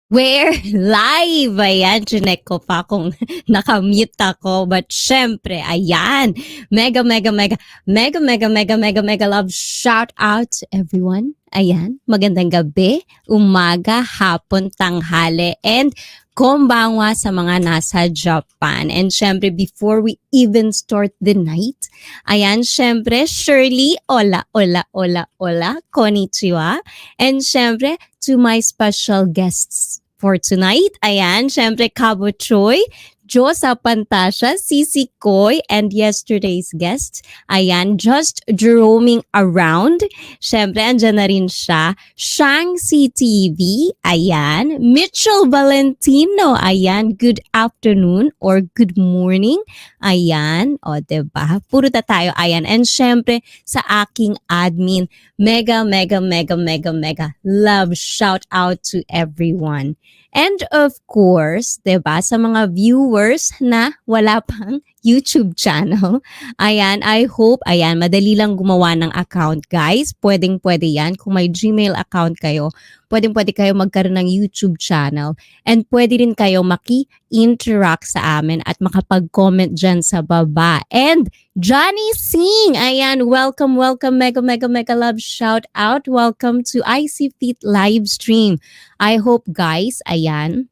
We're live! Ayan, chinek ko pa kung nakamute ako. But syempre, ayan, mega, mega, mega, mega, mega, mega, mega, mega love shout out to everyone. Ayan, magandang gabi, umaga, hapon, tanghali, and konbanwa sa mga nasa Japan. And syempre, before we even start the night, ayan, syempre, Shirley, hola, hola, hola, hola, konnichiwa. And syempre, to my special guests for tonight. Ayan, syempre Cabo Troy, Jo sa Pantasya, Sisi Koy, and yesterday's guest. Ayan, just roaming around. Syempre, andyan na rin siya. Shang CTV. Ayan. Mitchell Valentino. Ayan, good afternoon or good morning. Ayan. O, diba? Puro ta tayo. Ayan. And syempre, sa aking admin, mega, mega, mega, mega, mega love shout out to everyone. And of course, 'di ba, sa mga viewers na wala pang YouTube channel, ayan, I hope, ayan, madali lang gumawa ng account, guys. Pwedeng-pwede yan. Kung may Gmail account kayo, pwedeng-pwede kayo magkaroon ng YouTube channel. And pwede rin kayo maki-interact sa amin at makapag-comment dyan sa baba. And Johnny Singh, ayan, welcome, welcome, mega, mega, mega love shout out. Welcome to ICEE Feet live stream. I hope, guys, ayan,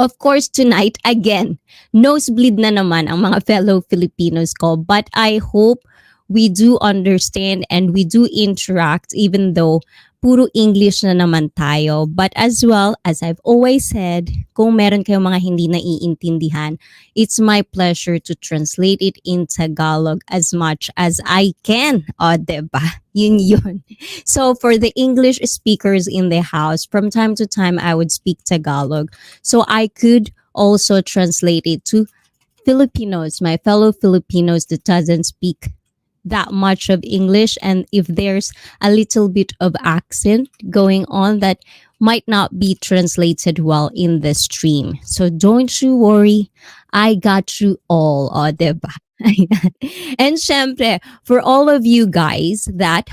of course, tonight, again, nosebleed na naman ang mga fellow Filipinos ko. But I hope we do understand and we do interact even though puro English na naman tayo. But as well, as I've always said, kung meron kayong mga hindi naiintindihan, it's my pleasure to translate it in Tagalog as much as I can. O, diba? Yun. So for the English speakers in the house, from time to time, I would speak Tagalog. So I could also translate it to Filipinos, my fellow Filipinos that doesn't speak that much of English. And if there's a little bit of accent going on that might not be translated well in the stream. So don't you worry. I got you all. O, diba? And syempre, for all of you guys that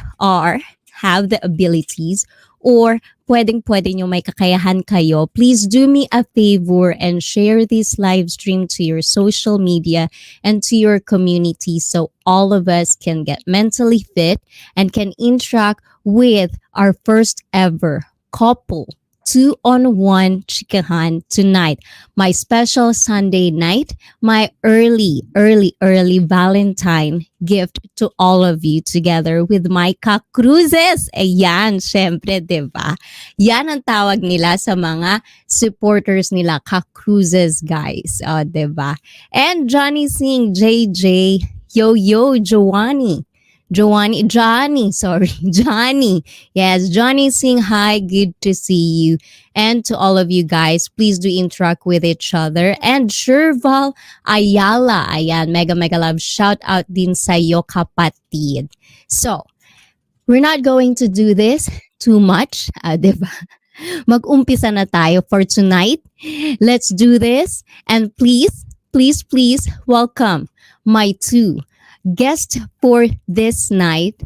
have the abilities or pwedeng-pwede nyo may kakayahan kayo, please do me a favor and share this live stream to your social media and to your community so all of us can get mentally fit and can interact with our first ever couple 2-on-1 Chikahan tonight. My special Sunday night, my early Valentine gift to all of you together with my Cruzes. Ayan, syempre, diba? Yan ang tawag nila sa mga supporters nila, Cruzes, guys. O, diba? And Johnny Singh, JJ, Yo, Johnny. Yes, Johnny Singh, hi, good to see you. And to all of you guys, please do interact with each other. And Sherval Ayala, ayan, mega, mega love, shout out din sa'yo, kapatid. So, we're not going to do this too much, diba? Mag-umpisa na tayo for tonight. Let's do this. And please welcome my two guest for this night.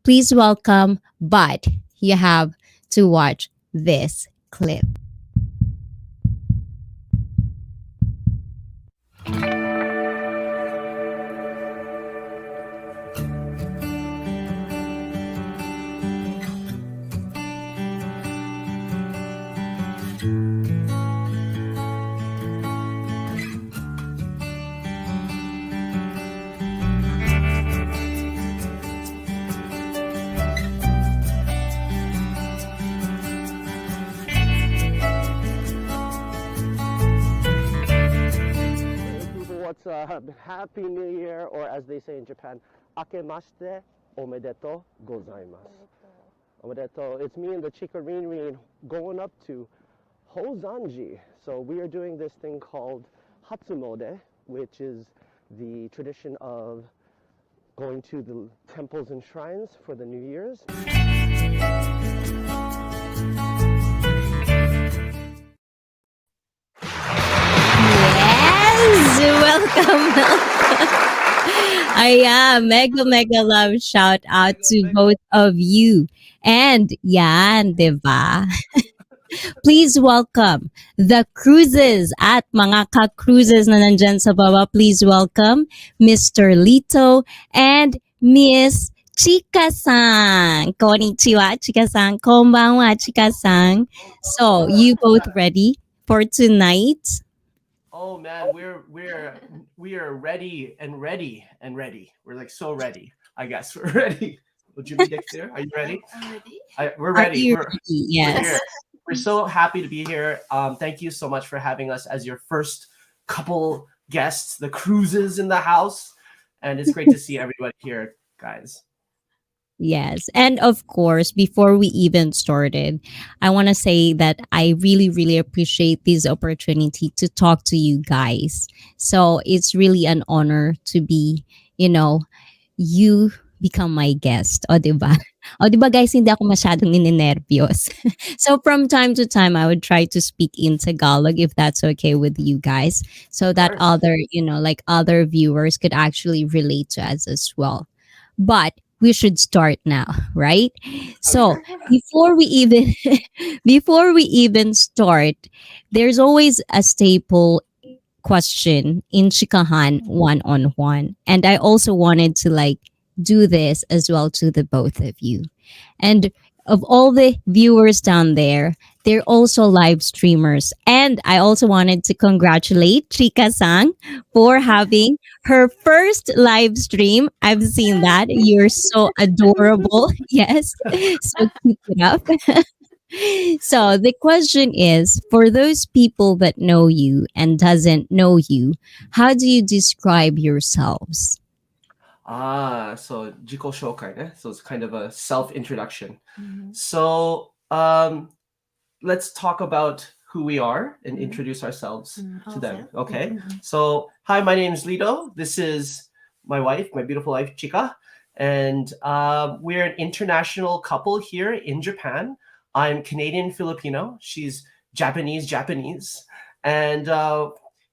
Please welcome, but you have to watch this clip. What's up? Happy New Year, or as they say in Japan, Akemashite omedetou gozaimasu. Omedetou. It's me and the Chika going up to Hozanji. So we are doing this thing called Hatsumode, which is the tradition of going to the temples and shrines for the New Year's. Welcome. Ayan, mega love shout out to both of you. And yan, diba? Please welcome the cruises at mga ka-cruises na nandyan sa baba. Please welcome Mr. Lito and Miss Chika-san. Konnichiwa, Chika-san. Konbanwa, Chika-san. So, you both ready for tonight? Oh man, we are ready and ready and ready. We're like so ready. I guess we're ready. Would you be Dick there? Are you ready? I'm ready. We're Are ready. you ready? We're here. Yes. We're so happy to be here. Thank you so much for having us as your first couple guests, the cruises in the house, and it's great to see everybody here, guys. Yes. And of course, before we even started, I want to say that I really, really appreciate this opportunity to talk to you guys. So it's really an honor to be, you know, you become my guest. O, diba? O, diba guys, hindi ako masyadong ninenervyos. So from time to time, I would try to speak in Tagalog if that's okay with you guys. So Of that course. other, like other viewers could actually relate to us as well. But we should start now, right? So Okay. before we even before we even start, there's always a staple question in Chikahan one-on-one. And I also wanted to like do this as well to the both of you. And of all the viewers down there, they're also live streamers. And I also wanted to congratulate Chika-san for having her first live stream. I've seen that. You're so adorable. Yes. So keep it up. So the question is, for those people that know you and doesn't know you, how do you describe yourselves? So Jiko Shokai, eh? So it's kind of a self-introduction. Mhm. So let's talk about who we are and introduce ourselves to them. Ourselves? Okay. Mhm. So hi, my name is Lito. This is my wife, my beautiful wife, Chika. And we're an international couple here in Japan. I'm Canadian Filipino. She's Japanese. And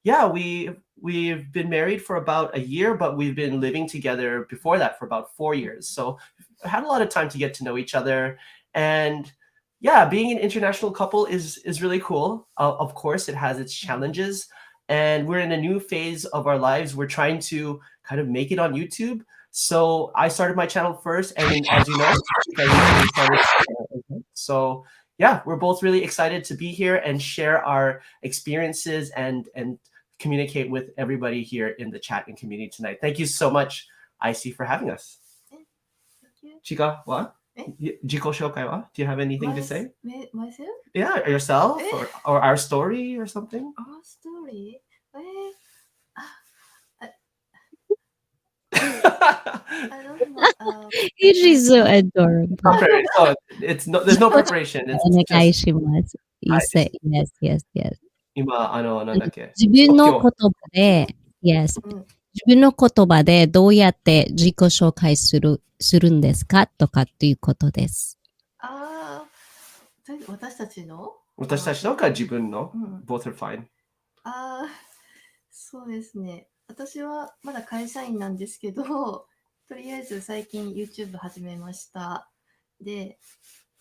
yeah, we've been married for about a year, but we've been living together before that for about 4 years. So I had a lot of time to get to know each other. And yeah, being an international couple is really cool. Of course, it has its challenges, and we're in a new phase of our lives. We're trying to kind of make it on YouTube. So I started my channel first, and then, as you know, Chika recently started. So yeah, we're both really excited to be here and share our experiences and communicate with everybody here in the chat and community tonight. Thank you so much, ICEE, for having us. Thank you. Chika, what? Eh? Jiko shokai wa? Do you have anything to say? Myself? Yeah, yourself Eh? or our story or something? Our story? I don't know. She's so adorable. So there's no preparation. It's just Onegaishimasu. You Hi. say yes, yes, yes. 今なんだっけ？自分の言今日葉で、yes. うん自分の言葉でどうやって自己紹介するんですかとかっていうことです。私たちの私たちのか自分のうん both are fine. そうですね。私はまだ会社員なんですけど、とりあえず最近 YouTube 始めました。で、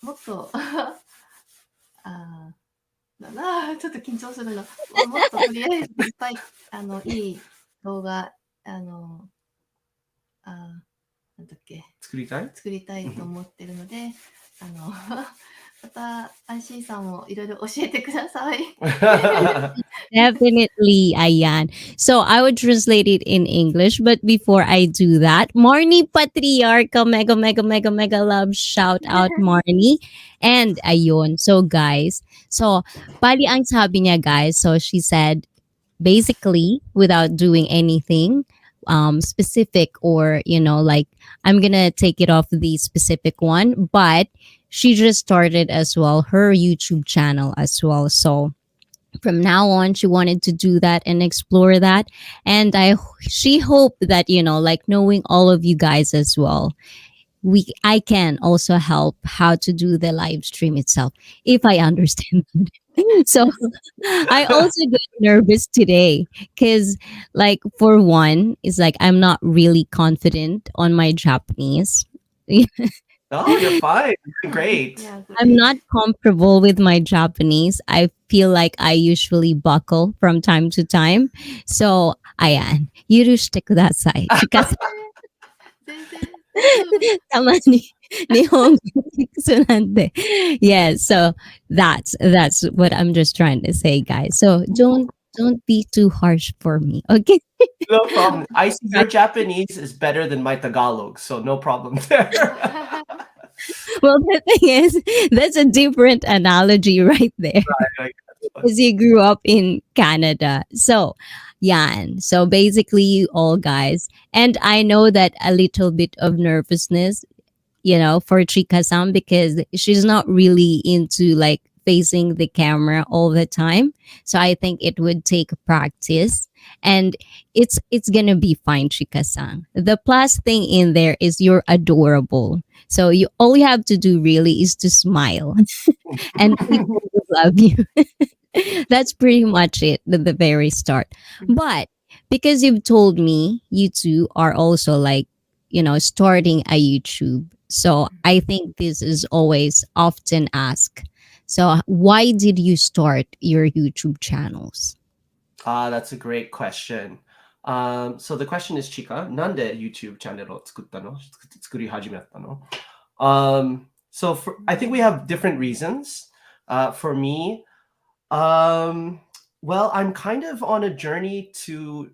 もっとちょっと緊張するな。もっととりあえずいっぱいいい動画なんだっけ作りたい？作りたいと思ってるので、また ICEE さんもいろいろ教えてください。Definitely, ayan. So I would translate it in English, but before I do that, Marnie Patriarca, mega love shout out Marnie. And ayun, so guys, so bali ang sabi niya guys, so she said basically without doing anything specific or like I'm gonna take it off the specific one, but she just started as well her YouTube channel as well. So from now on she wanted to do that and explore that, and she hoped that like knowing all of you guys as well, I can also help how to do the live stream itself if I understand. So I also get nervous today because, like, for one, it's like I'm not really confident on my Japanese. Oh, you're fine. Great. Yeah, I'm great. not comfortable with my Japanese. I feel like I usually buckle from time to time. So, ayan, 許してください。Chika 全然大丈夫。たまに日本語ミックスなんで。Yeah, so that's what I'm just trying to say, guys. So don't be too harsh for me, okay? No problem. I see your Japanese is better than my Tagalog, so no problem there. Well, the thing is, that's a different analogy right there. Like, Because you grew up in Canada. So, yan. So basically, you all guys, and I know that a little bit of nervousness, for Chika-san because she's not really into like facing the camera all the time. So I think it would take practice, and it's gonna be fine, Chika-san. The plus thing in there is you're adorable. So all you have to do really is to smile, and people will love you. That's pretty much it at the very start. But because you've told me you two are also like, starting a YouTube. So I think this is always often asked. So why did you start your YouTube channels? that's a great question. So the question is, Chika, なんで YouTube チャンネルを作ったの？作り始めたの？So I think we have different reasons. For me, well, I'm kind of on a journey to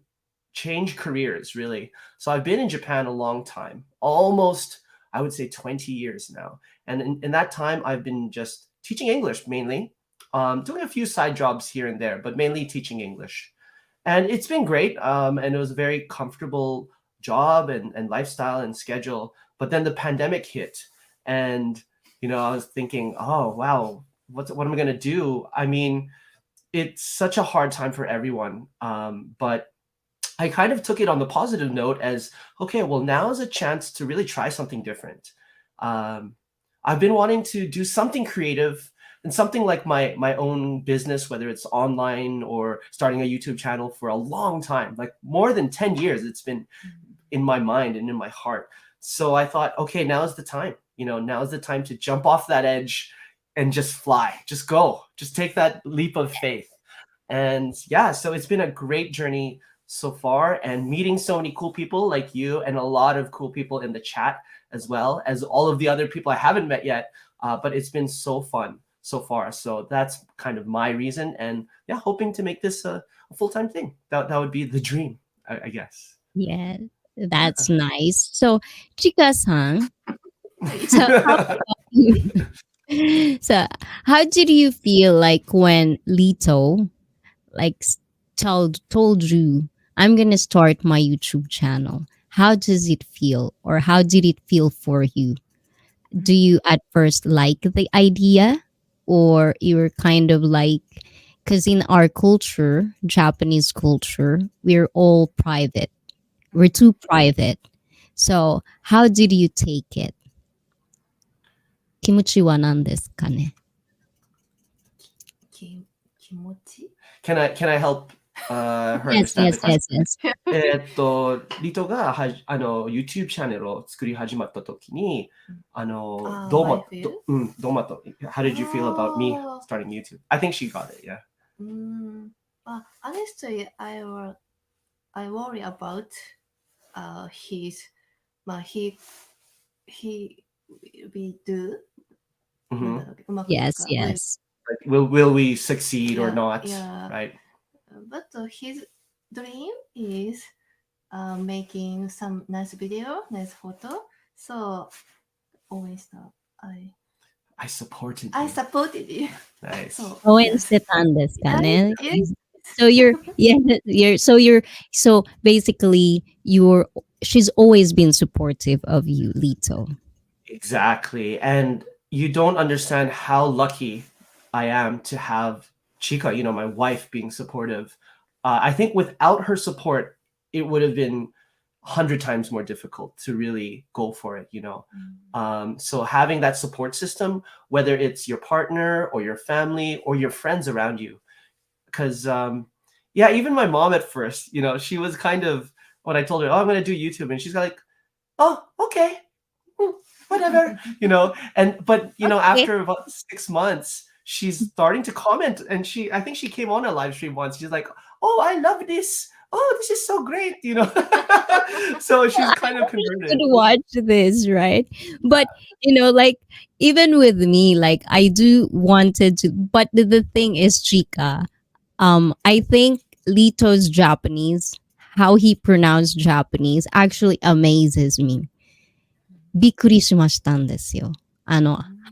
change careers, really. So I've been in Japan a long time, almost, I would say 20 years now. And in that time, I've been just teaching English mainly, doing a few side jobs here and there, but mainly teaching English. And it's been great. And it was a very comfortable job and lifestyle and schedule. But then the pandemic hit. And, I was thinking, oh, wow, what am I going to do? I mean, it's such a hard time for everyone. But I kind of took it on the positive note as, okay, well, now is a chance to really try something different. I've been wanting to do something creative and something like my own business, whether it's online or starting a YouTube channel for a long time, like more than 10 years, it's been in my mind and in my heart. So I thought, okay, now is the time, now is the time to jump off that edge and just fly, just go, just take that leap of faith. And yeah, so it's been a great journey so far, and meeting so many cool people like you and a lot of cool people in the chat, as well as all of the other people I haven't met yet. But it's been so fun so far. So that's kind of my reason. And yeah, hoping to make this a full-time thing. That would be the dream, I guess. Yeah, that's nice. So, Chika-san, so so how did you feel like when Lito like told you I'm gonna start my YouTube channel? How does it feel, or how did it feel for you? Do you at first like the idea, or you're kind of like, because in our culture, Japanese culture, we're all private. We're too private. So how did you take it? Kimuchi wa nan desu ka ne? 気持ち Can I help her Yes, understand the yes, question? yes, yes. リトがYouTube チャンネルを作り始まった時に、どうも、I feel? どうもと、How did you feel about me starting YouTube? I think she got it, yeah. Honestly, I worry about his, he will do. Mhm. なんだろう、うまくいく Yes, か yes. Like, will we succeed or Yeah, not? yeah. Right? But his dream is making some nice video, nice photo. So always I supported I you. supported you. Nice. So 応援 yes. してたんですかね? Yes. So so basically she's always been supportive of you, Lito. Exactly. And you don't understand how lucky I am to have Chika, my wife, being supportive. I think without her support, it would have been 100 times more difficult to really go for it, So having that support system, whether it's your partner or your family or your friends around you, because yeah, even my mom at first, she was kind of, when I told her, oh, I'm going to do YouTube, and she's like, oh, okay, whatever, but Okay. after about 6 months, she's starting to comment, and I think she came on a live stream once. She's like, "Oh, I love this. Oh, this is so great," So she's kind of Could converted. watch this, right? But like even with me, like I do wanted to, but the thing is, Chika, I think Lito's Japanese, how he pronounced Japanese, actually amazes me. びっくりしましたんですよ。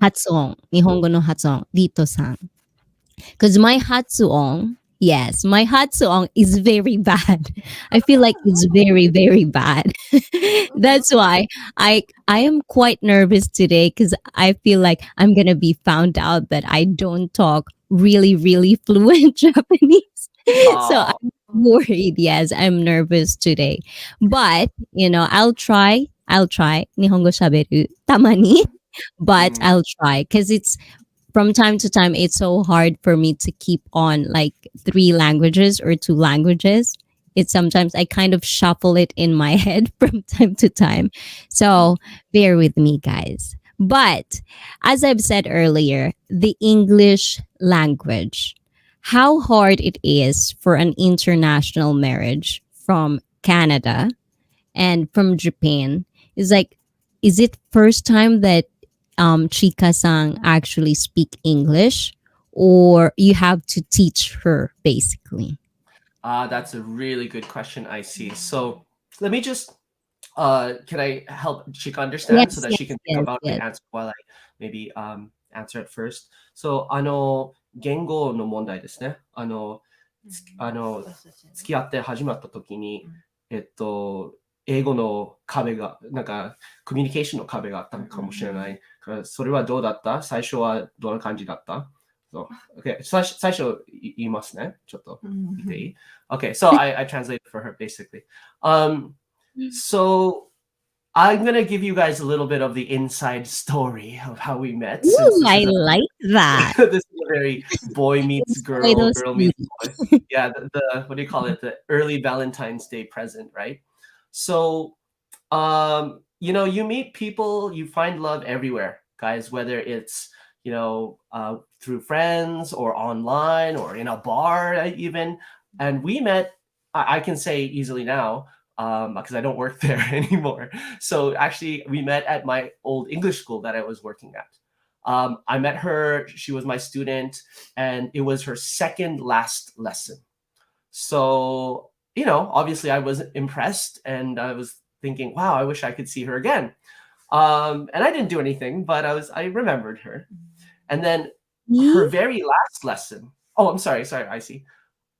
発音、日本語の発音、リトさん。Because my hatsuong, yes, my hatsuong is very bad. I feel like it's very, very bad. That's why I am quite nervous today because I feel like I'm gonna be found out that I don't talk really, really fluent Japanese. So Oh, I'm worried. Yes, I'm nervous today. But I'll try. I'll try. Nihongo shaberu tamani. But mm, I'll try because it's from time to time it's so hard for me to keep on like three languages or two languages. It's sometimes I kind of shuffle it in my head from time to time. So bear with me, guys. But as I've said earlier, the English language, how hard it is for an international marriage from Canada and from Japan is like, is it first time that Chika-san actually speak English, or you have to teach her basically? that's a really good question, I see. So let me just can I help Chika understand so Yes, that she yes, can think yes, about the yes. answer while I maybe answer it first? So 言語の問題ですね。付き合って始まった時に、英語の壁が、なんか、コミュニケーションの壁があったのかもしれない。それはどうだった？最初はどんな感じだった？ So, okay, 最初言いますね。ちょっと見ていい？ Okay, so I translated for her basically. So I'm gonna give you guys a little bit of the inside story of how we met, since Ooh, I like that. this is a very boy meets girl, Insider girl meets scoop. boy. Yeah, the what do you call it? The early Valentine's Day present, right? So, you meet people, you find love everywhere, guys. Whether it's through friends or online or in a bar, even. And we met. I can say easily now because I don't work there anymore. So actually, we met at my old English school that I was working at. I met her. She was my student, and it was her second last lesson. So, obviously, I was impressed, and I was thinking, wow, I wish I could see her again. And I didn't do anything, but I remembered her. And then her See? very last lesson. Oh, I'm sorry, ICEE.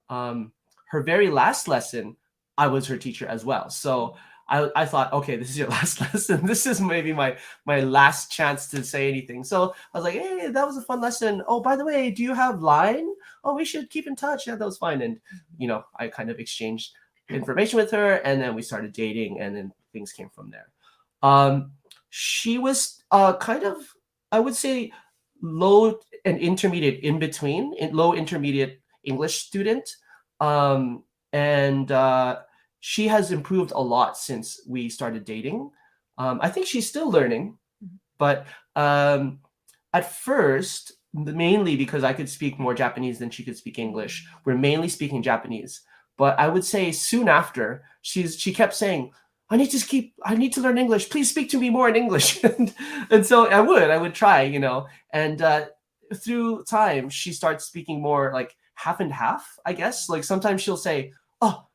Her very last lesson, I was her teacher as well. So I thought, okay, this is your last lesson. This is maybe my last chance to say anything. So I was like, hey, that was a fun lesson. Oh, by the way, do you have Line? Oh, we should keep in touch. Yeah, that was fine. And I kind of exchanged information with her, and then we started dating, and then things came from there. She was kind of, I would say, low and intermediate in between, low intermediate English student. And she has improved a lot since we started dating. I think she's still learning, but at first, mainly because I could speak more Japanese than she could speak English, we're mainly speaking Japanese. But I would say soon after, she kept saying, I need to learn English. Please speak to me more in English. and so I would try, and through time, she starts speaking more like half and half, I guess. Like sometimes she'll say, oh,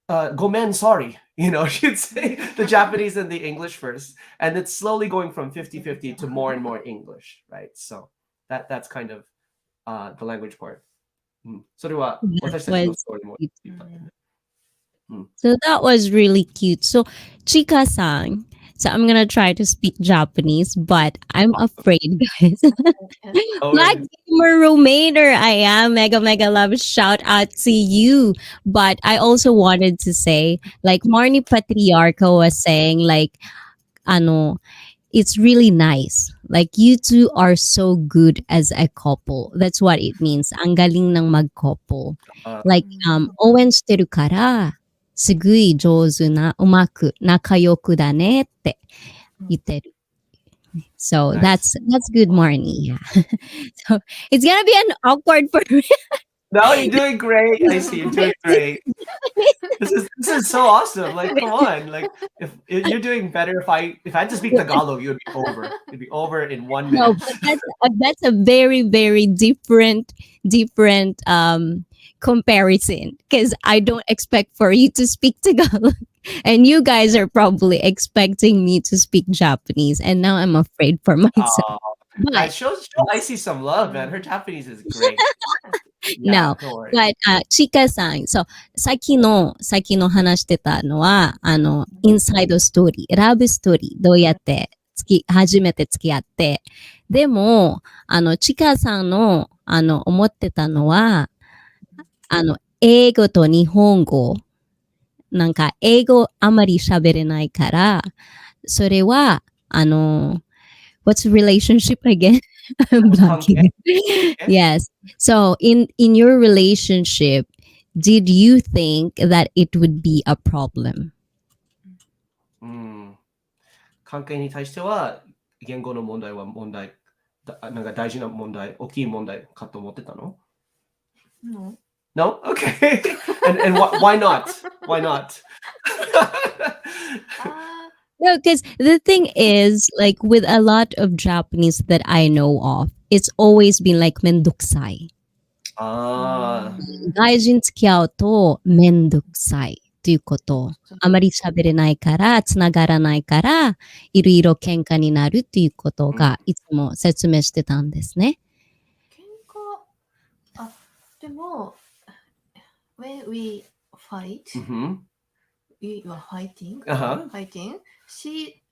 gomen, sorry. She'd say the Japanese and the English first. And it's slowly going from 50-50 to more and more English, right? So that's kind of the language part. それは That 私たちの was story も cute. 言ったね。So that was really cute. So Chika-san. So I'm gonna try to speak Japanese, but I'm afraid, guys. Oh, Black really? gamer romainer, I am. Mega mega love. Shout out to you. But I also wanted to say, like Marnie Patriarca was saying, like, ano, it's really nice. Like you two are so good as a couple. That's what it means. Ang galing ng mag-couple. Like応援してるからすごい上手なうまく仲良くだねってうん。 Yutteru. So Nice. that's good, Marnie. Yeah. So it's gonna be an awkward for me. No, you're doing great. I see you're doing great. This is so awesome. Like, come on. Like, if you're doing better, if I had to speak Tagalog, it would be over. It'd be over in one No, minute. but that's a very very different comparison because I don't expect for you to speak Tagalog, and you guys are probably expecting me to speak Japanese, and now I'm afraid for myself. Oh, But guys, show Icy some love, man. Her Japanese is great. no, Yeah, don't worry. but Chika さん、そう、さっきの話してたのは、インサイドストーリー、ラブストーリー、どうやって初めて付き合って、でも、チカさんの、思ってたのは、英語と日本語、なんか、英語あまり喋れないから、それは、what's relationship again? I'm blanking. Yes. So in your relationship, did you think that it would be a problem? うん。関係に対しては、言語の問題はなんか大事な問題、大きい問題かと思ってたの？ No. No? Okay. And why not? Why not? No, because the thing is, like with a lot of Japanese that I know of, it's always been like めんどくさい。ああ。外人付き合うとめんどくさいということ。あまり喋れないから、つながらないから、いろいろ喧嘩になるということがいつも説明してたんですね。喧嘩、でも、when we fight, we were fighting, fighting, he,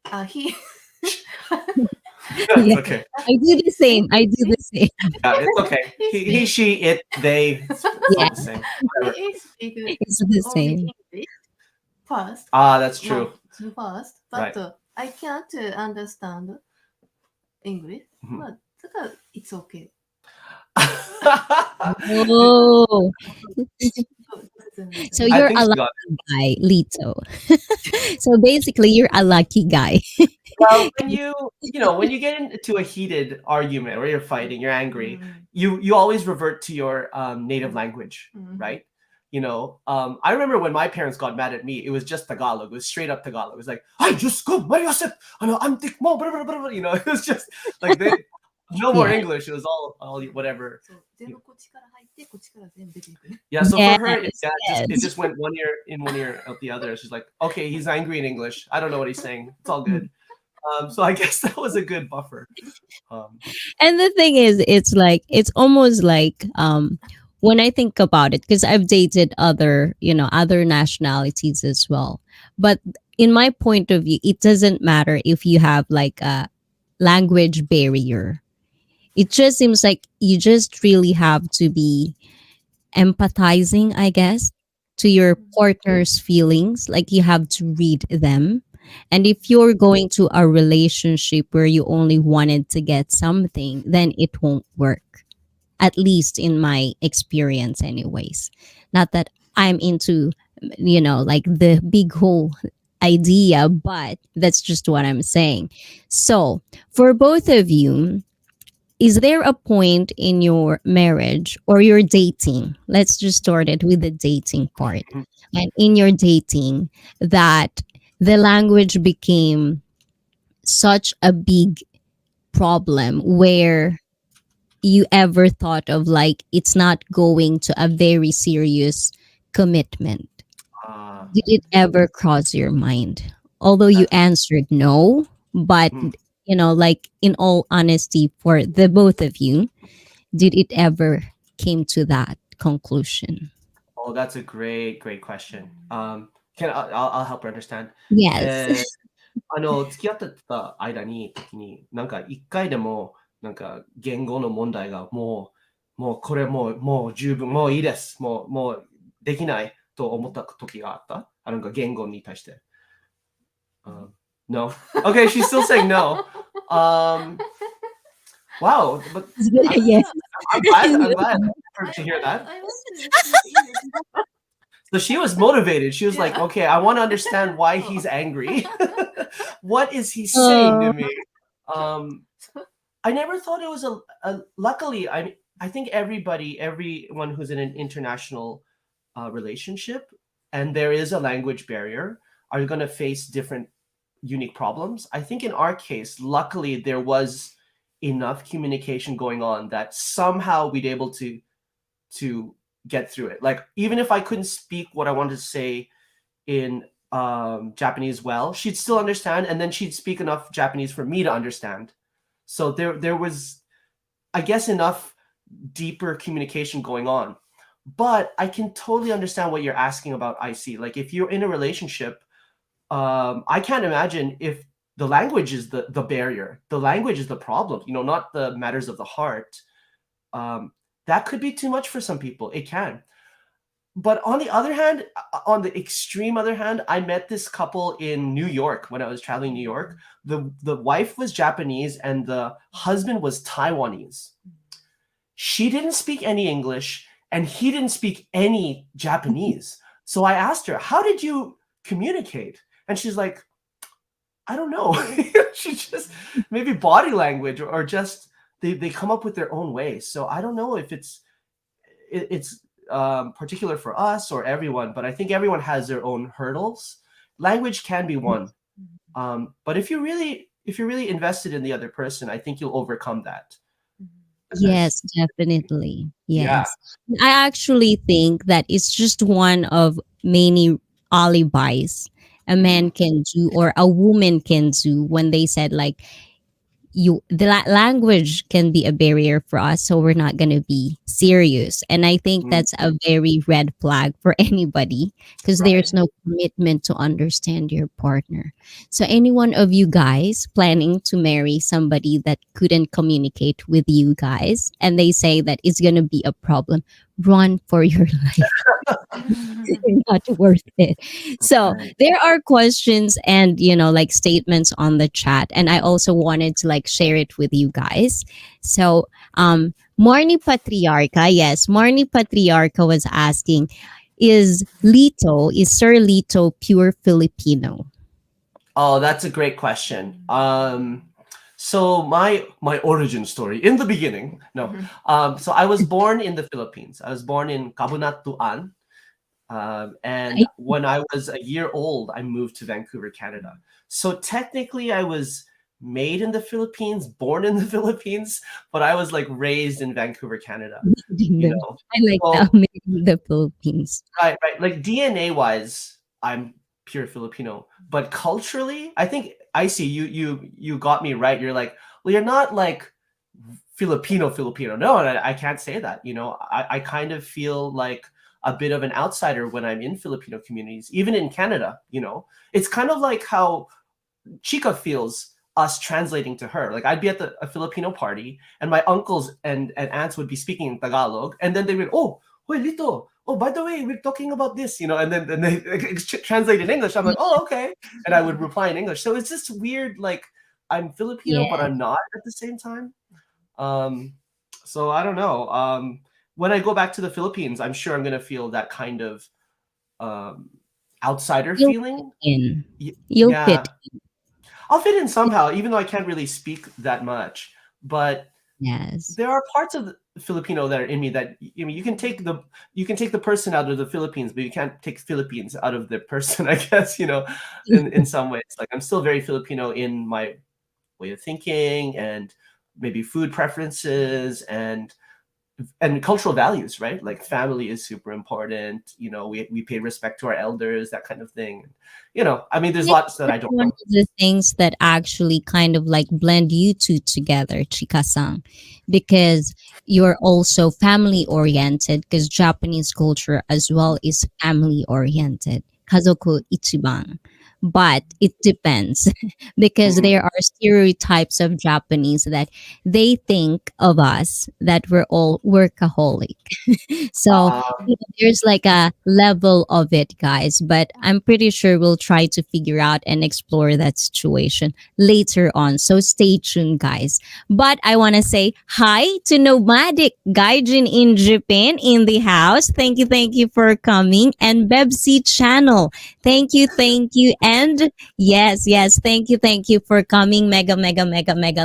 It's okay. I do the same. Yeah, it's okay. He, she, it, they. It's all the same. It's the same. First. That's true. First, Right. but I can't understand English. But it's okay. Oh, so I you're think a she lucky got guy, Lito. So basically, you're a lucky guy. Well, when you get into a heated argument or you're fighting, you're angry, you always revert to your native language, right? I remember when my parents got mad at me, it was just Tagalog. It was straight up Tagalog. It was like, I just go, it was just like no more Yeah. English. It was all whatever. そう、全部こっちから入って、こっちから全部出ていく。 Yeah, so Yes, for her, it yes. just went one ear in, one ear out the other. She's like, okay, he's angry in English. I don't know what he's saying. It's all good. So I guess that was a good buffer. And the thing is, it's almost like when I think about it, because I've dated other nationalities as well. But in my point of view, it doesn't matter if you have like a language barrier. It just seems like you just really have to be empathizing, I guess, to your partner's feelings. Like you have to read them. And if you're going to a relationship where you only wanted to get something, then it won't work. At least in my experience, anyways. Not that I'm into, like the big whole idea, but that's just what I'm saying. So, for both of you, is there a point in your marriage or your dating? Let's just start it with the dating part. And in your dating, that the language became such a big problem where you ever thought of like it's not going to a very serious commitment? Did it ever cross your mind? Although you answered no, but like in all honesty, for the both of you, did it ever came to that conclusion? Oh, that's a great question. I'll help her understand. Yes. 付き合ってた時に、なんか一回でも、なんか言語の問題がもうこれもう十分、もういいです。もうできないと思った時があった？なんか言語に対して。No? Okay, she's still saying no. Wow, but Yes. I'm glad to hear that. So she was motivated. She was like, okay, I want to understand why he's angry. What is he saying to Oh, me? Um, I never thought it was luckily, I think everyone who's in an international relationship, and there is a language barrier, are going to face different unique problems. I think in our case, luckily, there was enough communication going on that somehow we'd able to get through it. Like even if I couldn't speak what I wanted to say in Japanese well, she'd still understand, and then she'd speak enough Japanese for me to understand. So there was, I guess, enough deeper communication going on. But I can totally understand what you're asking about IC. Like if you're in a relationship, I can't imagine if the language is the barrier. The language is the problem, not the matters of the heart. That could be too much for some people. It can. But on the other hand, on the extreme other hand, I met this couple in New York when I was traveling New York. The wife was Japanese and the husband was Taiwanese. She didn't speak any English and he didn't speak any Japanese. So I asked her, how did you communicate? And she's like, I don't know. She just, maybe body language or just they come up with their own way. So I don't know if it's particular for us or everyone, but I think everyone has their own hurdles. Language can be one, but if you're really invested in the other person, I think you'll overcome that. yes, definitely. Yeah. Yes. I actually think that it's just one of many alibis a man can do or a woman can do when they said like language can be a barrier for us, so we're not going to be serious. And I think Mm, that's a very red flag for anybody because right. there's no commitment to understand your partner. So any one of you guys planning to marry somebody that couldn't communicate with you guys and they say that it's going to be a problem, run for your life. Not worth it. So Right. there are questions and like statements on the chat, and I also wanted to like share it with you guys. So Marnie Patriarca, yes, Marnie Patriarca was asking, is Sir Lito pure Filipino? Oh, that's a great question. So my origin story in the beginning. No. So I was born in the Philippines. I was born in Cabunatuan. And I, when I was a year old, I moved to Vancouver, Canada. So technically, I was made in the Philippines, born in the Philippines, but I was like raised in Vancouver, Canada. I like So that in the Philippines. right. Like DNA wise, I'm pure Filipino, but culturally, I think I see you got me right. You're like, well, you're not like Filipino. No, I can't say that. I kind of feel like a bit of an outsider when I'm in Filipino communities, even in Canada. It's kind of like how Chika feels us translating to her. Like I'd be at a Filipino party, and my uncles and aunts would be speaking in Tagalog, and then they would, oh, wait, Lito. Oh, by the way, we're talking about this, and then they translate in English. I'm like, oh, okay, and I would reply in English. So it's just weird. Like I'm Filipino, but Yeah. I'm not at the same time. Um, so I don't know. When I go back to the Philippines, I'm sure I'm gonna feel that kind of um, outsider You'll fit feeling. in. Y- You'll yeah, fit. I'll fit in somehow, even though I can't really speak that much. But Yes. there are parts of the Filipino that are in me that you can take the person out of the Philippines, but you can't take Philippines out of the person. I guess in some ways. Like I'm still very Filipino in my way of thinking and maybe food preferences and cultural values, right? Like family is super important. We pay respect to our elders, that kind of thing. I mean, there's think lots that I that's don't one know. of the things that actually kind of like blend you two together, Chika-san, because you're also family oriented, because Japanese culture as well is family oriented. Kazoku ichiban. but it depends because Mhm. there are stereotypes of Japanese that they think of us that we're all workaholic. So Uh, there's like a level of it, guys, but I'm pretty sure we'll try to figure out and explore that situation later on. So stay tuned, guys. But I want to say hi to Nomadic Gaijin in Japan in the house. Thank you for coming. And Bebsi Channel. Thank you. And yes, thank you for coming. Mega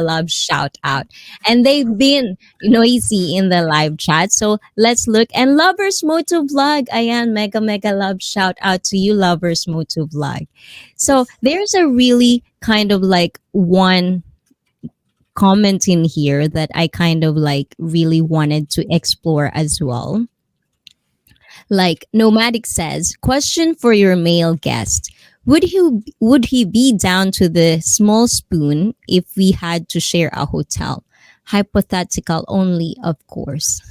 love shout out. And they've been noisy in the live chat. So let's look. And Lovers Moto Vlog. Ayan, mega love shout out to you, Lovers Moto Vlog. So yes. there's a really kind of like one comment in here that I kind of like really wanted to explore as well. Like Nomadic says, question for your male guest. Would he be down to the small spoon if we had to share a hotel? Hypothetical only, of course.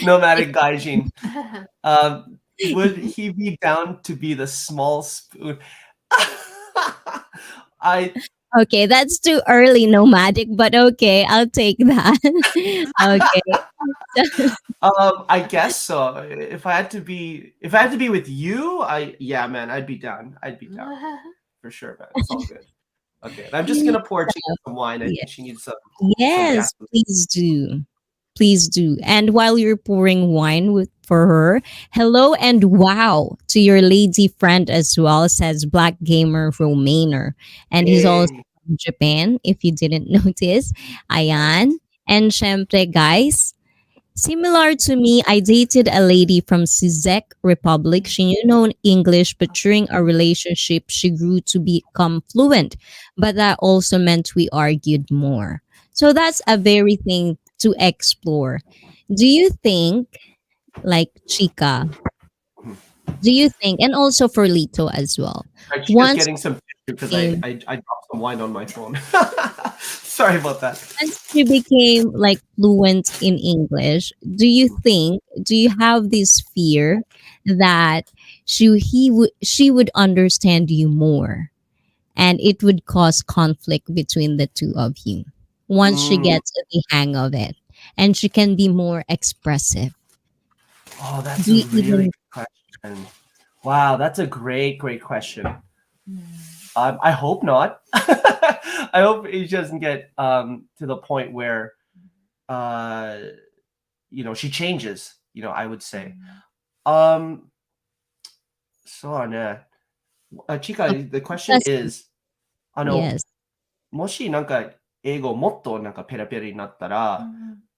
Nomadic Gaijin. Would he be down to be the small spoon? I Okay, that's too early, Nomadic, but okay, I'll take that. Okay. I guess so. If I had to be with you, yeah, man, I'd be down. I'd be down for sure, man. It's all good. Okay, and I'm just gonna pour Chica some wine. I Yeah. think she needs some gas. Yes, please do. Please do. And while you're pouring wine for her, hello and wow to your lady friend as well, says Black Gamer Romainer. And he's also Yay. from Japan, if you didn't notice. Ayan. Nice. And syempre, guys, similar to me, I dated a lady from Czech Republic. She knew no English, but during our relationship, she grew to become fluent. But that also meant we argued more. So that's a very thing to explore. Do you think, like Chika, do you think, and also for Lito as well, Right, Chica's once getting some tissue because became I dropped some wine on my phone. Sorry about that. once you became like fluent in English, do you have this fear that she would understand you more and it would cause conflict between the two of you once she Mm. gets the hang of it and she can be more expressive? Oh, that's Do a you really even good question. Wow, that's a great question. I hope not. I hope it doesn't get to the point where uh, she changes. I would say. Um, so yeah. Chika, the question that's is, あの、yes. もしなんか英語もっとなんかペラペラになったら、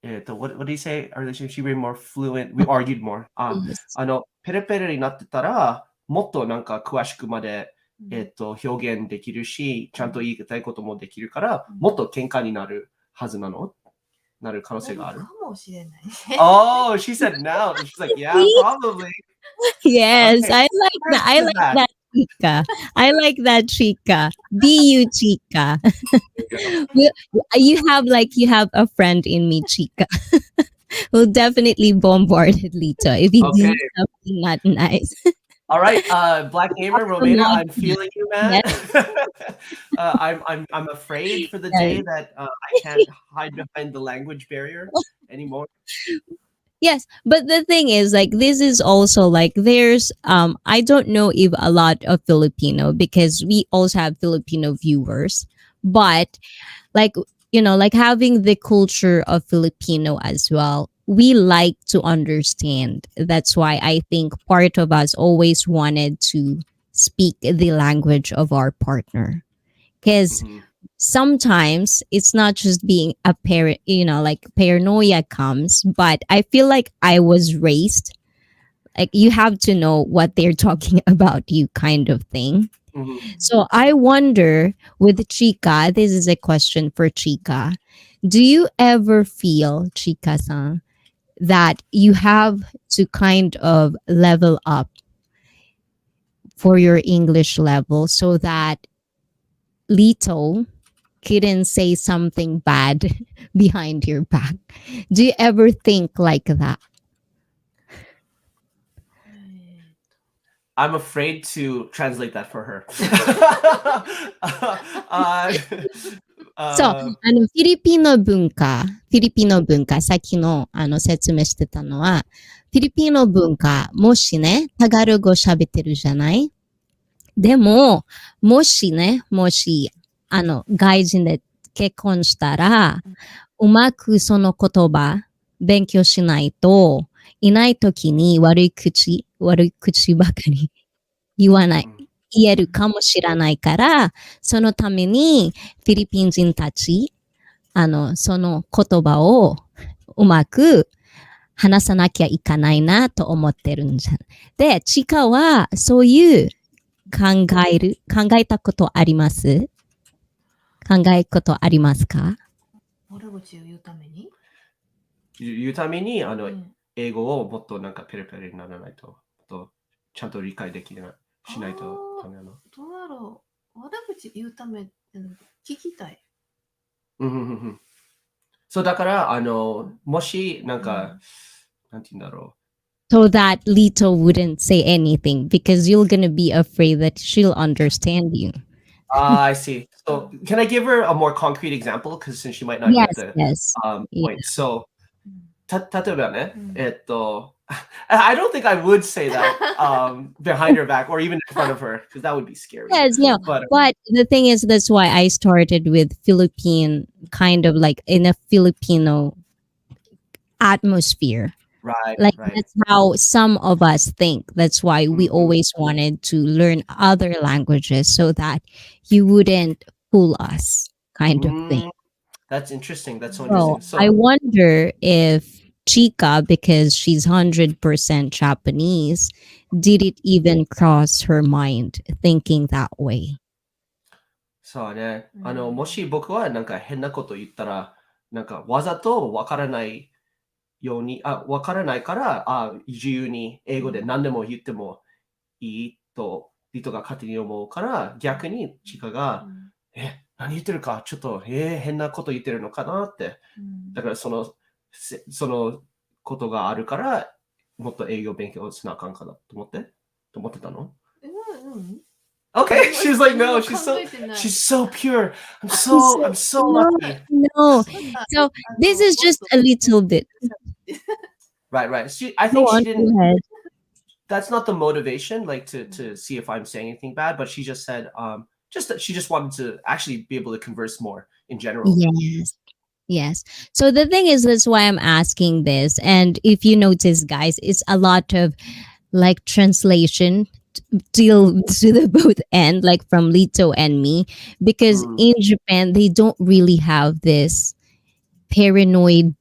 what do you say? Are they she be more fluent? We argued more. Yes. ペラペラになってたら、もっとなんか詳しくまで、表現できるし、ちゃんと言いたいこともできるから、もっと喧嘩になるはずなる可能性がある。Oh, she said no. She's like, yeah, probably. Yes, Okay. I like that. I After like that. that, Chica. I like that, Chica. Be you, Chica. Well, you have a friend in me, Chica. Who'll definitely bombard Lito if he Okay. did something not nice. All right, Black Gamer, Also Romana, love I'm that. feeling you, man. Yes, I'm afraid for the yes. day that I can't hide behind the language barrier anymore. Yes, but the thing is, like, this is also like there's I don't know if a lot of Filipino because we also have Filipino viewers, but like like having the culture of Filipino as well, we like to understand. That's why I think part of us always wanted to speak the language of our partner because Mhm. sometimes it's not just being a parent, like paranoia comes, but I feel like I was raised like you have to know what they're talking about you kind of thing. Mhm. So I wonder with Chika, this is a question for Chika. Do you ever feel, Chika-san, that you have to kind of level up for your English level so that Lito couldn't say something bad behind your back? Do you ever think like that? I'm afraid to translate that for her. そう、フィリピンの文化、さっきの、説明してたのは、フィリピンの文化、もしね、タガロ語喋ってるじゃない？でも、もし、外人で結婚したら、うまくその言葉、勉強しないと、いないときに悪い口ばかり言わない。言えるかもしれないから、そのためにフィリピン人たち、その言葉をうまく話さなきゃいけないなと思ってるんじゃん。で、チカはそういう考えたことあります？考えことありますか？悪口を言うために言うために、英語をもっとなんかペラペラにならないと、ちゃんと理解できないしないとダメなの。どうだろう。悪口言うため聞きたい。そうだから、もしなんか、なんて言うんだろう。So that Lito wouldn't say anything because you're gonna be afraid that she'll understand you. I see. So can I give her a more concrete example? Because since she might not get the Yes. point. So, 例えばね、I don't think I would say that behind her back or even in front of her because that would be scary. Yes, no. But the thing is, that's why I started with Philippine, kind of like in a Filipino atmosphere. Right. That's how some of us think. That's why we always wanted to learn other languages so that you wouldn't fool us, kind of thing. That's interesting. That's so interesting. So I wonder if Chika, because she's 100% Japanese, did it even cross her mind thinking that way? そうね。もし僕はなんか変なこと言ったら、なんかわざとわからないように、わからないから、自由に英語で何でも言ってもいいと、人が勝手に思うから、逆にチカが、何言ってるか、ちょっと、変なこと言ってるのかなって。だからそのことがあるから、もっと英語勉強しなあかんかなと思ってたの？Okay, she's like, no, she's so pure. I'm so lucky. No. So this is just a little bit. Right. I think she didn't. That's not the motivation, like to see if I'm saying anything bad, but she just said, just that she just wanted to actually be able to converse more in general. Yes. So the thing is, that's why I'm asking this. And if you notice, guys, it's a lot of like translation till to the both end, like from Lito and me, because in Japan they don't really have this paranoid,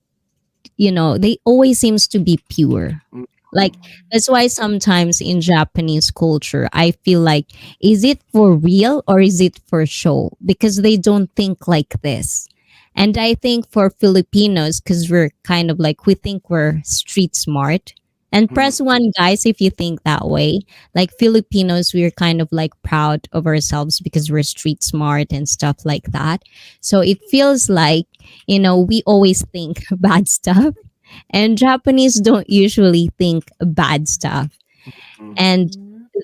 they always seems to be pure. Like that's why sometimes in Japanese culture I feel like, is it for real or is it for show? Because they don't think like this. And I think for Filipinos, because we're kind of like, we think we're street smart. And press one, guys, if you think that way. Like Filipinos, we're kind of like proud of ourselves because we're street smart and stuff like that. So it feels like, we always think bad stuff. And Japanese don't usually think bad stuff. And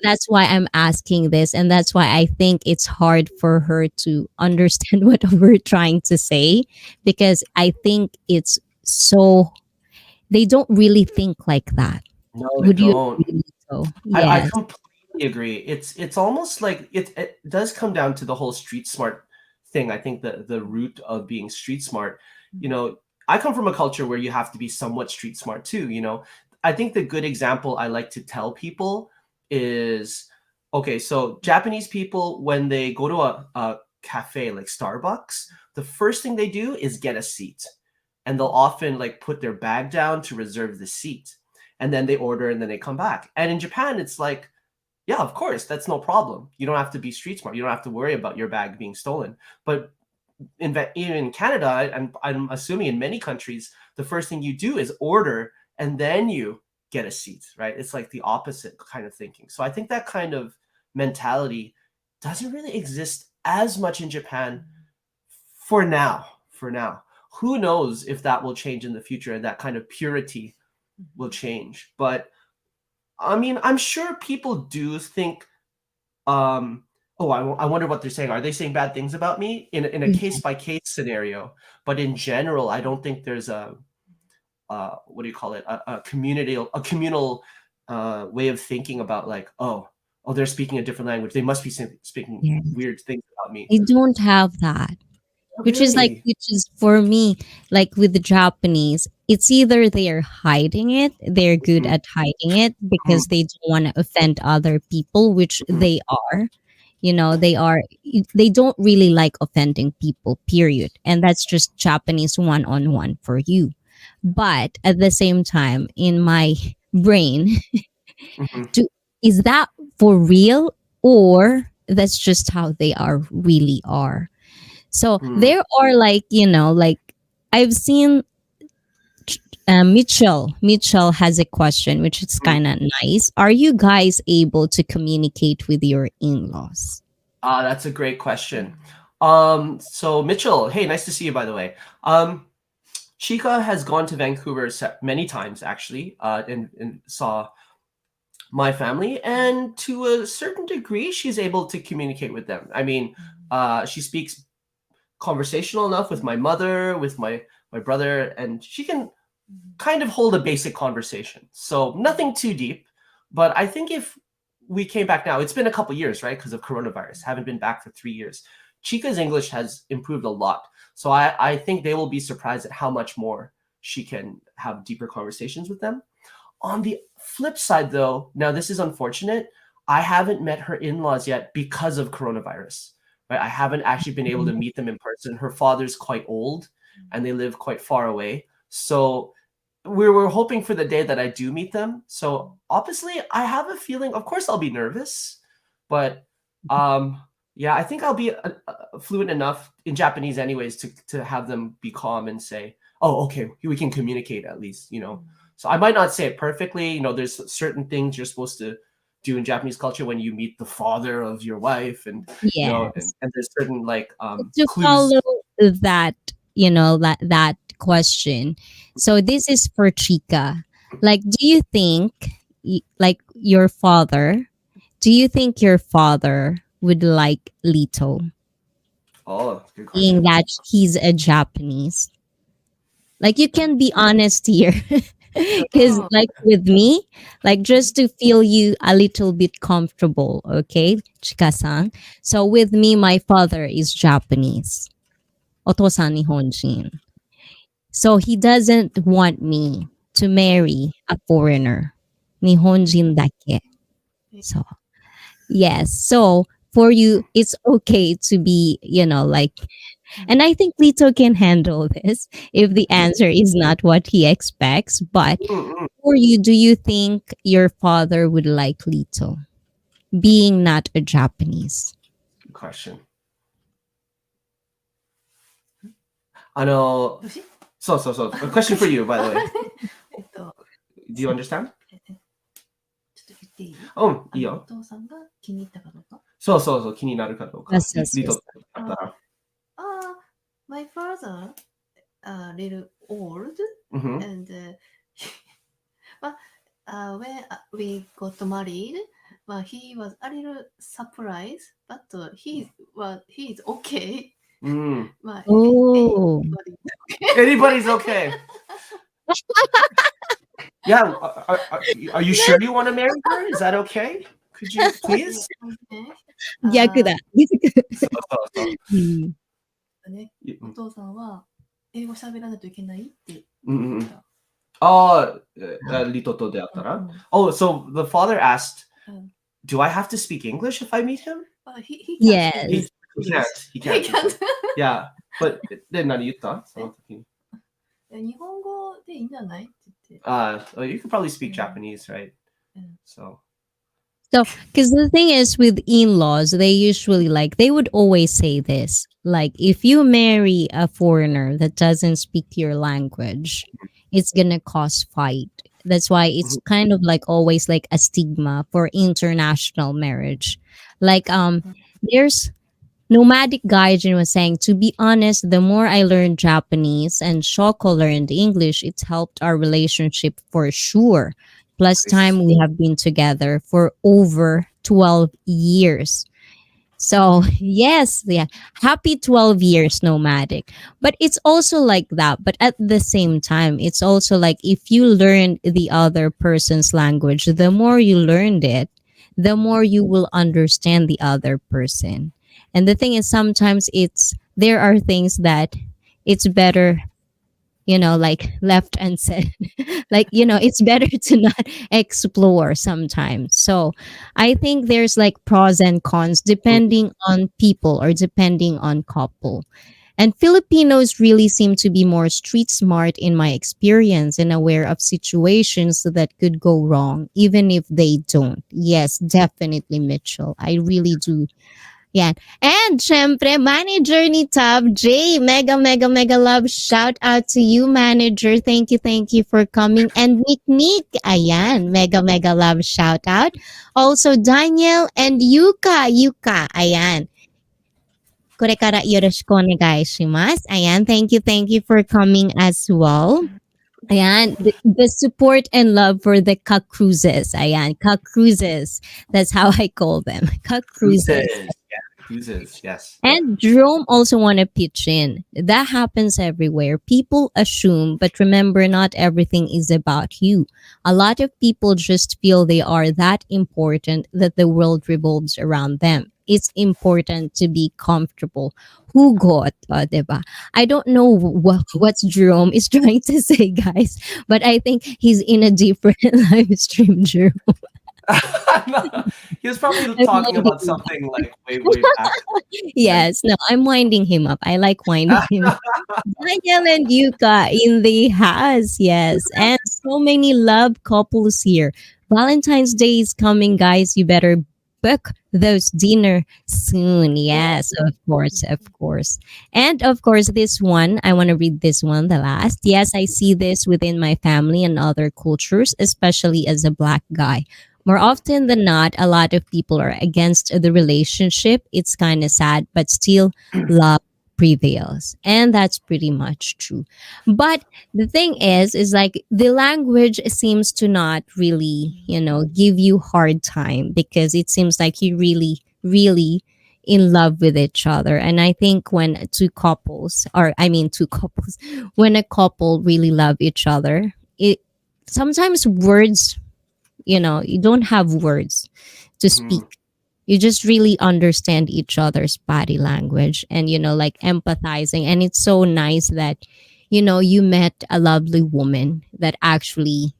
that's why I'm asking this. And that's why I think it's hard for her to understand what we're trying to say. Because I think it's so, they don't really think like that. No, Would they you don't. agree? So, I yes. completely agree. It's almost like it does come down to the whole street smart thing. I think the root of being street smart, I come from a culture where you have to be somewhat street smart too, I think the good example I like to tell people is, okay, so Japanese people, when they go to a cafe like Starbucks, the first thing they do is get a seat. And they'll often like put their bag down to reserve the seat. And then they order and then they come back. And in Japan, it's like, yeah, of course, that's no problem. You don't have to be street smart. You don't have to worry about your bag being stolen. But in Canada, and I'm assuming in many countries, the first thing you do is order and then you get a seat, right? It's like the opposite kind of thinking. So I think that kind of mentality doesn't really exist as much in Japan for now. Who knows if that will change in the future and that kind of purity will change. But I mean, I'm sure people do think, um, oh, I wonder what they're saying. Are they saying bad things about me in a case by case scenario? But in general, I don't think there's a what do you call it? A communal way of thinking about like, oh, they're speaking a different language. They must be speaking Yeah. weird things about me. They don't have that. Oh, Which is like, really? which is for me, like with the Japanese, it's either they're hiding it, they're good Mhm, at hiding it mhm, because they don't want to offend other people, which mhm, they are. You know, they don't really like offending people, period. And that's just Japanese one on one for you. But at the same time, in my brain, mhm, do, is that for real, or that's just how they are really are? So mhm, there are like, like I've seen Mitchell has a question, which is mhm. kind of nice. Are you guys able to communicate with your in-laws? That's a great question. So Mitchell, hey, nice to see you, by the way. Chika has gone to Vancouver many times actually, and saw my family, and to a certain degree, she's able to communicate with them. I mean, she speaks conversational enough with my mother, with my brother, and she can kind of hold a basic conversation. So nothing too deep, but I think if we came back now, it's been a couple years, right? Because of coronavirus, haven't been back for 3 years. Chika's English has improved a lot. So I think they will be surprised at how much more she can have deeper conversations with them. On the flip side, though, now this is unfortunate. I haven't met her in-laws yet because of coronavirus. Right? I haven't actually been able to meet them in person. Her father's quite old and they live quite far away. So we were hoping for the day that I do meet them. So obviously, I have a feeling. Of course, I'll be nervous, but yeah, I think I'll be fluent enough in Japanese, anyways, to have them be calm and say, "Oh, okay, we can communicate at least." So I might not say it perfectly. There's certain things you're supposed to do in Japanese culture when you meet the father of your wife, and Yes. and there's certain like To clues. follow that, that question. So this is for Chika. Like, do you think, like do you think your father would like Lito, Oh, good being question. that he's a Japanese? Like, you can be honest here. Because, Oh, like, with me, like, just to feel you a little bit comfortable, okay, Chika-san. So, with me, my father is Japanese. Otosan Nihonjin. So, he doesn't want me to marry a foreigner. Nihonjin dake. So, yes. So, for you, it's okay to be, like, and I think Lito can handle this if the answer is not what he expects. But Mm-mm. for you, do you think your father would like Lito, being not a Japanese? Good question. そうそうそう。A question for you, by the way. えっと、Do you understand? ちょっと言っていいいいよ。お父さんが気に入ったかどうか。そうそうそう。気になるかどうか。Yes, yes, リト yes. だったら。My father a little old Mhm. and but when we got married, he was a little surprised, but he's okay. Mm. Oh, Anybody's okay. Yeah. Are you sure you want to marry her? Is that okay? Could you please? 逆だ。そうそうそう。ね、おうん父さんは英語喋らないといけないってうんうん。言った。Oh, Lito to de attara? うん Oh, so the father asked, うん do I have to speak English if I meet him? But he can't Yes. speak He can't. He can't. He can't. Yeah. But で、何言ったその時に。日本語でいいんじゃないって言って。 Well, you could probably speak Japanese, right? Mm. So. So, because the thing is with in laws, they usually they would always say this. Like, if you marry a foreigner that doesn't speak your language, it's going to cause fight. That's why it's kind of like always like a stigma for international marriage. Like, there's Nomadic Gaijin was saying, to be honest, the more I learned Japanese and Shoko learned English, it's helped our relationship for sure. plus I see. time we have been together for over 12 years. So, yes, yeah, happy 12 years nomadic. But it's also like that. But at the same time, it's also like if you learn the other person's language, the more you learned it, the more you will understand the other person. And the thing is, sometimes there are things that it's better, like left unsaid. Like, it's better to not explore sometimes. So I think there's like pros and cons depending on people or depending on couple. And Filipinos really seem to be more street smart in my experience and aware of situations that could go wrong, even if they don't. Yes, definitely, Mitchell. I really do. Yan. And syempre, manager ni Tab J. Mega, mega, mega love. Shout out to you, manager. Thank you for coming. And Nick Nick. Ayan. Mega, mega love. Shout out. Also, Daniel and Yuka. Yuka. Ayan. これからよろしくお願いします. Ayan. Thank you for coming as well. Ayan, the support and love for the Cruzes. Ayan, Cruzes. That's how I call them. Cruzes. Cruises. Yeah, cruises. Yes. And Jerome also want to pitch in. That happens everywhere. People assume, but remember, not everything is about you. A lot of people just feel they are that important that the world revolves around them. It's important to be comfortable. Hugot, diba? I don't know what Jerome is trying to say, guys, but I think he's in a different live stream, Jerome. No, he was probably I'm talking winding about something like way back. Right? Yes, no, I'm winding him up. I like winding him. Daniel and Yuka in the house, yes. And so many love couples here. Valentine's Day is coming, guys. You better book those dinner soon. Yes, of course, of course. And of course, this one, I want to read this one, the last. Yes, I see this within my family and other cultures, especially as a black guy. More often than not, a lot of people are against the relationship. It's kind of sad, but still, love prevails. And that's pretty much true. But the thing is like the language seems to not really, give you hard time because it seems like you really in love with each other. And I think when two couples, when a couple really love each other, it sometimes words, you don't have words to speak. Mhm. You just really understand each other's body language and, like empathizing. And it's so nice that, you met a lovely woman that actually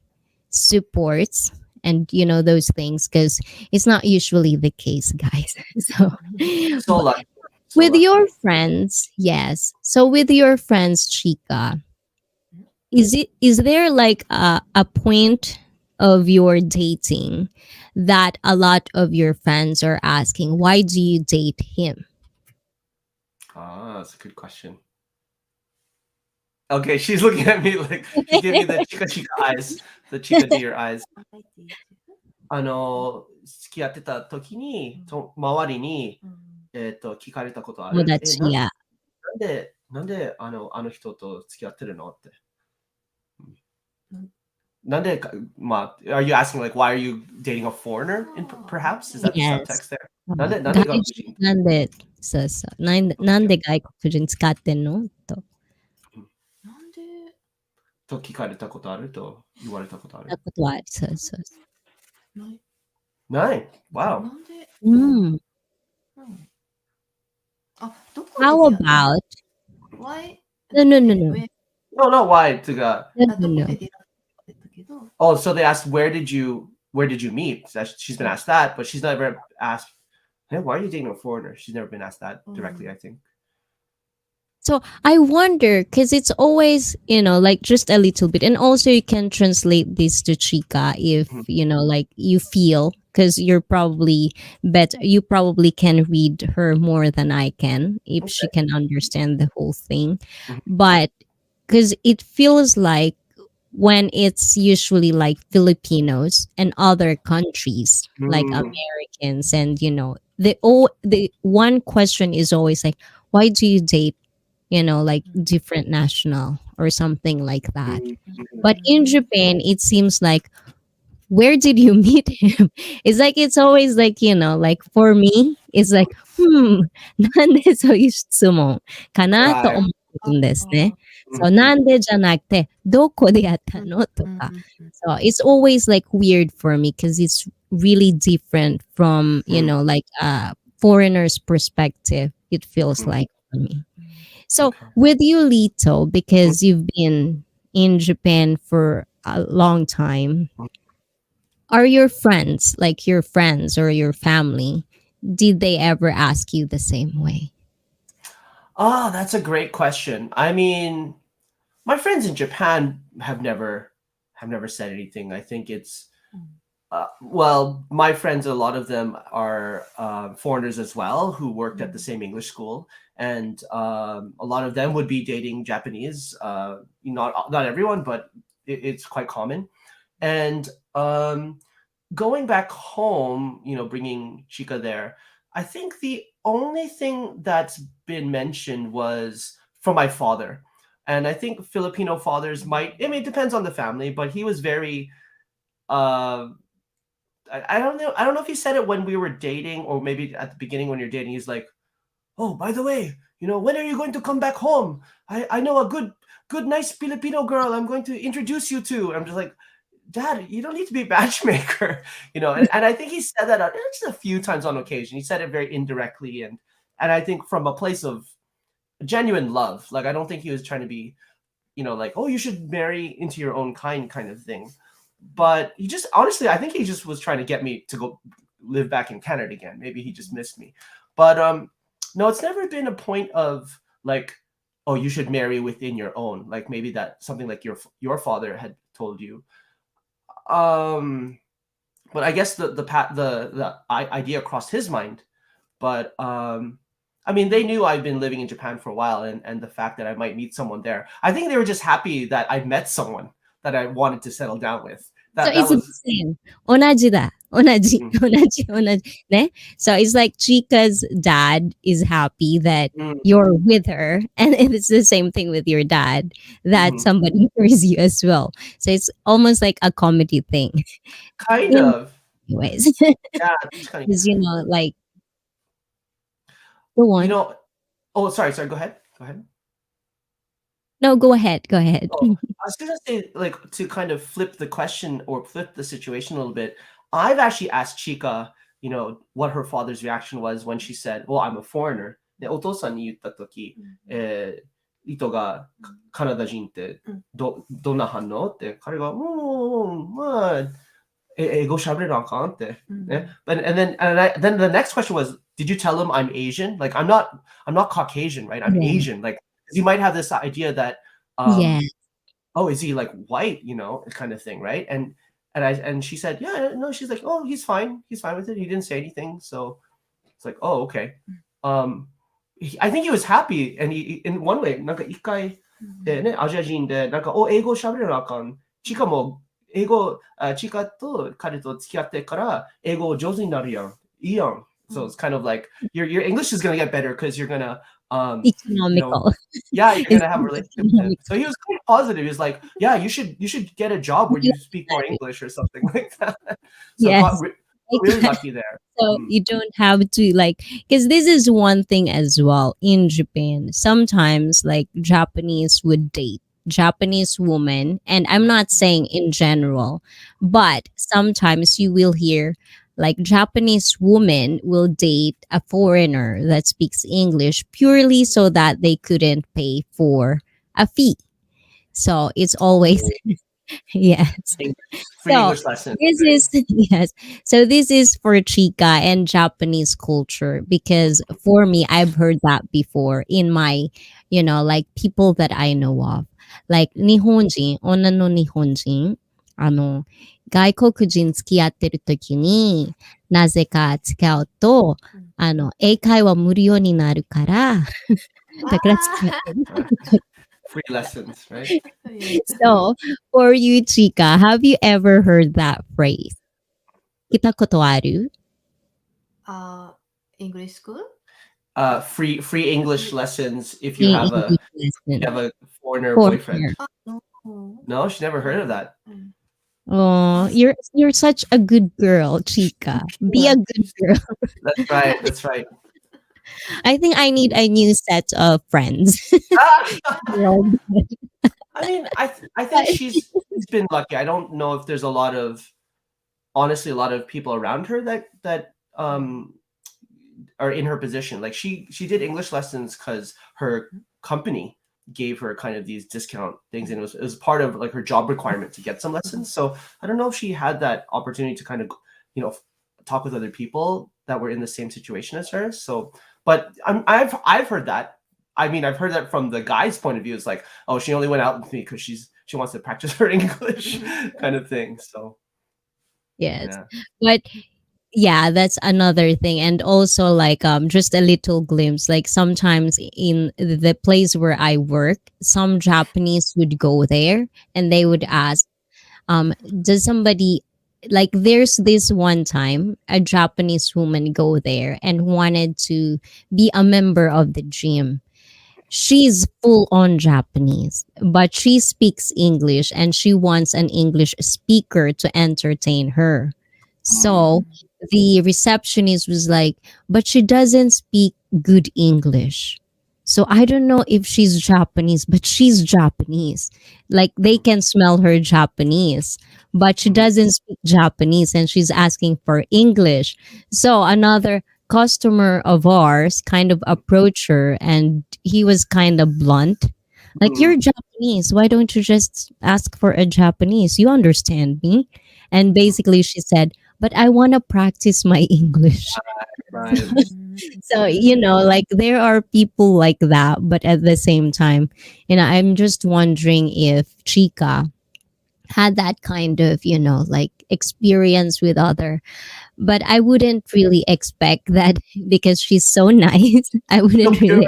supports and, those things because it's not usually the case, guys. So, So lucky. So with lucky. your friends, yes. So, with your friends, Chika, is there like a point of your dating that a lot of your friends are asking, why do you date him? That's a good question. Okay, she's looking at me like she's giving me the Chika eyes, the Chika deer eyes. 付き合ってた時に、周りに、聞かれたことある。that's yeah. なんであの人と付き合ってるのって。are you asking like why are you dating a foreigner? Perhaps is that the Yes. subtext there? なんで外国人？なんで外国人使ってんのと。なんでと聞かれたことあると言われたことある。ことはある。そう。ない。Wow. なんで、うん。どこで How 出会った about? Why? No. No, why? とか。No. どこで出会ったけど。Oh, so they asked where did you meet? She's been asked that, but she's never asked, hey, why are you dating a foreigner? She's never been asked that directly, I think. So I wonder, because it's always, like just a little bit. And also you can translate this to Chika if, like you feel, because you probably can read her more than I can if she can understand the whole thing. But because it feels like when it's usually like Filipinos and other countries, like Americans, and, the one question is always like, why do you date like different national or something like that. But in Japan, it seems like where did you meet him? It's like it's always like, like for me, it's like, なんでそういう質問かなと Right. 思うんですね。そう、Mhm. なんでじゃなくて、どこでやったのとか。So it's always like weird for me because it's really different from, like a foreigner's perspective, it feels Mhm. like for me. So Okay. with you, Lito, because you've been in Japan for a long time, are your friends, like your friends or your family, did they ever ask you the same way? Oh, that's a great question. I mean, my friends in Japan have never said anything. I think it's well, my friends, a lot of them are foreigners as well who worked at the same English school, and a lot of them would be dating Japanese. Not everyone, but it's quite common. And going back home, bringing Chika there, I think the only thing that's been mentioned was from my father. And I think Filipino fathers might, I mean, it depends on the family, but he was very, uh, I don't know. I don't know if he said it when we were dating or maybe at the beginning when you're dating. He's like, "Oh, by the way, when are you going to come back home? I know a good, nice Filipino girl. I'm going to introduce you to." I'm just like, Dad, you don't need to be a matchmaker, and I think he said that just a few times on occasion. He said it very indirectly, and I think from a place of genuine love. Like I don't think he was trying to be, like, oh, you should marry into your own kind of thing. But he just honestly, I think he just was trying to get me to go live back in Canada again. Maybe he just missed me. But no, it's never been a point of like, oh, you should marry within your own. Like maybe that something like your father had told you. Um, but I guess the idea crossed his mind. But I mean, they knew I've been living in Japan for a while, and the fact that I might meet someone there. I think they were just happy that I met someone that I wanted to settle down with. So That it's the was same. 同じだ。同じ、mm, 同じ、同じ。ね? So it's like Chika's dad is happy that mm, you're with her. And it's the same thing with your dad, that mhm. somebody marries you as well. So it's almost like a comedy thing. Kind In of. ways. Yeah, it's kind of. Because, like, go You on. know. Oh, sorry. Go ahead. Go ahead. No, go ahead. Go ahead. Oh, I was gonna say, like, to kind of flip the question or flip the situation a little bit. I've actually asked Chika, what her father's reaction was when she said, "Well, I'm a foreigner." で、お父さんに言ったとき、リトがカナダ人ってどんな反応って彼が、まあ、英語喋れなあかんって。ね。Then the next question was, did you tell him I'm Asian? Like I'm not Caucasian, right? I'm Yeah. Asian. Like 'cause you might have this idea that Yeah. oh, is he like white, kind of thing, right? And she said, yeah, no, she's like, oh, he's fine with it. He didn't say anything, so it's like, oh, okay. I think he was happy, and he in one way, なんか一回、アジア人で、お、英語喋れなあかん。チカもチカと彼と付き合ってから英語上手になるやん。いいやん。So it's kind of like your English is gonna get better because you're gonna you know Economical. yeah, you're It's gonna have a relationship with him. economical. So he was quite positive. He was like, yeah, you should get a job where you speak more English or something like that. So Yes. really lucky there. So Mm, you don't have to like, because this is one thing as well in Japan. Sometimes like Japanese would date Japanese woman, and I'm not saying in general, but sometimes you will hear like Japanese woman will date a foreigner that speaks English purely so that they couldn't pay for a fee. So it's always oh, yes. free So English lessons, this right? is yes. So this is for Chika and Japanese culture because for me, I've heard that before in my, like people that I know of, like 日本人、女の日本人、外国人付き合ってる時になぜか使うと、英会話無料になるから、だから付き合ってる。Free lessons, right? So for you, Chika, have you ever heard that phrase? 聞いたことある English school? Free English lessons if you in have a English lesson foreigner for boyfriend. her? No. No, she never heard of that. Oh, you're such a good girl, Chika. Be a good girl. That's right. That's right. I think I need a new set of friends. I mean, I think But she's been lucky. I don't know if there's a lot of honestly a lot of people around her that are in her position. Like she did English lessons because her company gave her kind of these discount things, and it was part of like her job requirement to get some lessons. So I don't know if she had that opportunity to kind of you know talk with other people that were in the same situation as her. So, but I've heard that. I mean, I've heard that from the guy's point of view. It's like, oh, she only went out with me because she wants to practice her English, kind of thing. So yes. yeah. But yeah, that's another thing. And also like just a little glimpse. Like sometimes in the place where I work, some Japanese would go there and they would ask, does somebody like there's this one time a Japanese woman go there and wanted to be a member of the gym. She's full on Japanese, but she speaks English and she wants an English speaker to entertain her. So the receptionist was like, but she doesn't speak good English. So I don't know if she's Japanese, but she's Japanese. Like they can smell her Japanese, but she doesn't speak Japanese and she's asking for English. So another customer of ours kind of approached her and he was kind of blunt. Like, you're Japanese. Why don't you just ask for a Japanese? You understand me. And basically, she said, but I want to practice my English. Right. So, like there are people like that. But at the same time, I'm just wondering if Chika had that kind of, like experience with other. But I wouldn't really expect that because she's so nice. I wouldn't really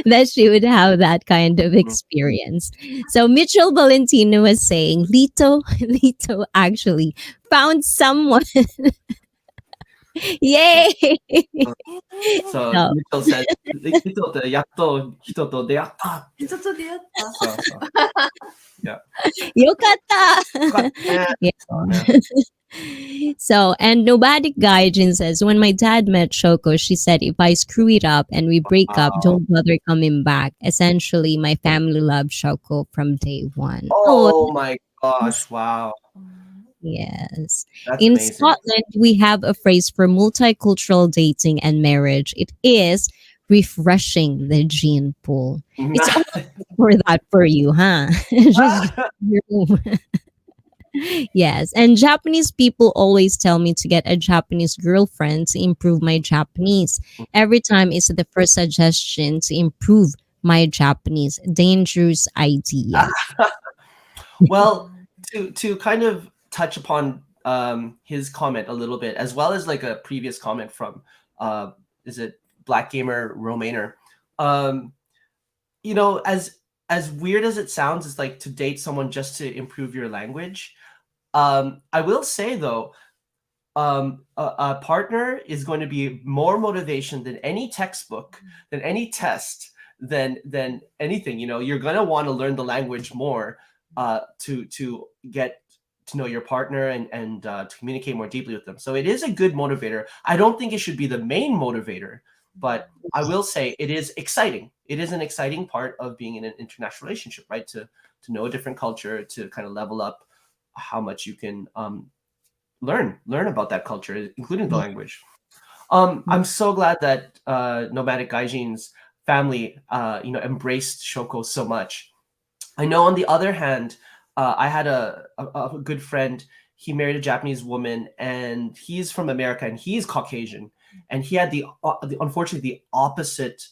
that she would have that kind of experience. So Mitchell Valentino was saying, Lito actually found someone. Yay! So So, Mitchell says, "Hito to yatto hito to deatta." 人と出会った。So, yeah. yokatta! Yeah. Yeah. Yeah. So, and Nomadic Gaijin says, when my dad met Shoko, she said, if I screw it up and we break up, Wow. don't bother coming back. Essentially, my family loved Shoko from day one. Oh my gosh! Wow, Yes. that's In amazing. Scotland, we have a phrase for multicultural dating and marriage. It is refreshing the gene pool. It's all for that for you, huh? Just yes. And Japanese people always tell me to get a Japanese girlfriend to improve my Japanese. Every time it's the first suggestion to improve my Japanese. Dangerous idea. Well, to kind of touch upon his comment a little bit, as well as like a previous comment from is it Black Gamer Romainer? Um, as weird as it sounds, it's like to date someone just to improve your language. I will say though, a partner is going to be more motivation than any textbook, than any test, than anything. You're going to want to learn the language more to get to know your partner and to communicate more deeply with them. So it is a good motivator. I don't think it should be the main motivator, but I will say it is exciting. It is an exciting part of being in an international relationship, right? To know a different culture, to kind of level up how much you can learn about that culture, including the language. I'm so glad that Nomadic Gaijin's family, embraced Shoko so much. I know on the other hand, I had a good friend. He married a Japanese woman, and he's from America, and he's Caucasian, and he had the unfortunately the opposite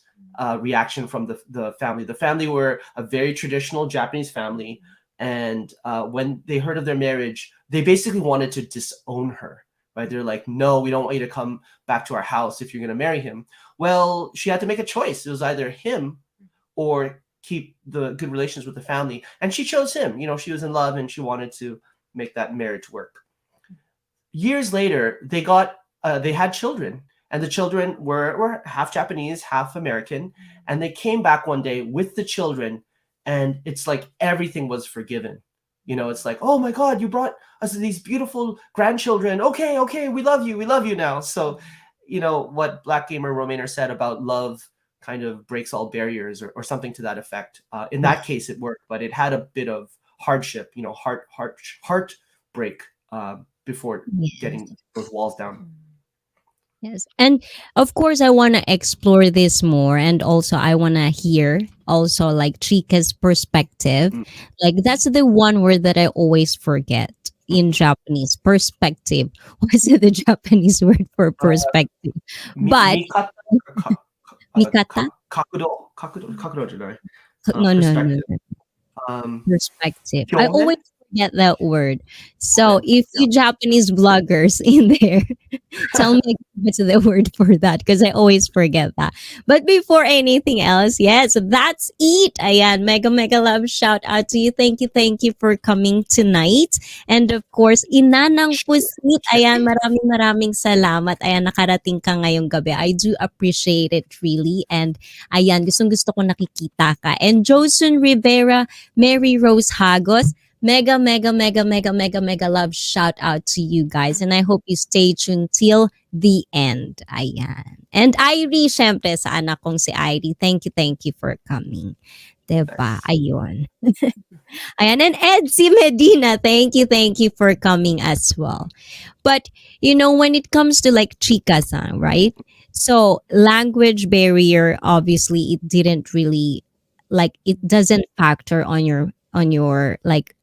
reaction from the family. The family were a very traditional Japanese family, and when they heard of their marriage, they basically wanted to disown her. Right? They're like, no, we don't want you to come back to our house if you're going to marry him. Well, she had to make a choice. It was either him or keep the good relations with the family. And she chose him. She was in love and she wanted to make that marriage work. Years later, they had children, and the children were half Japanese, half American. And they came back one day with the children, and it's like everything was forgiven. It's like, oh my God, you brought us these beautiful grandchildren. Okay, okay, we love you now. So, what Black Gamer Romainer said about love kind of breaks all barriers, or something to that effect. In that case, it worked, but it had a bit of hardship, heartbreak, before Yes. getting those walls down. Yes. And of course, I want to explore this more. And also, I want to hear also like Chika's perspective. Mm. Like, that's the one word that I always forget in Japanese, perspective. What's the Japanese word for perspective? But Mikata, mikata? kakudo じゃない。No, no, no, Perspective. no. Um, Perspective. I Hyonen? always forget that word. So Hyonen, if you Japanese vloggers in there, tell me what's the word for that, because I always forget that. But before anything else, yes, that's it. Ayan, mega mega love shout out to you. Thank you for coming tonight. And of course, Inanang Pusit. Ayan, maraming salamat. Ayan, nakarating ka ngayong gabi. I do appreciate it really. And ayan, gusto ko nakikita ka. And Josun Rivera, Mary Rose Hagos, mega, mega, mega, mega, mega, mega love shout out to you guys. And I hope you stay tuned till the end. Ayan. And Irie, syempre, sa anak kong si Irie. Thank you for coming. Diba? Ayun. Ayan. And Edsy Medina, thank you for coming as well. But, when it comes to like Chika-san, right? So, language barrier, obviously, it didn't really, like, it doesn't factor on your like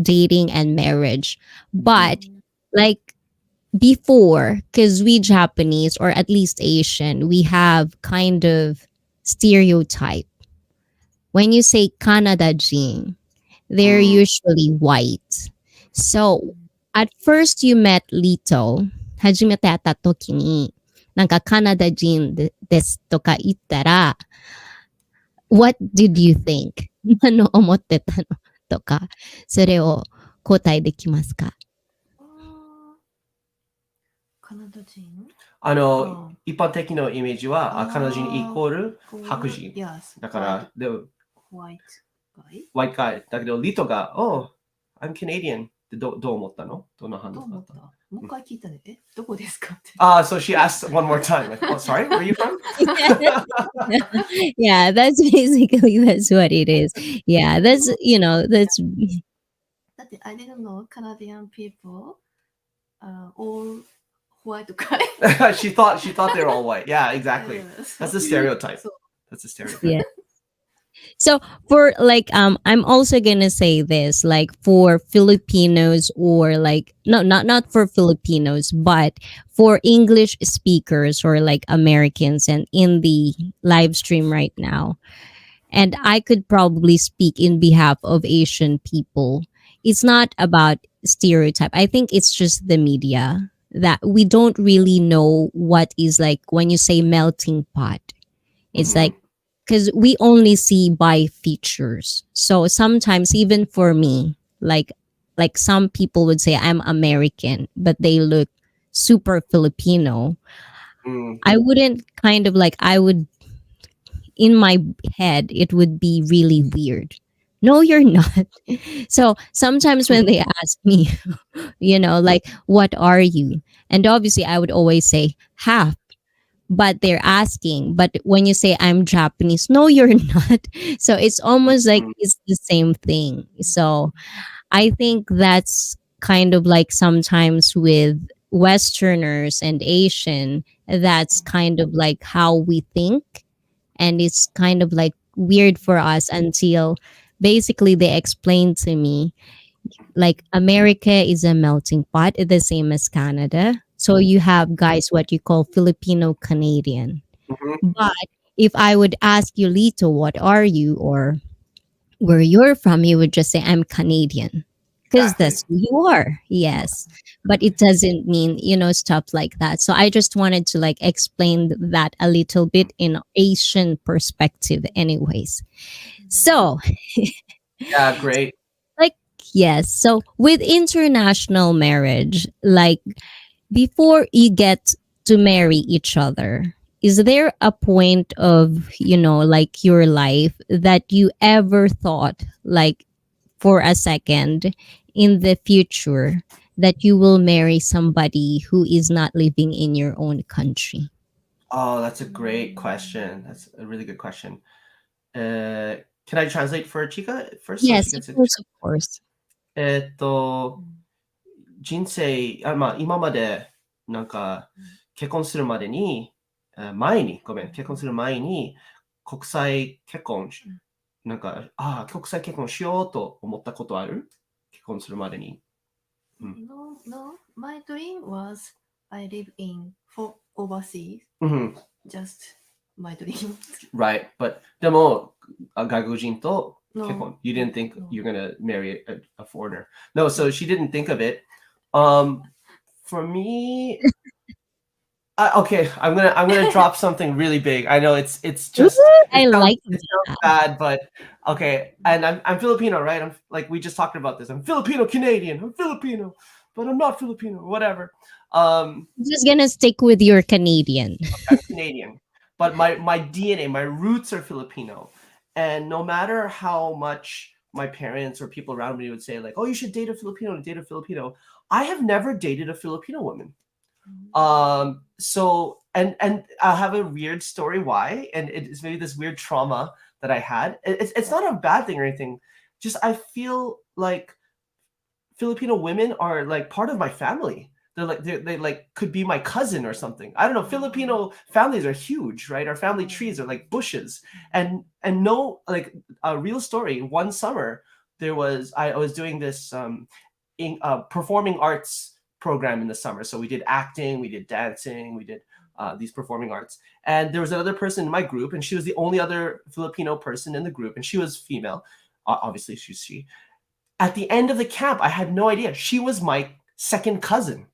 dating and marriage. But like before, because we Japanese, or at least Asian, we have kind of stereotype. When you say Canada Jin, they're usually white. So at first you met Lito, 初めて会った時に、なんかカナダ人ですとか言ったら、what did you think? 何思ってたのとか、それを答えできますか？カナダ人一般的なイメージは、カナダ人イコール白人。だから、white guy? white guy。だけど、リトが、oh, I'm Canadian ってどう思ったの？どんな反応だった？もう一回聞いたね。どこですかって。So she asked one more time. Like, oh, sorry, where are you from? Yeah, that's what it is. Yeah, that's. だって、I didn't know Canadian people all white guy. she thought they were all white. Yeah, exactly. That's the stereotype. That's the stereotype. Yeah. So for like I'm also gonna say this, like for Filipinos, or like not for Filipinos, but for English speakers or like Americans and in the live stream right now, and I could probably speak in behalf of Asian people. It's not about stereotype. I think it's just the media that we don't really know what is like when you say melting pot. It's like, because we only see by features. So sometimes even for me, like some people would say I'm American, but they look super Filipino. I wouldn't kind of like, I would, in my head, it would be really weird. No, you're not. So sometimes when they ask me, like, what are you? And obviously I would always say half. But they're asking, but when you say I'm Japanese, no, you're not. So it's almost like it's the same thing. So I think that's kind of like sometimes with Westerners and Asian, that's kind of like how we think. And it's kind of like weird for us until basically they explained to me, like, America is a melting pot, the same as Canada. So you have guys what you call Filipino Canadian. But if I would ask you, Lito, what are you, or where you're from, you would just say I'm Canadian, because that's who you are. Yes, but it doesn't mean stuff like that. So I just wanted to like explain that a little bit in Asian perspective, anyways. So yeah, great. Like, yes. So with international marriage, like, before you get to marry each other, is there a point of, like your life that you ever thought, like, for a second in the future that you will marry somebody who is not living in your own country? Oh, that's a great question. That's a really good question. Can I translate for Chika first so she Yes, can of say? course, of course. 人生、まあ、今まで、なんか、結婚するまでに、結婚する前に、国際結婚し、国際結婚しようと思ったことある？結婚するまでに。No, no. My dream was I live in for overseas. Just my dream. Right, but でも、外国人と結 No. 婚。You didn't think No. you're gonna marry a foreigner. No, so she didn't think of it. For me, okay, I'm gonna drop something really big. I know it's Ooh, just I like it sounds that. bad, but okay. And I'm Filipino, right? I'm like we just talked about this. I'm Filipino Canadian. I'm Filipino, but I'm not Filipino. Whatever. I'm just gonna stick with your Canadian. I'm Canadian, but my DNA, my roots are Filipino, and no matter how much my parents or people around me would say like, "Oh, you should date a Filipino, date a Filipino," I have never dated a Filipino woman. So and I have a weird story why, and it's maybe this weird trauma that I had. It's not a bad thing or anything. Just I feel like Filipino women are like part of my family. They like could be my cousin or something. I don't know. Filipino families are huge, right? Our family trees are like bushes. And no, like a real story. One summer there was I was doing this performing arts program in the summer. So we did acting, we did dancing, we did these performing arts. And there was another person in my group, and she was the only other Filipino person in the group, and she was female. Obviously, she's she. At the end of the camp, I had no idea she was my second cousin.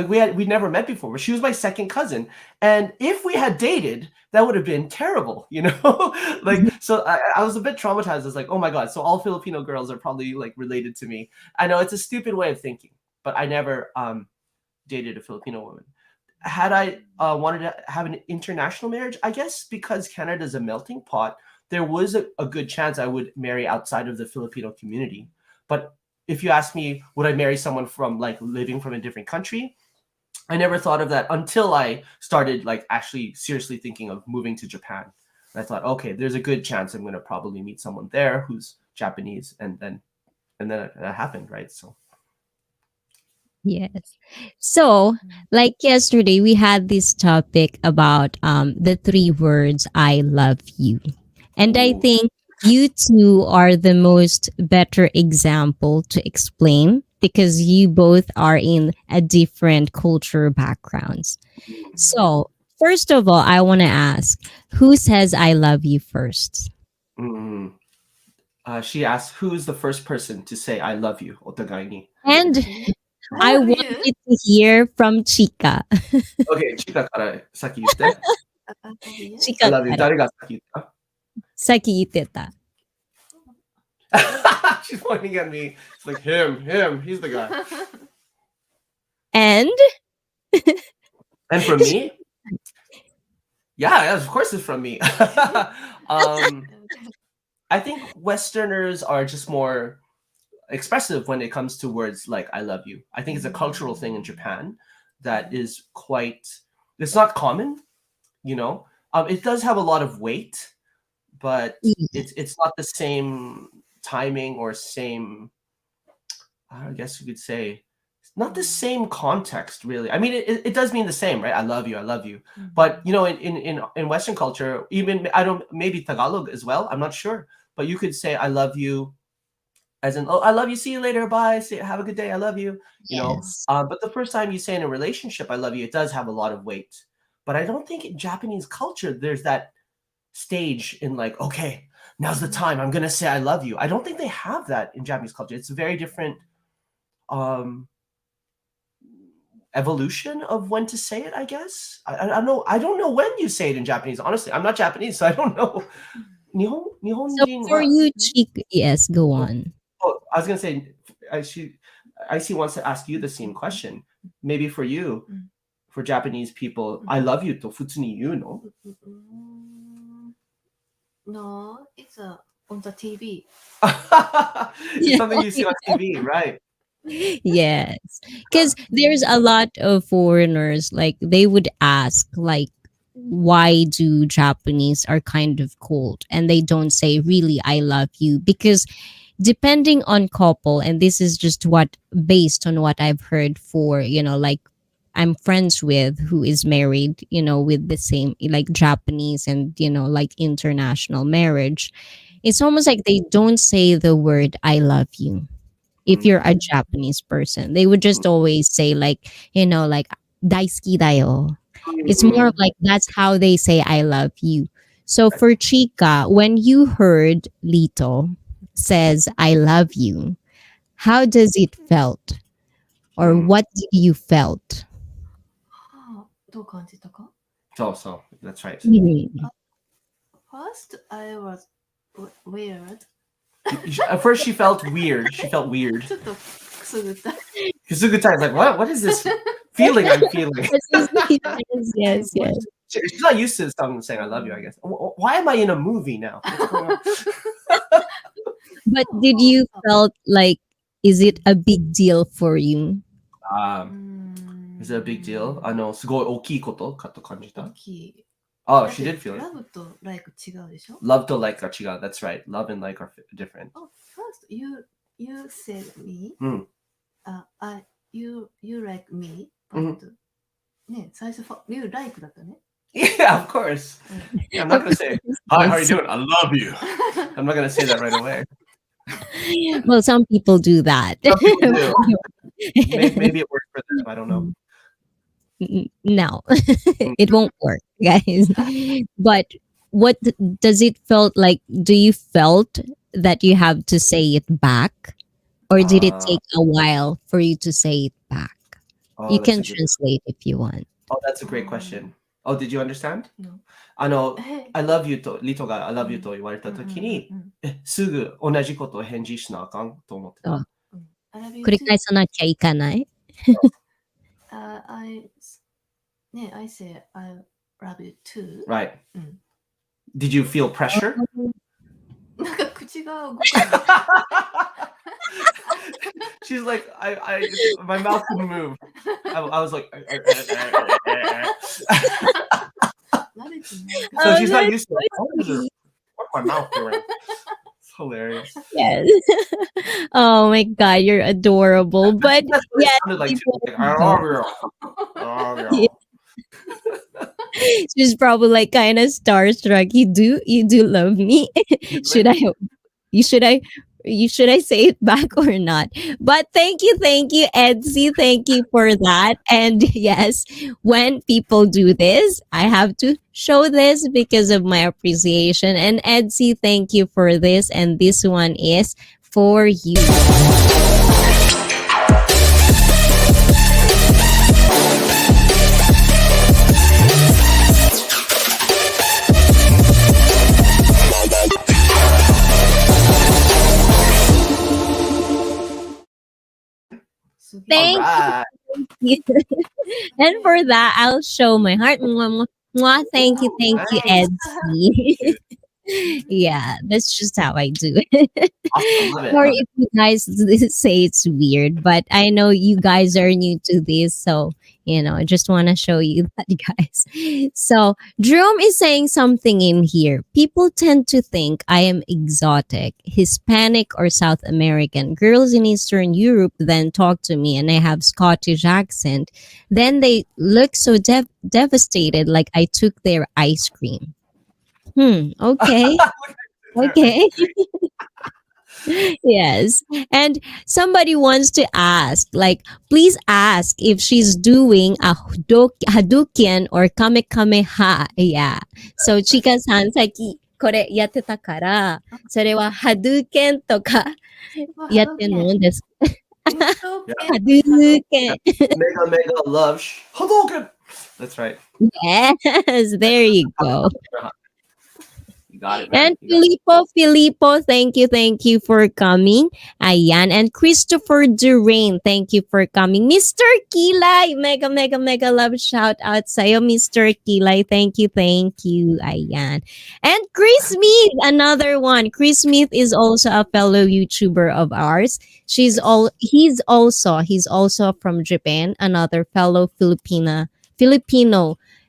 We'd never met before, but she was my second cousin. And if we had dated, that would have been terrible, you know. Like so, I was a bit traumatized. I was like, oh my god, so all Filipino girls are probably like related to me. I know it's a stupid way of thinking, but I never dated a Filipino woman. Had I wanted to have an international marriage, I guess because Canada is a melting pot, there was a good chance I would marry outside of the Filipino community. But if you ask me, would I marry someone from like living from a different country? I never thought of that until I started like actually seriously thinking of moving to Japan. And I thought, okay, there's a good chance I'm going to probably meet someone there who's Japanese, and then that happened, right? So Yes. So, like yesterday, we had this topic about the three words "I love you," and I ooh, think you two are the most better example to explain because you both are in a different culture backgrounds. So, first of all, I want to ask, who says "I love you" first? mm, she asked, who's the first person to say "I love you"? Otagai ni. And I I love want you. you to hear from Chika. Okay, Chika から先言って。I love you. I Chika love you. 誰が先言った？ Sakiteta. She's pointing at me. It's like him. He's the guy. And And from me? Yeah, of course it's from me. I think Westerners are just more expressive when it comes to words like "I love you." I think it's a cultural thing in Japan that is quite. It's not common, you know. It does have a lot of weight, but it's not the same timing or same. I guess you could say not the same context, really. I mean, it does mean the same, right? I love you. But you know, in Western culture, even I don't maybe Tagalog as well. I'm not sure, but you could say "I love you" as in, "Oh, I love you. See you later. Bye. See, have a good day. I love you." You know. yes. But the first time you say in a relationship "I love you," it does have a lot of weight. But I don't think in Japanese culture there's that stage in like, okay, now's the time. I'm gonna say "I love you." I don't think they have that in Japanese culture. It's a very different um evolution of when to say it, I guess. I don't know when you say it in Japanese. Honestly, I'm not Japanese, so I don't know. So Nihonjin for wa you, Chika, yes, go on. I was gonna say IC wants to ask you the same question. Maybe for you, for Japanese people, "I love you" to futsu ni you no? No, it's a on the TV. It's something you see on TV, right? Yes. Because there's a lot of foreigners, like, they would ask, like, why do Japanese are kind of cold and they don't say really I love you? Because depending on couple, and this is just what based on what I've heard for, like, I'm friends with who is married, with the same, like, Japanese and, like, international marriage. It's almost like they don't say the word I love you if you're a Japanese person. They would just always say, like, like, daisuki dayo. It's more of like that's how they say I love you. So for Chika, when you heard Lito says I love you, how does it felt? Or what did you felt? どう感じたか So that's right. Mhm. First, I was weird. At first, she felt weird. She felt weird. ちょっとくすぐった。 Kusugutai is like, what is this feeling I'm feeling? Yes, yes. She's not used to someone saying I love you, I guess. Why am I in a movie now? What's going on? But did you felt like, is it a big deal for you? Is it a big deal? すごい大きいことかと感じた？大きい。 Oh, she did feel it. Love と like 違うでしょ Love to like が違う. That's right. Love and like are different. Oh, first, you said me. You like me. But ね、最初、you like だったね。 Yeah, of course. Yeah, I'm not going to say, hi, how are you doing? I love you. I'm not going to say that right away. Well, some people do that. Some people do. Maybe it works for them. I don't know. No, it won't work, guys. But what does it felt like? Do you felt that you have to say it back, or did it take a while for you to say it back? You can translate if you want. Oh, that's a great question. Oh, did you understand? No. I love you と、リトが I love you と言われたときに、すぐ同じことを返事しなあかんと思ってた。繰り返さなきゃいかない？ I say I love you too. Right. Did you feel pressure? なんか口が動かない。 She's like, my mouth couldn't move. I was like, so she's not used to it. What's my mouth doing? It's hilarious. Yes. Oh my God, you're adorable. But That's what it yeah, sounded like. people She's like, I love you. she's probably like kind of starstruck. You do love me. Should I say it back or not? But thank you, Edsy. Thank you for that. And yes, when people do this, I have to show this because of my appreciation. And Edsy, thank you for this. And this one is for you. Thank you. And for that, I'll show my heart. Mwah, mwah. Thank you, Edsy. Yeah, that's just how I do it. Awesome, Sorry if you guys say it's weird, but I know you guys are new to this, so I just want to show you that, guys. So Jerome is saying something in here. People tend to think I am exotic, Hispanic, or South American. Girls in Eastern Europe then talk to me and I have Scottish accent. Then they look so devastated, like I took their ice cream. Okay. Okay. Yes. And somebody wants to ask, like, please ask if she's doing a Hadouken or Kamehameha. Yeah. So, Chika-san, さっきこれやってたから、それは Hadouken とかやってるんですか？ Hadouken. Mega love. Hadouken. That's right. Yes. There you go. You got it, man. And Filippo, thank you for coming. Ayan. And Christopher Durain, thank you for coming. Mr. Kilay, mega love shout out sa'yo, Mr. Kilay. Thank you. Ayan. And Chris Smith, another one. Chris Smith is also a fellow YouTuber of ours. He's also from Japan, another fellow Filipino,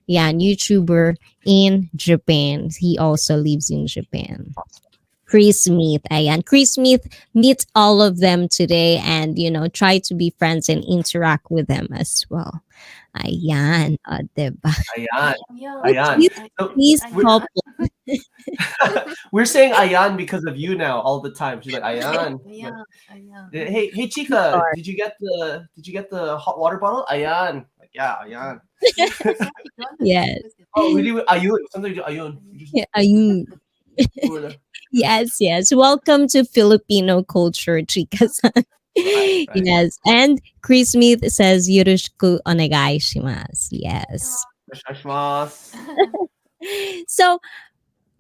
yeah, YouTuber in Japan. He also lives in Japan. Chris Smith. Ayan. Chris Smith, meet all of them today and, try to be friends and interact with them as well. Ayan. Diba? Ayan. Yeah. Ayan. So Please help. we're saying Ayan because of you now all the time. She's like Ayan. Yeah. Hey Chika, did you get the hot water bottle? Ayan. Like, yeah, Ayan. Yes. Oh, really? Ayun. Sometimes you do Ayun. Yeah, ayun. Yes. Welcome to Filipino culture, Chika-san. Right. Yes. And Chris Smith says, Yoroshiku onegai shimasu. Yes. So,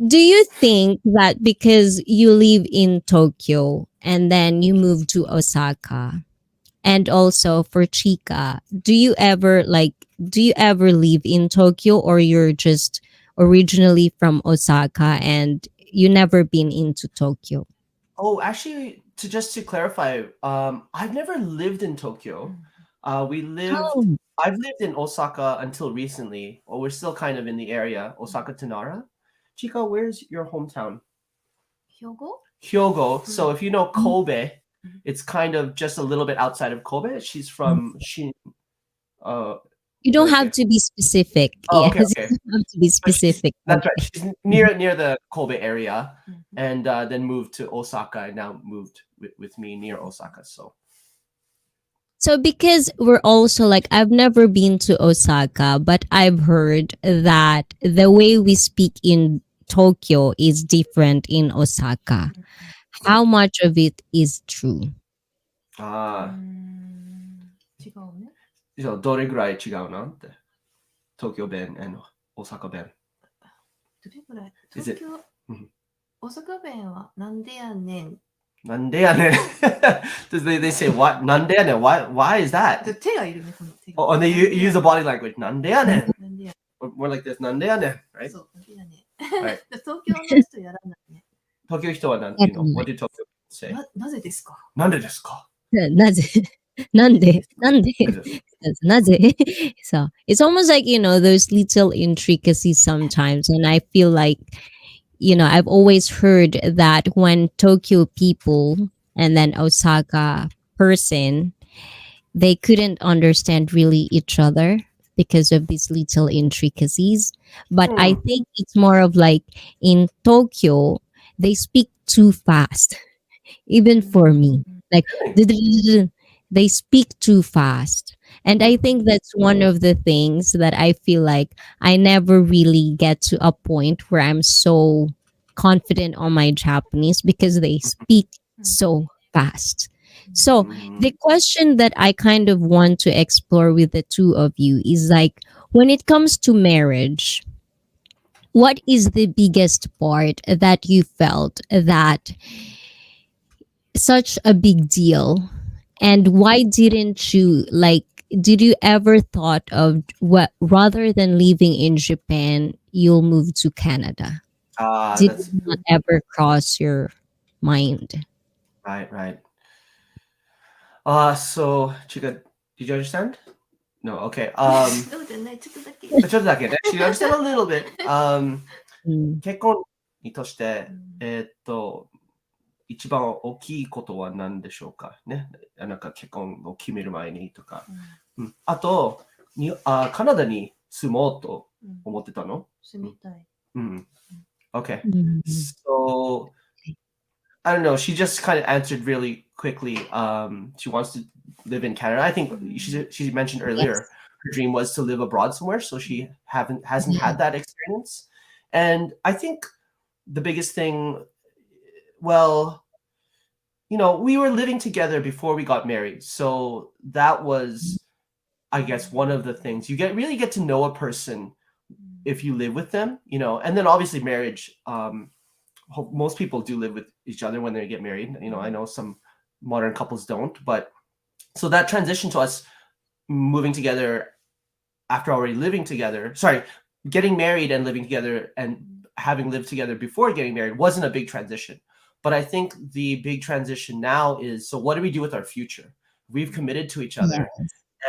do you think that because you live in Tokyo and then you move to Osaka, and also for Chika, do you ever live in Tokyo, or you're just originally from Osaka and you never been into Tokyo? Oh, actually, to clarify, I've never lived in Tokyo. Oh. I've lived in Osaka until recently. Well, we're still kind of in the area, Osaka to Nara. Chika, where's your hometown? Hyogo. So if you know Kobe, it's kind of just a little bit outside of Kobe. She's from Shin. You don't have to be specific. Oh, okay. You don't have to be specific. That's right. She's near the Kobe area, and then moved to Osaka, and now moved with me near Osaka. So because we're also I've never been to Osaka, but I've heard that the way we speak in Tokyo is different in Osaka. How much of it is true? 違うね。どれぐらい違うのって。東京弁 and 大阪弁。どれぐらい Is it- 東京、大阪弁はなんでやねん。なんでやねん they say what? なんでやねん why is that? 手がいるね、この手が。 Oh, and they use the body language. なんでやねんなんでや Or more like this. なんでやねん right? そう、なんでやねはいん。東京の人やらないね。東京人はなんていうの What did Tokyo say? なぜですかなんでですかなぜなんでなぜ So it's almost like, those little intricacies sometimes. And I feel like, I've always heard that when Tokyo people and then Osaka person, they couldn't understand really each other because of these little intricacies. But I think it's more of in Tokyo, they speak too fast, even for me. They speak too fast. And I think that's one of the things that I feel like I never really get to a point where I'm so confident on my Japanese because they speak so fast. So the question that I kind of want to explore with the two of you is when it comes to marriage, what is the biggest part that you felt that such a big deal, and why didn't you did you ever thought of what rather than living in Japan you'll move to Canada? Did That's it not ever cross your mind? right. So Chika, did you understand? No, okay. そうじゃない、ちょっとだけ。ちょっとだけね。She understand a little bit. うん結婚にとして、一番大きいことは何でしょうかね。なんか結婚を決める前にとか。あとカナダに住もうと思ってたの？住みたい。Okay. うん So I don't know. She just kind of answered really quickly. She wants to live in Canada. I think she mentioned earlier her dream was to live abroad somewhere. So she hasn't had that experience. And I think the biggest thing, well, we were living together before we got married. So that was, I guess, one of the things. You really get to know a person if you live with them, and then obviously marriage most people do live with each other when they get married. You know, I know some modern couples don't, but so that transition to us moving together after already living together, sorry, getting married and living together and having lived together before getting married wasn't a big transition. But I think the big transition now is, so what do we do with our future? We've committed to each other,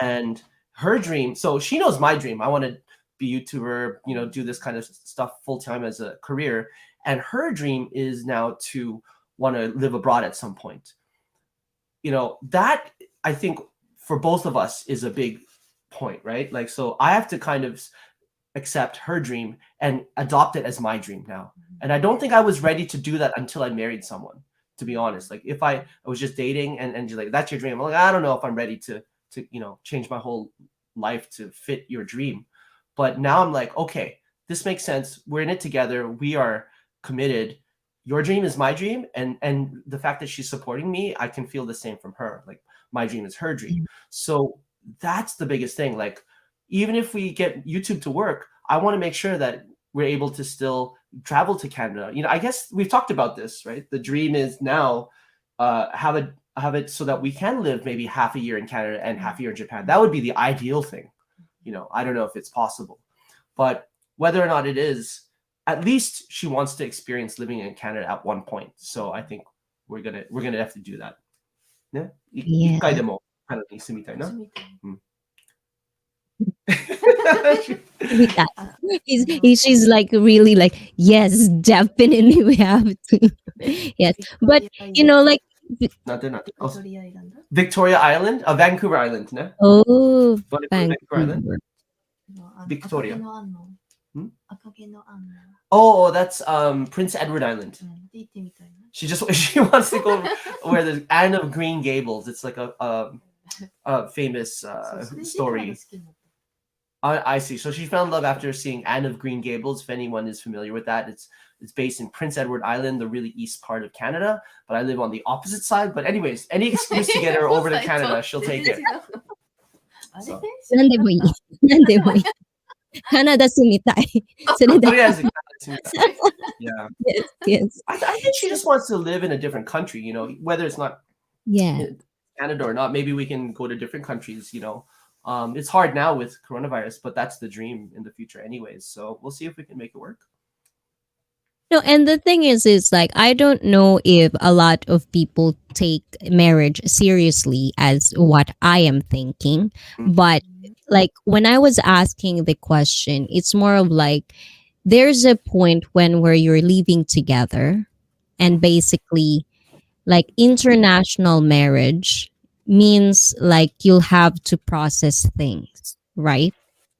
and her dream, so she knows my dream. I want to be YouTuber, you know, do this kind of stuff full time as a career. And her dream is now to want to live abroad at some point. You know, that I think for both of us is a big point, right? Like, so I have to kind of accept her dream and adopt it as my dream now. And I don't think I was ready to do that until I married someone, to be honest. Like, if I was just dating and you're like, that's your dream, I'm like, I don't know if I'm ready to you know, change my whole life to fit your dream. But now I'm like, okay, this makes sense. We're in it together. We are committed. Your dream is my dream, and the fact that she's supporting me, I can feel the same from her. Like, my dream is her dream. So that's the biggest thing. Like, even if we get YouTube to work, I want to make sure that we're able to still travel to Canada. You know, I guess we've talked about this, right? The dream is now have it so that we can live maybe half a year in Canada and half a year in Japan. That would be the ideal thing. You know, I don't know if it's possible, but whether or not it is, at least she wants to experience living in Canada at one point. So I think we're gonna have to do that. Yeah. Yeah. 一回でもカナダに住みたいな。住みたい。She's like really like, yes, definitely we have to. Yes, but you know, like, なんてなんて。ビクトリアアイランド Victoria Island? Vancouver Island ね。oh, Vancouver Island? Vancouver. ビクトリア。 Hmm? 赤毛のアンナ。 Oh, that's Prince Edward Island. で行ってみたいな。 She wants to go where the Anne of Green Gables. It's like a famous そうそれで story. 好きになった I see. So she fell in love after seeing Anne of Green Gables. If anyone is familiar with that, it's based in Prince Edward Island, the really east part of Canada. But I live on the opposite side. But anyways, any excuse to get her over to Canada, she'll take it. あれ So. 何でもいい。何でもいい。カナダ住みたい。それで。 Yeah. Yes, yes. I think she just wants to live in a different country, you know, whether it's not Yeah. Canada or not. Maybe we can go to different countries, you know. It's hard now with coronavirus, but that's the dream in the future anyways. So we'll see if we can make it work. No, and the thing is like, I don't know if a lot of people take marriage seriously as what I am thinking, but like when I was asking the question, it's more of like, there's a point where you're living together, and basically like international marriage means like you'll have to process things, right?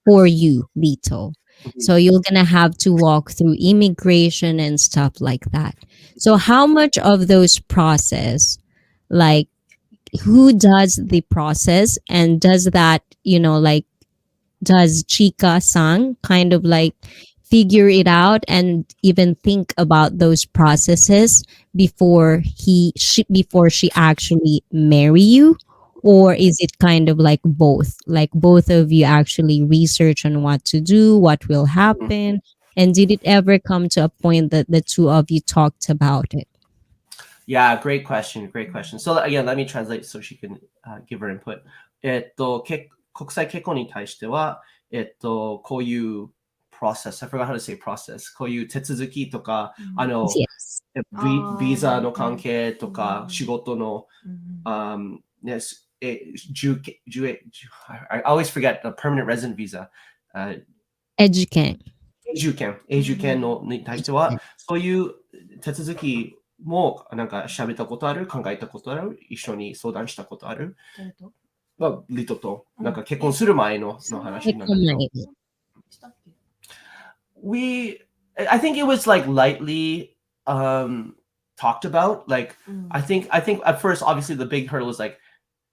For you, Lito. So you're gonna have to walk through immigration and stuff like that. So how much of those process, like, who does the process, and does that, you know, like, does Chika-san kind of like figure it out and even think about those processes before she actually marry you? Or is it kind of like both of you actually research on what to do, what will happen? And did it ever come to a point that the two of you talked about it? Yeah, great question. Great question. So again, let me translate so she can give her input. 国際結婚に対しては、こういうprocess, I forgot how to say process, こういう手続きとか、Yes. ビザの関係とか、仕事の、ね、I always forget the permanent resident visa. Educate. 永住権のに対しては、そういう手続きもなんか喋ったことある、考えたことある、一緒に相談したことある。誰とリトとなんか結婚する前の話なんだけど。したっけ I think it was like lightly talked about. Like I think at first, obviously the big hurdle was like,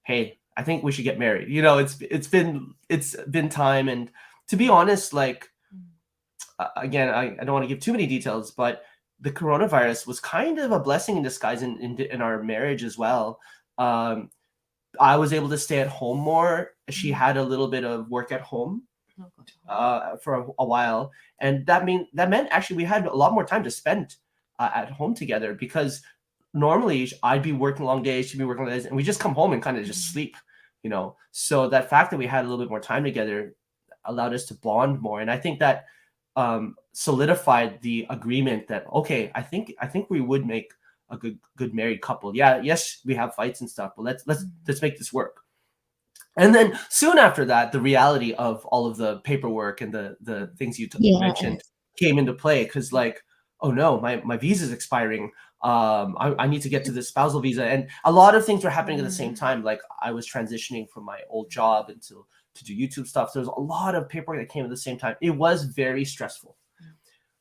hey, I think we should get married. You know, it's been time, and to be honest, like again, I don't want to give too many details, but the coronavirus was kind of a blessing in disguise in our marriage as well. I was able to stay at home more. She had a little bit of work at home for a while, and that meant actually we had a lot more time to spend at home together, because normally I'd be working long days, she'd be working long days, and we just come home and kind of just sleep, you know. So that fact that we had a little bit more time together allowed us to bond more, and I think that solidified the agreement that, okay, I think we would make a good married couple. Yeah, yes, we have fights and stuff, but let's make this work. And then soon after that, the reality of all of the paperwork and the things you Yeah. mentioned came into play, because like, oh no, my visa is expiring. I need to get to this spousal visa, and a lot of things were happening at the same time. Like I was transitioning from my old job into to do YouTube stuff. So there's a lot of paperwork that came at the same time. It was very stressful.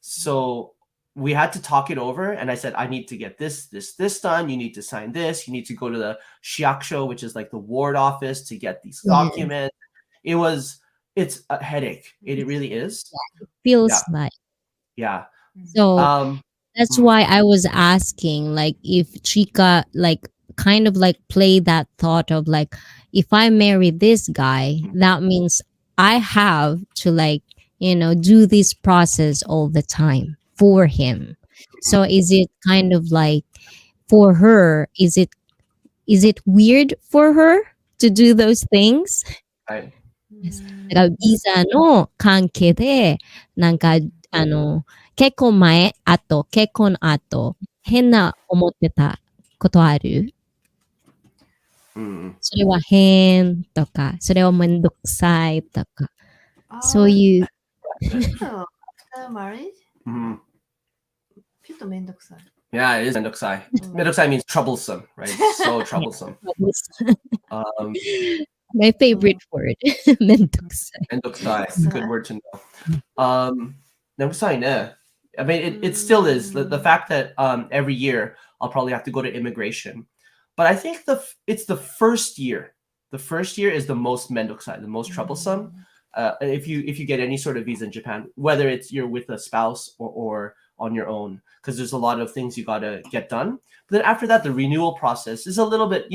So we had to talk it over, and I said, I need to get this done. You need to sign this. You need to go to the shiakusho, which is like the ward office, to get these documents. It's a headache. It really is. Feels like. Yeah. So that's why I was asking, like, if Chika like kind of like play that thought of like, if I marry this guy, that means I have to like, do this process all the time for him. So is it kind of like, for her, is it weird for her to do those things? Right. だからビザの関係で、なんか、結婚後、変な思ってたことある？それは変とか、それはめんどくさいとか、そういう。After marriage? ちょっとめんどくさい。Yeah, it is mendokusai. Mendokusai means troublesome, right? So troublesome. My favorite word, mendokusai. Mendokusai, good word to know. Mendokusai ne. I mean, it still is. The fact that every year I'll probably have to go to immigration, but I think it's the first year. The first year is the most mendokusai, the most troublesome. If you get any sort of visa in Japan, whether it's you're with a spouse or on your own, because there's a lot of things you got to get done. But then after that, the renewal process is a little bit,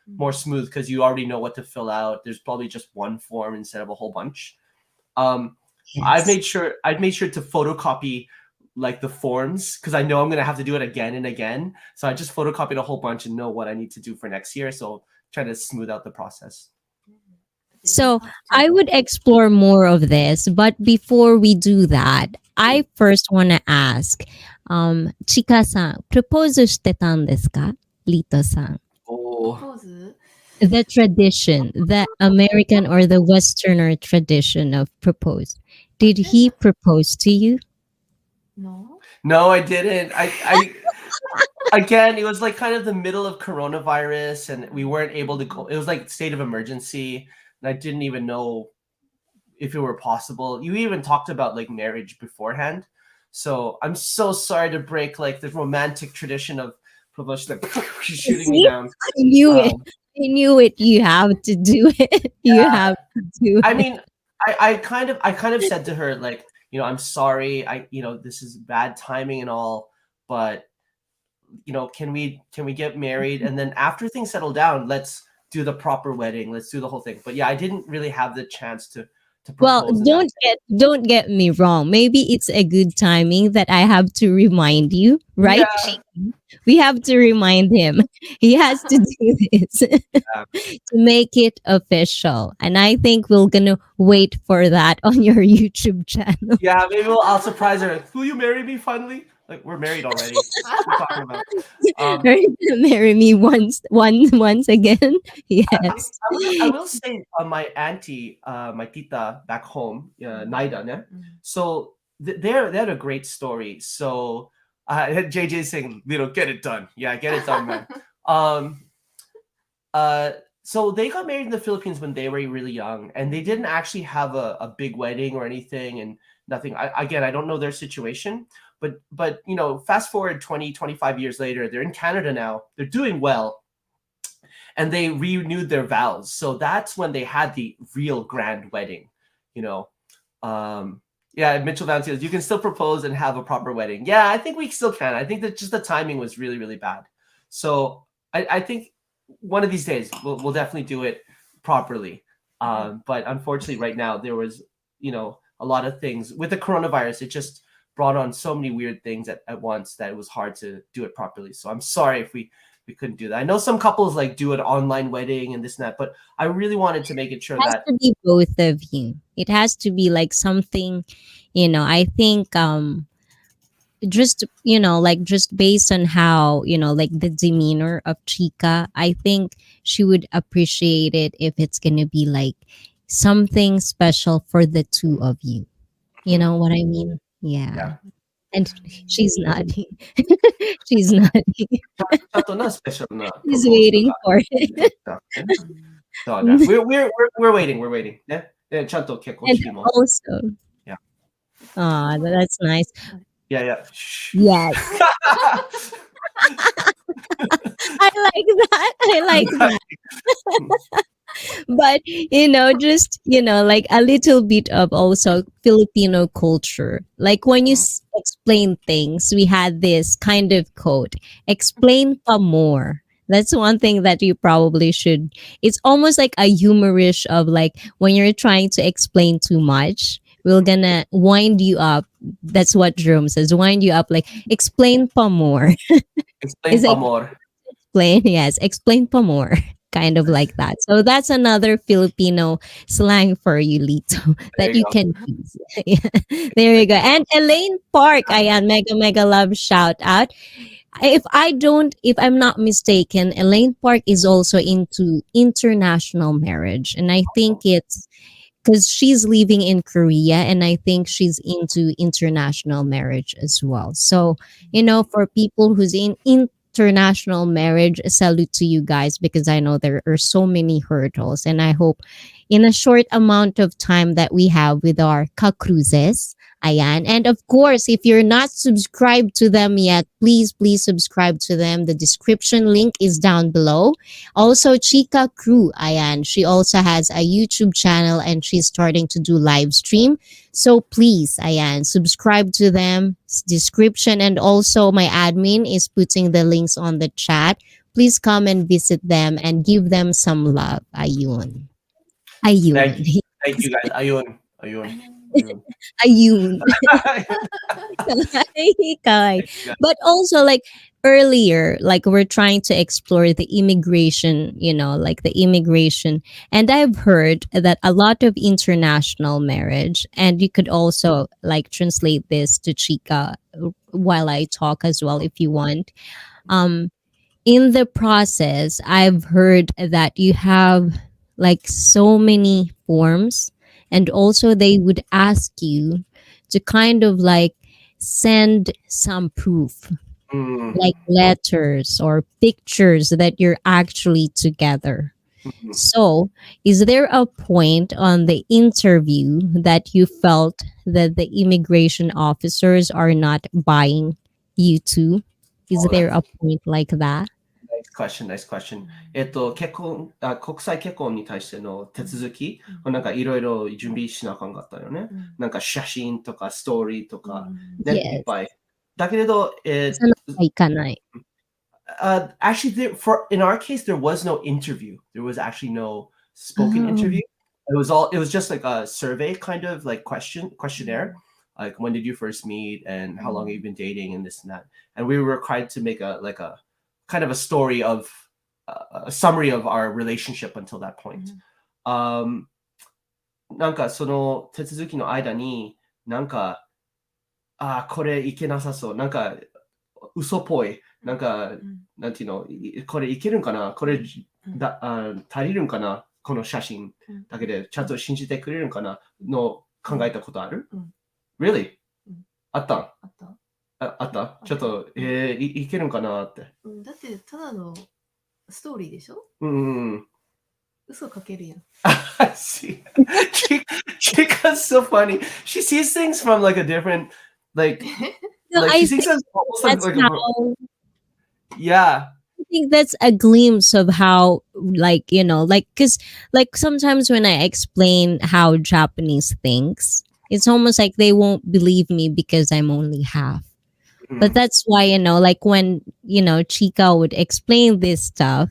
more smooth, because you already know what to fill out. There's probably just one form instead of a whole bunch. Yes. I've made sure to photocopy like the forms, because I know I'm gonna have to do it again and again. So I just photocopied a whole bunch and know what I need to do for next year. So try to smooth out the process. So I would explore more of this, but before we do that, I first want to ask, Chika-san, propose してたんですか? Lito-san. Oh. The tradition, the American or the Westerner tradition of propose. Did he propose to you? No, I didn't. I again, it was like kind of the middle of coronavirus, and we weren't able to go. It was like state of emergency. And I didn't even know if it were possible. You even talked about like marriage beforehand. So I'm so sorry to break like the romantic tradition of promotion, like shooting me down. I knew it. I knew it. You have to do it. You have to do it. I mean, I kind of said to her, like, I'm sorry. This is bad timing and all, but can we get married? And then after things settle down, let's do the proper wedding. Let's do the whole thing. But yeah, I didn't really have the chance to propose. Well, don't get me wrong. Maybe it's a good timing that I have to remind you, right? Yeah. We have to remind him. He has to do this to make it official. And I think we're gonna wait for that on your YouTube channel. Yeah, maybe I'll surprise her. Will you marry me finally? Like, we're married already. What are you talking about? Are you gonna marry me once again? Yes. I will say, my auntie, my tita back home, Naida, ne? So they had a great story. So JJ saying, get it done. Yeah, get it done, man. So they got married in the Philippines when they were really young, and they didn't actually have a big wedding or anything, and nothing. I don't know their situation. But fast forward 20, 25 years later, they're in Canada now. They're doing well. And they renewed their vows. So that's when they had the real grand wedding, Mitchell Valentines, you can still propose and have a proper wedding. Yeah, I think we still can. I think that just the timing was really, really bad. So I think one of these days we'll definitely do it properly. But unfortunately right now there was, a lot of things with the coronavirus. It just brought on so many weird things at once that it was hard to do it properly. So I'm sorry if we couldn't do that. I know some couples like do an online wedding and this and that, but I really wanted to make it sure Has that to be both of you. It has to be like something, I think just like just based on how like the demeanor of Chika, I think she would appreciate it if it's gonna be like something special for the two of you. You know what I mean? Yeah. Yeah. And she's nodding. She's nodding. ちゃんとなスペシャルな She's proposal waiting が for it. そうね。We're waiting, we're waiting. ね。で、ちゃんと結婚 And 式も。 also, Yeah. that's nice. Yeah, yeah. Shh. Yes. I like that. I like that. But just like a little bit of also Filipino culture, like when you explain things, we had this kind of quote, explain pa more. That's one thing that you probably should. It's almost like a humorish of like when you're trying to explain too much, we're gonna wind you up. That's what Jerome says, wind you up, like explain pa more. Explain It's pa like more. explain, yes, explain pa more. Kind of like that. So that's another Filipino slang for you, Lito, There that you you go. can use. Yeah. There you go. And Elaine Park, ayan, mega mega love shout out. If I'm not mistaken, Elaine Park is also into international marriage, and I think it's because she's living in Korea, and I think she's into international marriage as well. So, for people who's in international marriage, salute to you guys, because I know there are so many hurdles, and I hope in a short amount of time that we have with our Cruises. Ayan. And of course, if you're not subscribed to them yet, please subscribe to them. The description link is down below. Also, ChikaCru, ayan. She also has a YouTube channel and she's starting to do live stream. So please, ayan, subscribe to them. Description, and also my admin is putting the links on the chat. Please come and visit them and give them some love. Ayun. Ayun. Thank you guys. Ayun. Ayun. Ayun. But also, like earlier, like we're trying to explore the immigration, like the immigration. And I've heard that a lot of international marriage, and you could also like translate this to Chika while I talk as well if you want. In the process, I've heard that you have like so many forms, and also they would ask you to kind of like send some proof, like letters or pictures that you're actually together. So, is there a point on the interview that you felt that the immigration officers are not buying you too? Is there a point like that? Nice question. 国際結婚に対しての手続き、なんかいろいろ準備しなあかんかったよね。なんか写真とかストーリーとか、ね、いっぱい。だけれど、actually, in our case, there was no interview. There was actually no spoken interview. It was just like a survey kind of like questionnaire. Like, when did you first meet and how long have you been dating and this and that. And we were required to make a kind of a story of a summary of our relationship until that point. なんかその手続きの間になんかこれいけなさそう、なんか嘘っぽい、なんかなんていうの、これいけるんかな、これ足りるんかな、この写真だけでちゃんと信じてくれるんかなの考えたことある？ Really? あった？あった？ちょっと、いけるんかなって。だってただのストーリーでしょ？嘘かけるやん。I see. Chika's so funny. She sees things from like a different, like, No, like I she think sees us almost that's like how. yeah. I think that's a glimpse of how, like, because, like, sometimes when I explain how Japanese thinks, it's almost like they won't believe me because I'm only half. But that's why, like when, Chika would explain this stuff,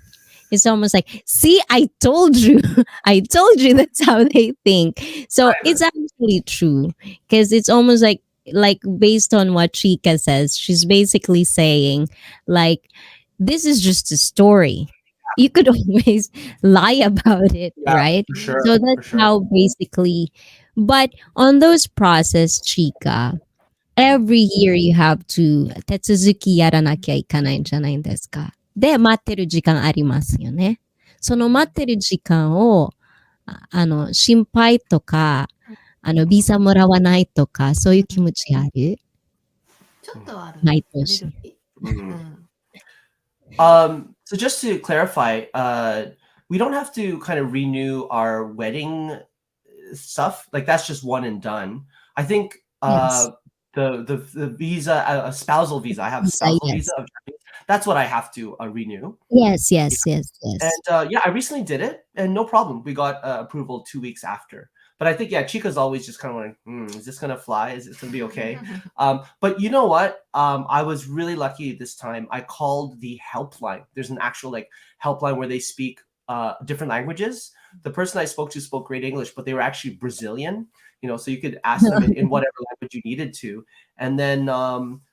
it's almost like, see, I told you, I told you that's how they think. So it's actually true, because it's almost like like based on what Chika says, she's basically saying like this is just a story. You could always lie about it, Yeah, right? for sure, So for that's sure. how basically, but on those process, Chika, every year you have to 手続きやらなきゃいけないんじゃないですか。で、待ってる時間ありますよね。その待ってる時間を、心配とか、ビザもらわないとか、そういう気持ちあるちょっとはある。毎アレル年。ギー。Mhm. So just to clarify, we don't have to kind of renew our wedding stuff. Like that's just one and done. I think Yes. the visa, a spousal visa. I have a Visa, spousal visa yes. of Japanese. That's what I have to renew. Yes, Yeah. yes, yes, yes. And yeah, I recently did it, and no problem. We got approval 2 weeks after. But I think yeah, Chica's always just kind of like, is this gonna fly? Is it gonna be okay? But you know what? I was really lucky this time. I called the helpline. There's an actual like helpline where they speak different languages. The person I spoke to spoke great English, but they were actually Brazilian. So you could ask them in whatever language you needed to, and then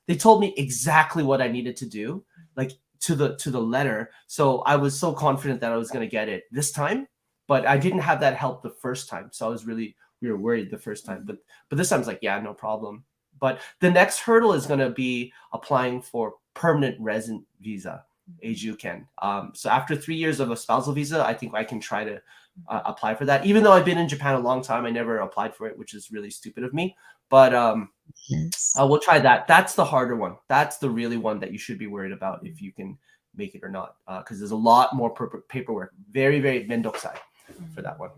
they told me exactly what I needed to do, like to the letter. So I was so confident that I was gonna get it this time, but I didn't have that help the first time. So we were worried the first time, but this time it's like, yeah, no problem. But the next hurdle is gonna be applying for permanent resident visa, Eijuken. So after 3 years of a spousal visa, I think I can try to apply for that. Even though I've been in Japan a long time, I never applied for it, which is really stupid of me. But Yes. we'll try that. That's the harder one. That's the really one that you should be worried about if you can make it or not, because there's a lot more paperwork. Very, very mendokusai for that one.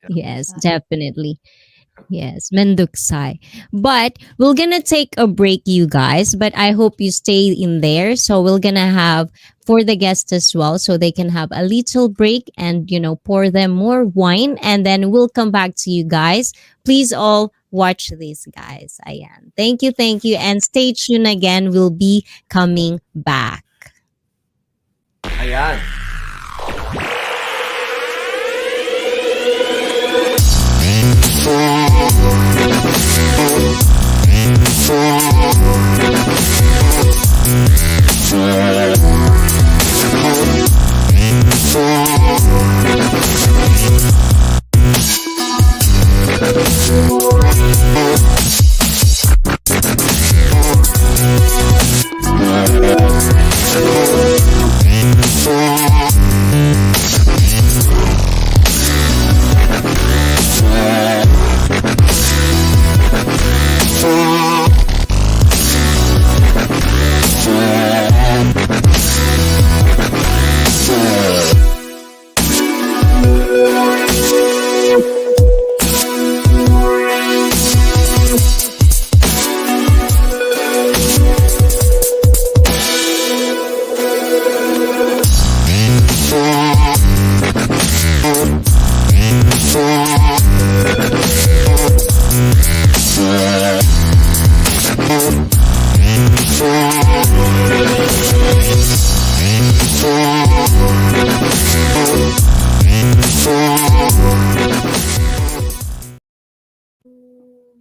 Yes, definitely. Yes, menduksai. But we're gonna take a break, you guys. But I hope you stay in there. So we're gonna have for the guests as well, so they can have a little break and pour them more wine, and then we'll come back to you guys. Please all watch this, guys. Ayan. Thank you, and stay tuned again. We'll be coming back. Ayan.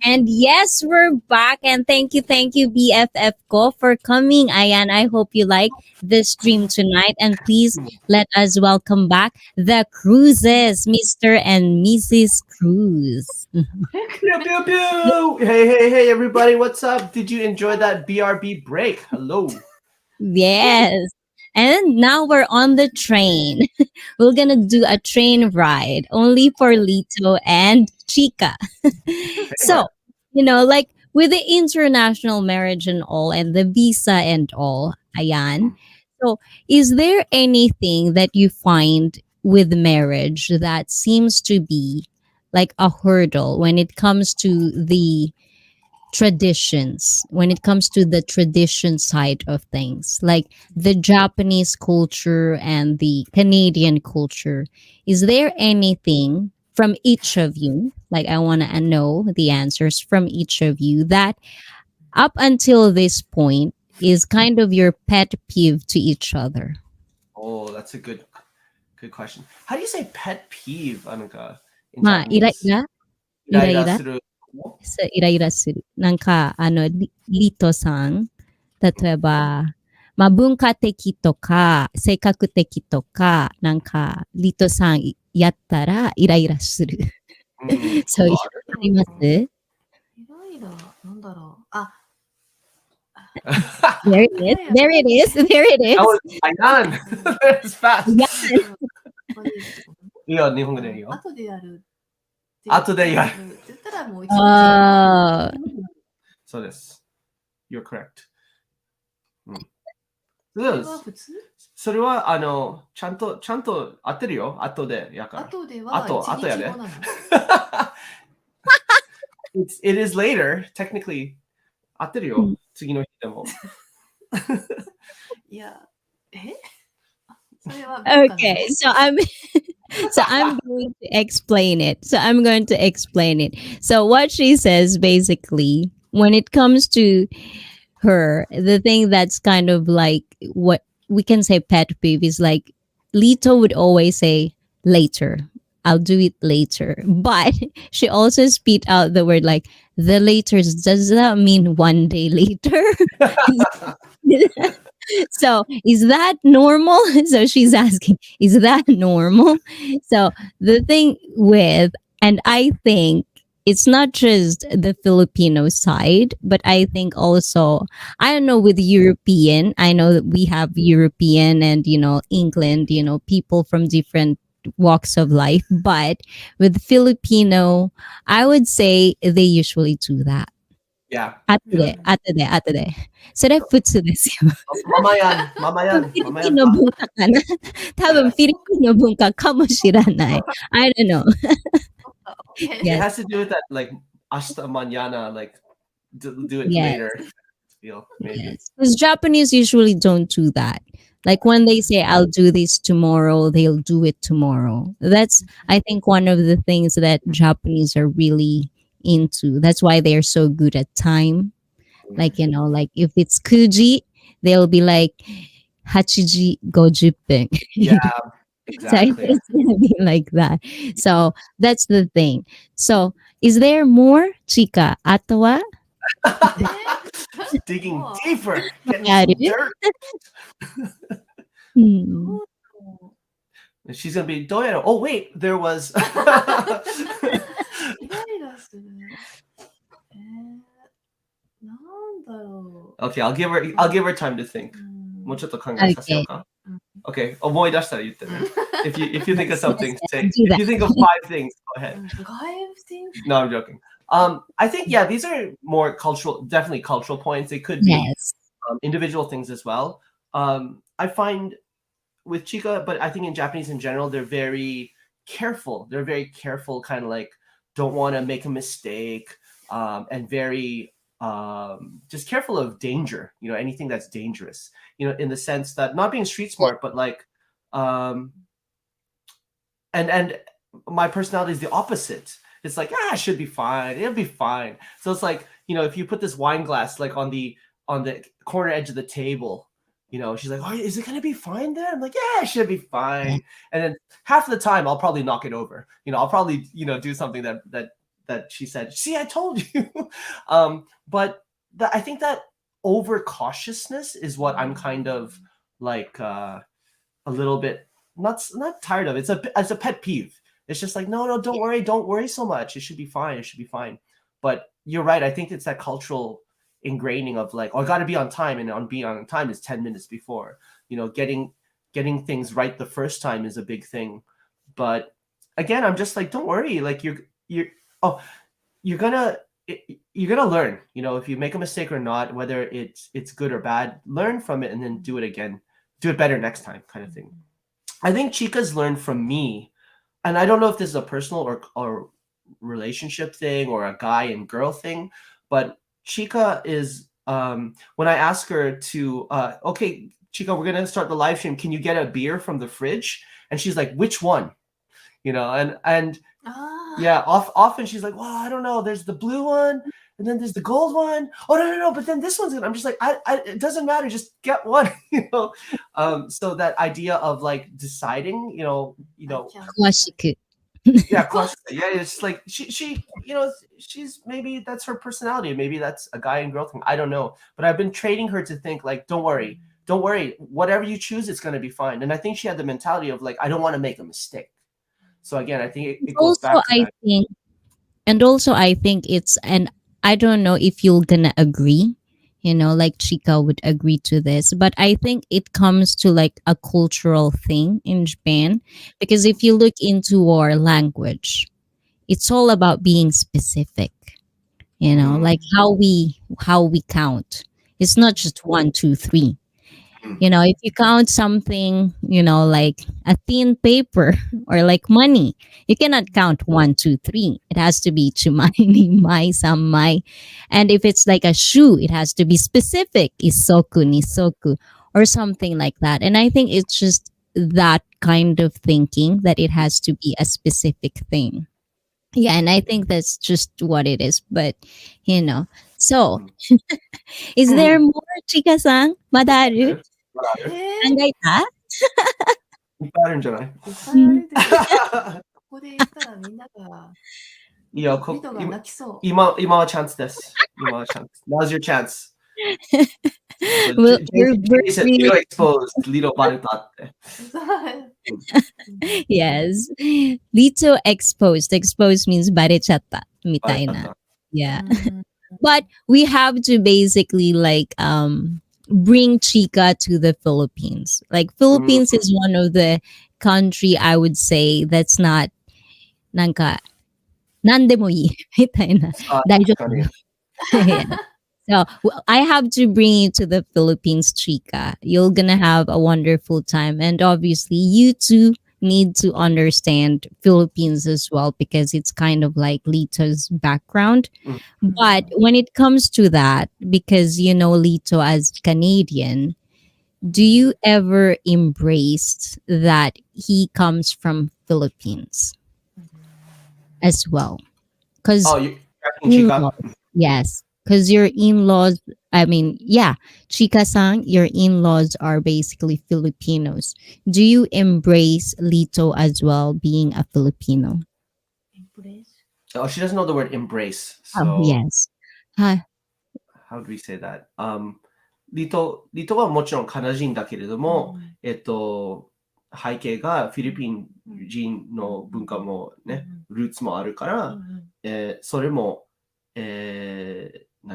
And yes, we're back. And thank you, BFF Ko, for coming. Ayan, I hope you like this stream tonight. And please let us welcome back the Cruzes, Mr. and Mrs. Cruz. Pew, pew, pew. Hey, everybody. What's up? Did you enjoy that BRB break? Hello. Yes. And now we're on the train. We're going to do a train ride only for Lito and Chika. So, like with the international marriage and all, and the visa and all, ayan. So, is there anything that you find with marriage that seems to be like a hurdle when it comes to the traditions, when it comes to the tradition side of things, like the Japanese culture and the Canadian culture? Is there anything from each of you, like I want to know the answers from each of you, that up until this point is kind of your pet peeve to each other? Oh, that's a good question. How do you say pet peeve, Anuka, in Ma, ira Japanese? ira? Ira Iraira ira? suru. そうイライラする。なんか、リトさん、例えば、まあ、文化的とか、性格的とか、なんか、リトさんやったらイライラする。そういう、ありますイライラ、なんだろう。あ、There it is. There it is. There it That is. was ayan. That's fast. やこれですかね。いいよ、日本語でいいよ。後でやる。後でやる。って言ったらもう一日。あそうです。You're correct. それは普通？それは、ちゃんと合ってるよ。後でやから。後では後やで。一日後なの。It is later, technically. 合ってるよ。次の日でも。いや、それは Okay, so I'm going to explain it. So I'm going to explain it. So what she says basically, when it comes to her, the thing that's kind of like what we can say pet peeve is like Lito would always say later. I'll do it later. But she also spit out the word like the later. Does that mean one day later? So is that normal? So she's asking, is that normal? So the thing with, and I think it's not just the Filipino side, but I think also, I don't know, with European, I know that we have European and, England, people from different walks of life, but with Filipino, I would say they usually do that. Yeah. 後で。それ普通ですよ。ママやん。フィリピンの文化かな。多分フィリピンの文化かもしれない。I don't know. It Yes. has to do with that, like, hasta mañana, like, do it Yes. later. Feel, maybe. Yes. Because Japanese usually don't do that. Like when they say, I'll do this tomorrow, they'll do it tomorrow. That's, I think, one of the things that Japanese are really into. That's why they're so good at time. Like, like if it's kuji, they'll be like 8時50分. Yeah, So exactly. it's gonna be like that. So that's the thing. So is there more, Chika? あとは? Digging deeper. Getting Yeah, some it is. dirt. Hmm. She's gonna be doyero. Oh wait, there was. イライラする。なんだろ Okay, I'll give her time to think. う。もうちょっと考えさせようか。Okay, 思い出したら言ってね。If you think of something, say. Do that. If you think of 5 things, go ahead. 5 things? No, I'm joking. I think these are more definitely cultural points. They could be Yes. individual things as well. I find with Chika, but I think in Japanese in general, they're very careful. They're very careful, kind of like don't want to make a mistake, and very just careful of danger. Anything that's dangerous. In the sense that not being street smart, but like, and my personality is the opposite. It's like, it should be fine. It'll be fine. So it's like, if you put this wine glass like on the corner edge of the table, she's like, oh, is it gonna be fine there? I'm like, yeah, it should be fine. And then half of the time I'll probably knock it over. I'll probably, do something that she said, see, I told you. But I think that overcautiousness is what I'm kind of like a little bit not tired of. It's a pet peeve. It's just like, no, don't worry so much. It should be fine. But you're right. I think it's that cultural ingraining of like, I got to be on time, and being on time is 10 minutes before. Getting things right the first time is a big thing. But again, I'm just like, don't worry. Like you're gonna learn. If you make a mistake or not, whether it's good or bad, learn from it and then do it again. Do it better next time, kind of thing. I think Chika's learned from me. And I don't know if this is a personal or relationship thing or a guy and girl thing, but Chika is when I ask her to okay, Chika, we're gonna start the live stream. Can you get a beer from the fridge? And she's like, which one? And yeah, often she's like, well, I don't know. There's the blue one, and then there's the gold one. Oh no, but then this one's good. I'm just like, it doesn't matter. Just get one, So that idea of like deciding, 詳しく。Yeah, cautious. Yeah, it's like she she's maybe that's her personality. Maybe that's a guy and girl thing. I don't know. But I've been training her to think like, don't worry, don't worry. Whatever you choose, it's gonna be fine. And I think she had the mentality of like, I don't want to make a mistake. So again, I think it goes Also, back to I that. think, and also I think it's, and I don't know if you're gonna agree, like Chika would agree to this, but I think it comes to like a cultural thing in Japan. Because if you look into our language, it's all about being specific, like how we count. It's not just one, two, three. If you count something, like a thin paper or like money, you cannot count one, two, three. It has to be chumai, nimai, samai. And if it's like a shoe, it has to be specific, isoku, nisoku, or something like that. And I think it's just that kind of thinking that it has to be a specific thing. Yeah, and I think that's just what it is. But, so is there more, Chika-san? Madaru? えー、考えた？いっぱいあるんじゃない？いっぱいあるでしょ。ここで言ったらみんなが、いいよ、リトが泣きそう。今はチャンスです。今はチャンス。Now's your chance. So, Well, Jay said, Lito exposed. Lito バレたって。yes. Lito exposed. Exposed means バレちゃったみたいな。バレちゃった。Yeah. But we have to basically like bring Chika to the Philippines. Like Philippines is one of the country I would say that's not なんか何でもいいみたいな。大丈夫。Yeah. So I have to bring you to the Philippines, Chika. You're gonna have a wonderful time, and obviously, you too need to understand Philippines as well because it's kind of like Lito's background. But when it comes to that, because you know Lito as Canadian, do you ever embrace that he comes from Philippines as well? Because you're asking Chika? yes. Because your in-laws, I mean, yeah, Chika-san, your in-laws are basically Filipinos. Do you embrace Lito as well, being a Filipino? Oh, she doesn't know the word embrace. So Oh, yes. Hi. how do we say that? リトはもちろんカナダ人だけれども、背景がフィリピン人の文化もね、ルーツもあるから、それも、なん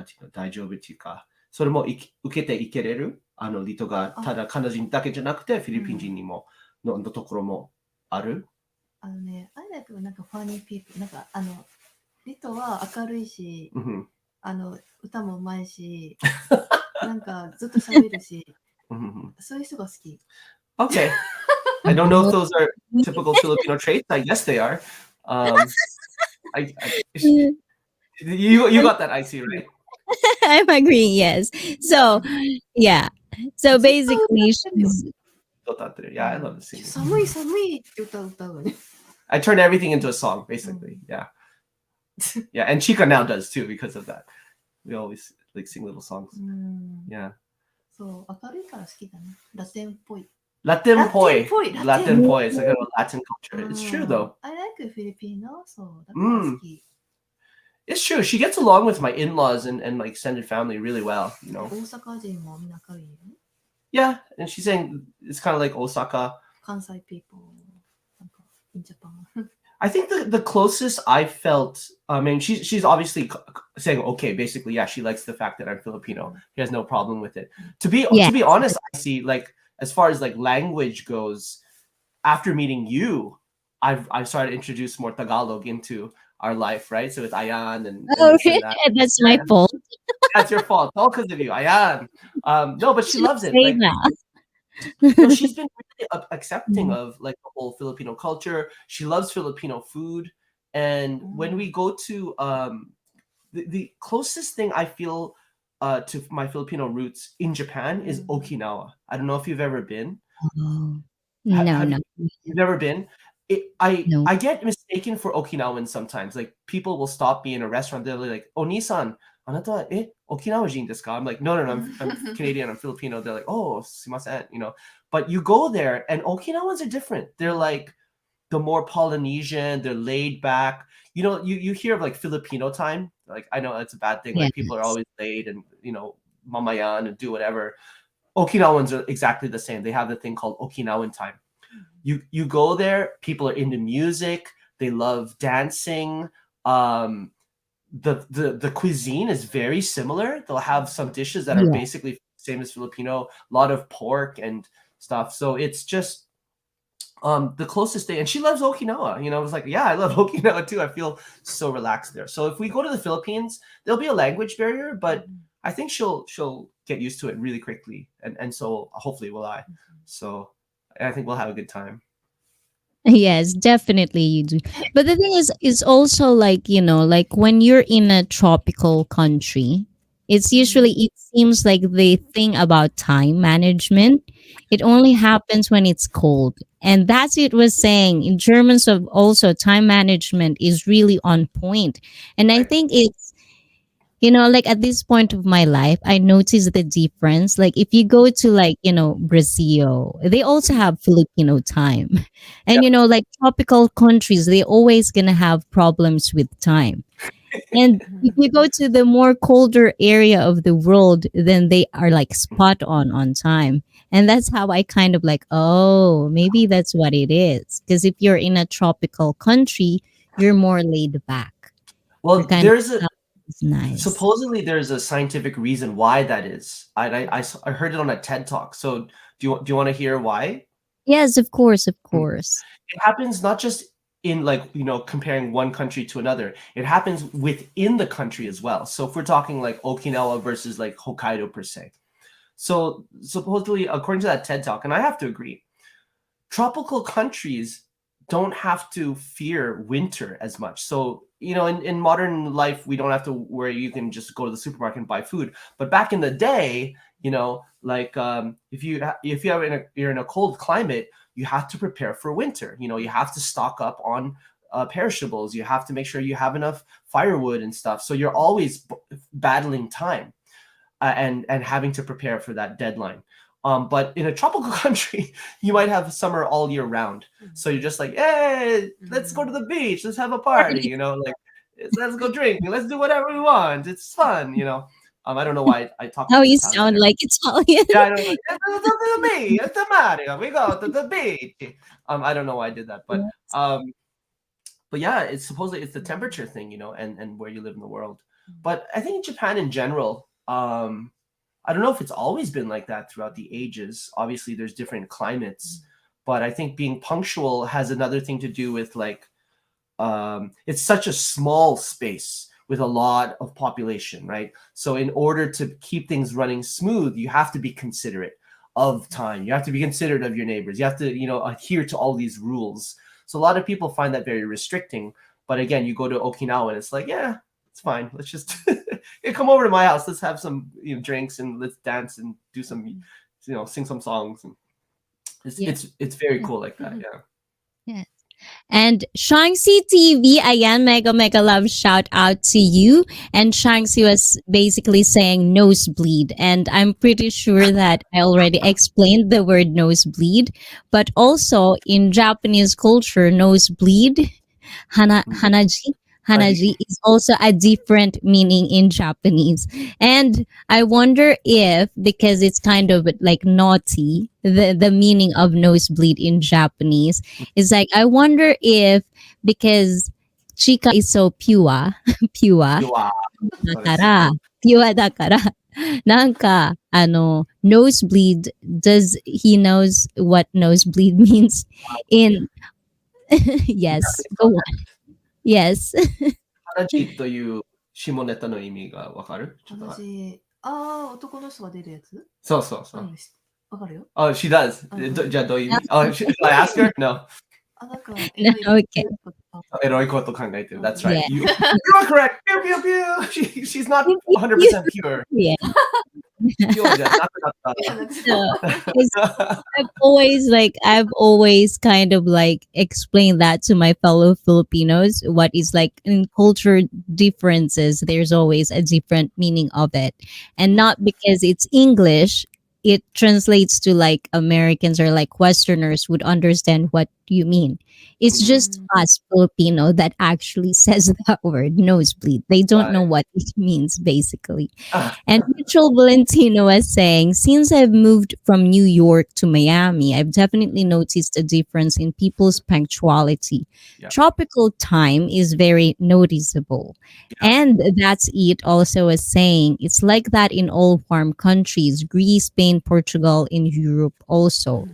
ていうの、大丈夫っていうか、それも受けていけれる。リトがただカナダ人だけじゃなくて、フィリピン人にも、のところもある。I like なんかファニーピープル。なんかリトは明るいし、歌もうまいし、なんかずっと喋るし、そういう人が好き。Okay. I don't know if those are typical Filipino traits. I guess they are. You got that, ICEE, right? I'm agreeing, yes. So, yeah. So basically, she's... Yeah, I love the singing. 寒い寒いって歌うね。I turn everything into a song, basically. Yeah. Yeah, and Chika now does too because of that. We always like sing little songs. Yeah. そう、明るいから好きだね。ラテンっぽい。 Latin poi. Latin Latin poi. It's like a Latin culture. It's true though. I like Filipino, そう、だから好き。It's true. She gets along with my in-laws and like extended family really well, you know. 大阪人もみんな明るいよね。Yeah, and she's saying it's kind of like Osaka. 関西 people, なんか in Japan. I think the closest I felt, I mean, she's obviously saying, okay, basically, yeah, she likes the fact that I'm Filipino. She has no problem with it. To be honest, I see like as far as like language goes, after meeting you, I've started to introduce more Tagalog into our life, right? So with Ayan and really? That's my fault. That's your fault. All because of you, Ayan. No, but she loves it. Like, she's been really accepting of like the whole Filipino culture. She loves Filipino food, and when we go to the closest thing I feel to my Filipino roots in Japan is Okinawa. I don't know if you've ever been. No. You've never been? I get mistaken for Okinawan sometimes. Like people will stop me in a restaurant. They're like, "Onisan, anata Okinawa jin desu ka?" I'm like, no, I'm Canadian. I'm Filipino. They're like, "Oh, sumimasen," you know. But you go there, and Okinawans are different. They're like the more Polynesian, they're laid back. You know, you hear of like Filipino time. Like I know it's a bad thing. Like people are Yes. always late and mamayan and do whatever. Okinawans are exactly the same. They have the thing called Okinawan time. You go there, people are into music, they love dancing. The cuisine is very similar. They'll have some dishes that are Yeah. basically same as Filipino, a lot of pork and stuff. So it's just the closest thing. And she loves Okinawa. I was like, yeah, I love Okinawa too. I feel so relaxed there. So if we go to the Philippines, there'll be a language barrier, but I think she'll get used to it really quickly, and so hopefully will I. So I think we'll have a good time. Yes, definitely you do. But the thing is, it's also like, like when you're in a tropical country, it's usually, it seems like the thing about time management, it only happens when it's cold. And that's it was saying in Germans of also time management is really on point. And I Right. think it's, like at this point of my life, I notice the difference. Like if you go to like, Brazil, they also have Filipino time. And, Yep. like tropical countries, they always going to have problems with time. And if you go to the more colder area of the world, then they are like spot on time. And that's how I kind of like, oh, maybe that's what it is. Because if you're in a tropical country, you're more laid back. You're Well, kind of nice. supposedly there's a scientific reason why that is. I heard it on a TED talk. So do you want to hear why? Yes, of course, of Mm. course. It happens not just in like comparing one country to another. It happens within the country as well. So if we're talking like Okinawa versus like Hokkaido per se. So supposedly, according to that TED talk, and I have to agree, tropical countries don't have to fear winter as much. So, in modern life, we don't have to worry. You can just go to the supermarket and buy food. But back in the day, like if you're in a cold climate, you have to prepare for winter. You have to stock up on perishables. You have to make sure you have enough firewood and stuff. So you're always battling time and having to prepare for that deadline. But in a tropical country, you might have summer all year round. So you're just like, hey, let's go to the beach, let's have a party, like let's go drink, let's do whatever we want. It's fun. I don't know why I talk How like you Italian sound there. like Italian. Yeah, I don't know. Let's go to the beach, it's the Mario, we go to the beach. I don't know why I did that, but yeah, it's supposedly it's the temperature thing, and where you live in the world. But I think Japan in general, I don't know if it's always been like that throughout the ages. Obviously, there's different climates, but I think being punctual has another thing to do with like it's such a small space with a lot of population, right? So in order to keep things running smooth, you have to be considerate of time. You have to be considerate of your neighbors. You have to, adhere to all these rules. So a lot of people find that very restricting. But again, you go to Okinawa and it's like, yeah, it's fine. Let's just come over to my house. Let's have some drinks and let's dance and do some, sing some songs. And it's very cool like that. Yeah. Yes. And Shangxi TV, ayan, mega mega love shout out to you. And Shangxi was basically saying nosebleed. And I'm pretty sure that I already explained the word nosebleed. But also in Japanese culture, nosebleed, hanaji. Hanaji is also a different meaning in Japanese. And I wonder if, because it's kind of like naughty, the meaning of nosebleed in Japanese is like, I wonder if because Chika is so pure, pure, Wow. だから、pure だから、なんか、nosebleed, does he knows what nosebleed means in, yes, go on. Yes. 話という下ネタの意味がわかる？ちょっと待って私、男の人が出るやつそうそうそう。わかるよ。Oh, she does. じゃあどういう意味should I ask her? No. なんか、Okay. エロいこと考えてる。That's right. Yeah. You are correct. Pew, pew, pew. She's not 100% pure. Yeah. Pure じゃなくなった。 So, 'cause I've always kind of like explained that to my fellow Filipinos. What is like in culture differences, there's always a different meaning of it. And not because it's English, it translates to like Americans or like Westerners would understand what you mean. It's just us Filipino that actually says that word, nosebleed. They don't know Right. what it means, basically. Ah, And Mitchell Valentino was saying, since I've moved from New York to Miami, I've definitely noticed a difference in people's punctuality. yeah. Tropical time is very noticeable. Yeah. And that's it also was saying, it's like that in all warm countries, Greece, Spain, Portugal, in Europe also.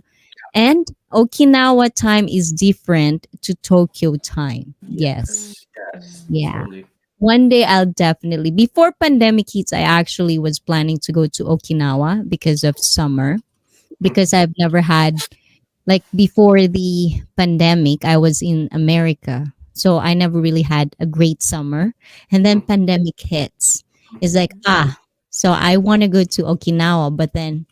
And Okinawa time is different to Tokyo time. Yes. Yes. Yes. Yeah. Totally. One day I'll definitely, before pandemic hits, I actually was planning to go to Okinawa because of summer, because I've never had, like, before the pandemic, I was in America. So I never really had a great summer. And then pandemic hits. It's like, so I want to go to Okinawa, but then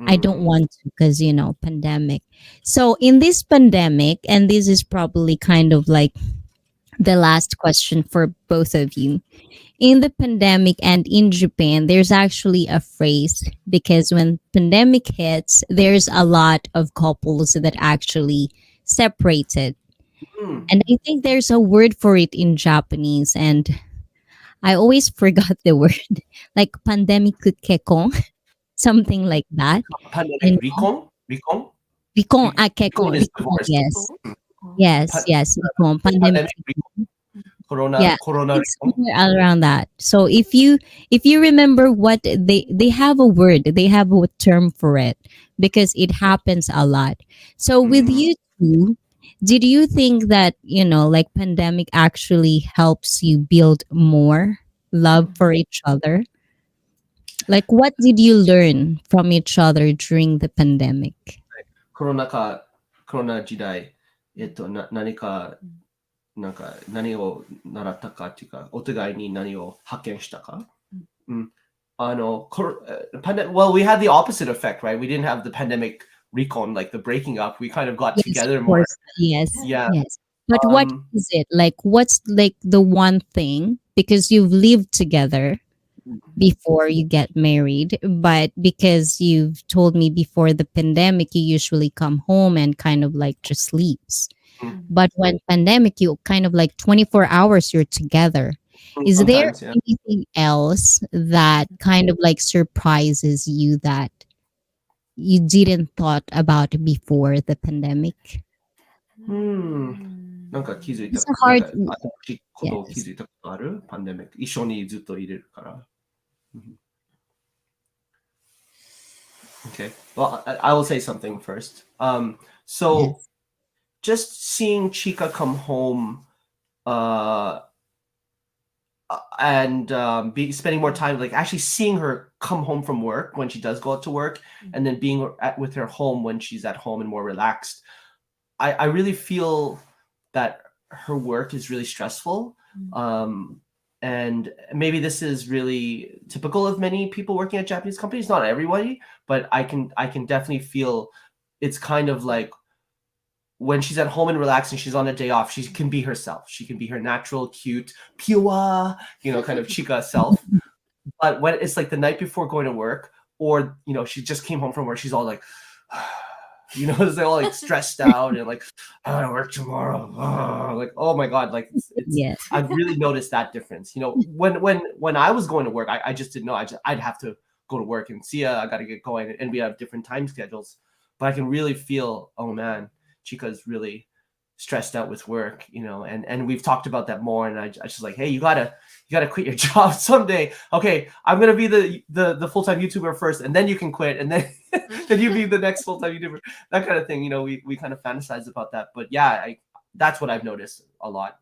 I don't Mm. want to because, pandemic. So in this pandemic, and this is probably kind of like the last question for both of you. In the pandemic and in Japan, there's actually a phrase because when pandemic hits, there's a lot of couples that actually separated. Mm. And I think there's a word for it in Japanese, and I always forgot the word, like pandemic kekon, something like that. Pandemic You know, recon? Recon? Rikon, Recon kekon, is rikon, divorce. yes. Yes, yes, rikon, pandemic. Pandemic recon? Corona Yeah, Corona it's recon? somewhere around that. So if you remember what they have a word, they have a term for it because it happens a lot. So with Mm. you two, did you think that, like pandemic actually helps you build more love for each other? Like what did you learn from each other during the pandemic? コロナ禍、コロナ時代、何か、何を習ったかっていうか、お互いに何を発見したか。うん。well, we had the opposite effect, right? We didn't have the pandemic recon, like the breaking up. We kind of got Yes, together of more. course. Yes. Yeah. Yes. But what is it? Like what's like the one thing because you've lived together before you get married, but because you've told me before the pandemic you usually come home and kind of like just sleeps. But when pandemic you kind of like 24 hours you're together. Is there Sometimes, yeah. anything else that kind of like surprises you that you didn't thought about before the pandemic? なんか気づい It's た、a なん hard. か新しいことを気 Yes. づいたことあるパンデミック。一緒にずっといれるから。Okay. Well, I will say something first. So Yes. just seeing Chika come home, and spending more time, like actually seeing her come home from work when she does go out to work, and then being with her home when she's at home and more relaxed. I really feel that her work is really stressful. And maybe this is really typical of many people working at Japanese companies, not everybody, but I can definitely feel it's kind of like when she's at home and relaxed and she's on a day off, she can be herself. She can be her natural, cute, pure, kind of Chika self. But when it's like the night before going to work, or she just came home from work, she's all like, they're all like stressed out and like, I gotta work tomorrow. Like, oh my god, like it's Yes. I've really noticed that difference. When I was going to work, I just didn't know. I'd have to go to work and see ya, I gotta get going, and we have different time schedules. But I can really feel, oh man, Chika's really stressed out with work, and we've talked about that more. And I just like, hey, you gotta quit your job someday. Okay, I'm gonna be the full-time YouTuber first, and then you can quit, and then then you be the next full-time YouTuber. That kind of thing. We kind of fantasize about that. But yeah, that's what I've noticed a lot.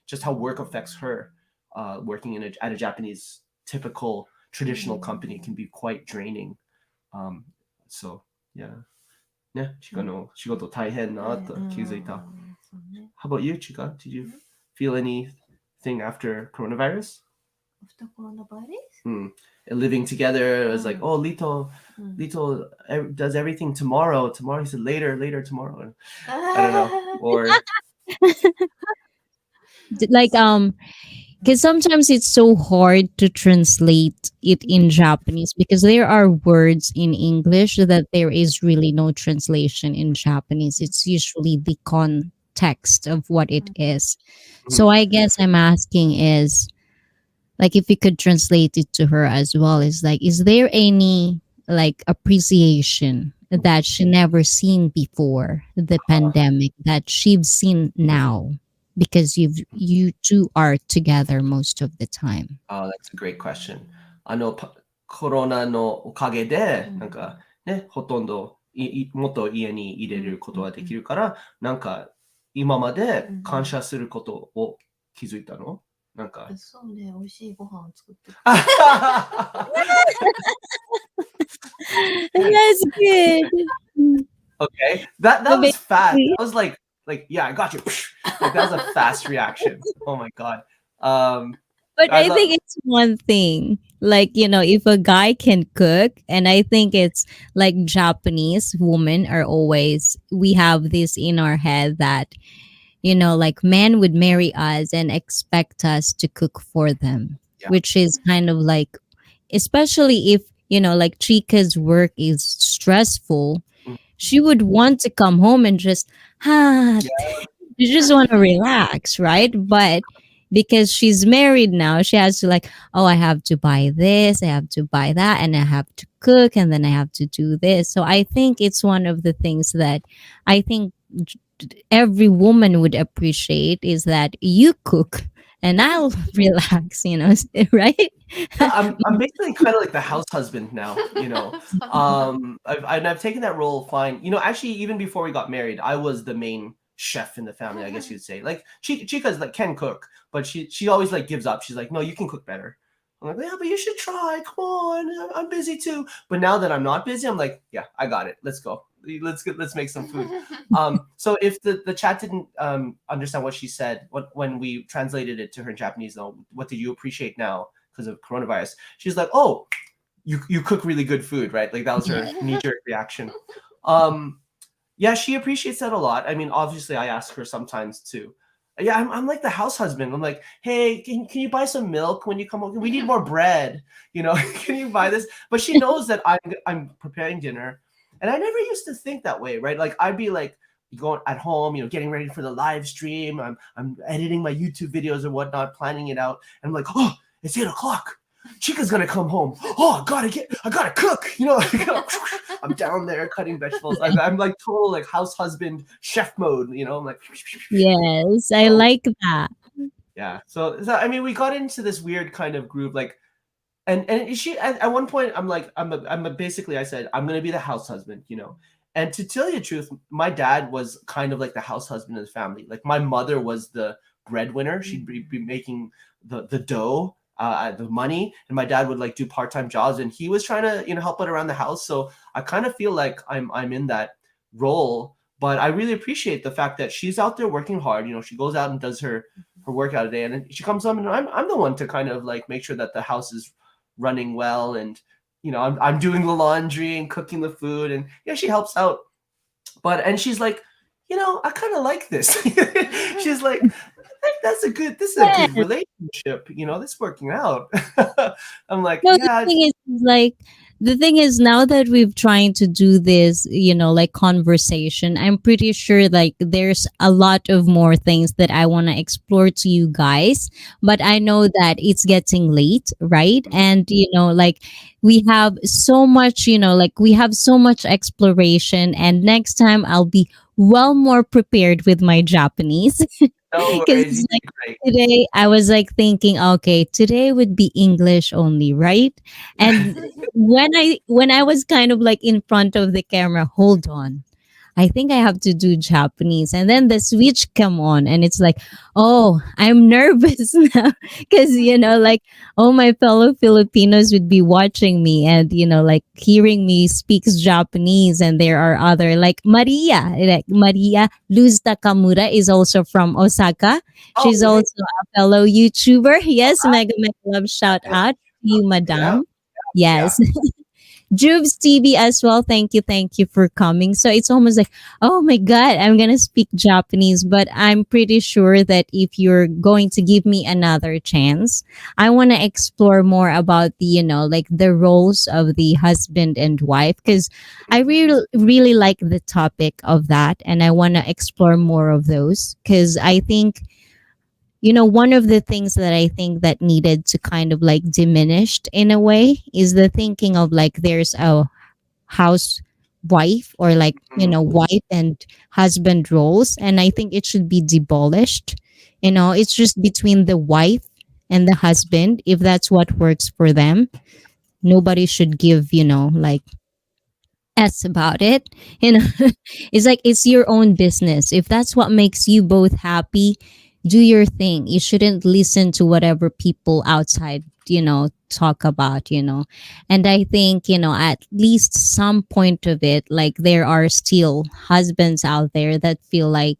Just how work affects her. Working at a Japanese typical traditional company can be quite draining. So yeah. ね、Chika の仕事大変なと気づいた。How about you, Chika? Did you feel anything after coronavirus? After coronavirus? And living together, it was like, oh, Lito does everything tomorrow. Tomorrow, he said later tomorrow. I don't know. Or Like because sometimes it's so hard to translate it in Japanese because there are words in English that there is really no translation in Japanese. It's usually the context of what it is. So I guess I'm asking is like if you could translate it to her as well, is like is there any like appreciation that she never seen before the pandemic that she's seen now because you two are together most of the time. Oh, that's a great question. コロナのおかげで、なんかね、ほとんどもっと家に入れることができるから、なんか今まで感謝することを気づいたの？なんか。そうね、美味しいご飯を作って。That's good. Okay, that was fast. That was like yeah, I got you. Like that was a fast reaction. Oh my god. But I think it's one thing, like, you know, if a guy can cook, and I think it's like Japanese women are always, we have this in our head that, you know, like men would marry us and expect us to cook for them, which is kind of like, especially if, you know, like Chika's work is stressful, she would want to come home and just, you just want to relax, right? But because she's married now, she has to like, oh, I have to buy this, I have to buy that, and I have to cook, and then I have to do this. So I think it's one of the things that I think every woman would appreciate is that you cook and I'll relax, you know, right? I'm basically kind of like the house husband now, you know. I've taken that role fine. You know, actually, even before we got married, I was the main chef in the family, I guess you'd say. Like Chika's like can cook, but she always like gives up. She's like, no, you can cook better. I'm like, yeah, but you should try. Come on, I'm busy too. But now that I'm not busy, I'm like, yeah, I got it. Let's go. Let's make some food. So if the chat didn't understand what she said, when we translated it to her in Japanese, though, what did you appreciate now because of coronavirus? She's like, oh, you cook really good food, right? Like that was her knee-jerk reaction. Yeah, she appreciates that a lot. I mean, obviously, I ask her sometimes too. Yeah, I'm like the house husband. I'm like, hey, can you buy some milk when you come over? We need more bread. You know, can you buy this? But she knows that I'm preparing dinner, and I never used to think that way, right? Like I'd be like going at home, you know, getting ready for the live stream. I'm editing my YouTube videos and whatnot, planning it out, and I'm like, oh, it's 8 o'clock. Chika's gonna come home. Oh, I gotta cook. You know, I'm down there cutting vegetables. I'm like total like house husband chef mode. You know, I'm like, yes, I like that. Yeah. So I mean, we got into this weird kind of groove, like, and she at one point, I'm like, basically I said I'm gonna be the house husband. You know, and to tell you the truth, my dad was kind of like the house husband of the family. Like my mother was the breadwinner. She'd be making the dough. The money, and my dad would like do part-time jobs, and he was trying to, you know, help out around the house. So I kind of feel like I'm in that role, but I really appreciate the fact that she's out there working hard. You know, she goes out and does her workout a day, and then she comes home, and I'm the one to kind of like make sure that the house is running well, and you know, I'm doing the laundry and cooking the food, and yeah, she helps out. And she's like, you know, I kind of like this. She's like, this is a good relationship, you know, this is working out. I'm like, no, yeah. The thing is now that we've trying to do this, you know, like conversation, I'm pretty sure like there's a lot of more things that I want to explore to you guys, but I know that it's getting late, right? And you know, like we have so much, you know, like we have so much exploration, and next time I'll be well more prepared with my Japanese. No Because like, today I was like thinking, okay, today would be English only, right? And when I was kind of like in front of the camera, hold on, I think I have to do Japanese. And then the switch come on, and it's like, oh, I'm nervous now. Because, you know, like, oh, my fellow Filipinos would be watching me and, you know, like hearing me speaks Japanese. And there are other, like Maria Luz Takamura is also from Osaka. She's also a fellow YouTuber. Yes, mega love shout out to you, madam. Yes. Jubes TV as well. Thank you for coming. So it's almost like, oh my God, I'm gonna speak Japanese, but I'm pretty sure that if you're going to give me another chance, I want to explore more about the, like the roles of the husband and wife, because I really like the topic of that, and I want to explore more of those, because I think, one of the things that I think that needed to kind of like diminished in a way is the thinking of like there's a housewife, or like, wife and husband roles. And I think it should be demolished. It's just between the wife and the husband, if that's what works for them. Nobody should give, like S about it. It's like it's your own business. If that's what makes you both happy, do your thing. You shouldn't listen to whatever people outside, talk about, And I think, at least some point of it, like there are still husbands out there that feel like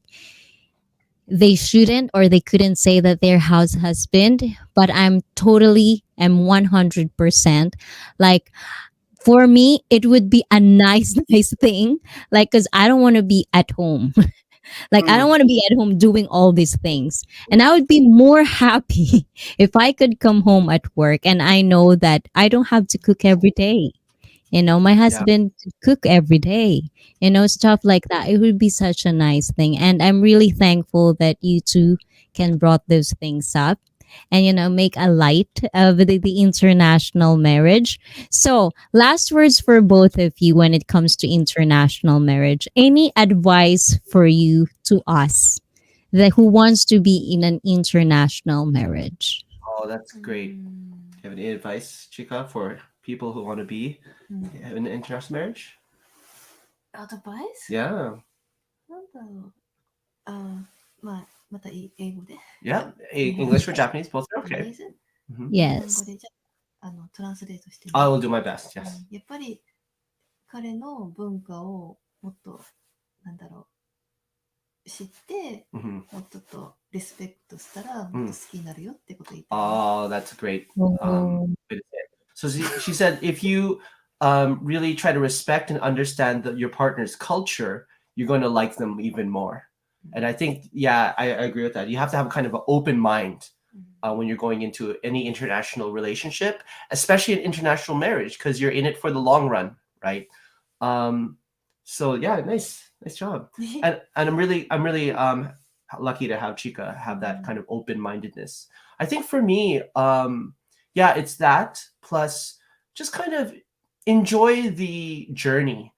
they shouldn't, or they couldn't say that they're house husband. But I'm totally am 100% like, for me, it would be a nice, nice thing. Like, because I don't want to be at home. Like, I don't want to be at home doing all these things. And I would be more happy if I could come home at work and I know that I don't have to cook every day. My Yeah. husband could cook every day, stuff like that. It would be such a nice thing. And I'm really thankful that you two can brought those things up and, make a light of the international marriage. So, last words for both of you when it comes to international marriage. Any advice for you to us that who wants to be in an international marriage? Oh, that's great. Do you have any advice, Chika, for people who want to be in an international marriage? アドバイス Yeah. なんだろう。まあ、また英語で。 Yeah. English or Japanese, both are とりあ okay. えず、 Mhm. 日本語 Yes. でじゃトランスレートしてみ I る will do my best. Yes. やっぱり彼の文化をもっと、なんだろう、知って、 Mhm. もっとリスペクトしたら、もっと好きになるよってことを言って、 Oh, that's great. Oh. Way to say it. So she said, if you really try to respect and understand your partner's culture, you're going to like them even more. And I think, yeah, I agree with that. You have to have kind of an open mind when you're going into any international relationship, especially an international marriage, because you're in it for the long run, right? So yeah, nice job. And I'm really lucky to have Chika have that kind of open-mindedness. I think for me, yeah, it's that plus just kind of enjoy the journey,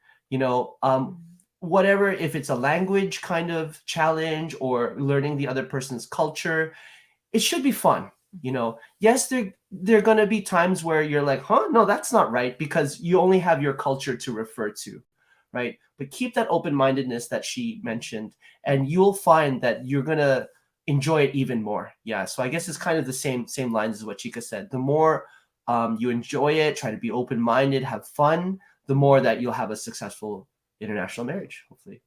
whatever, if it's a language kind of challenge or learning the other person's culture, it should be fun. Yes, there are going to be times where you're like, no, that's not right, because you only have your culture to refer to, right? But keep that open-mindedness that she mentioned, and you'll find that you're going to enjoy it even more. Yeah, so I guess it's kind of the same lines as what Chika said. The more you enjoy it, try to be open-minded, have fun, the more that you'll have a successful international marriage, hopefully.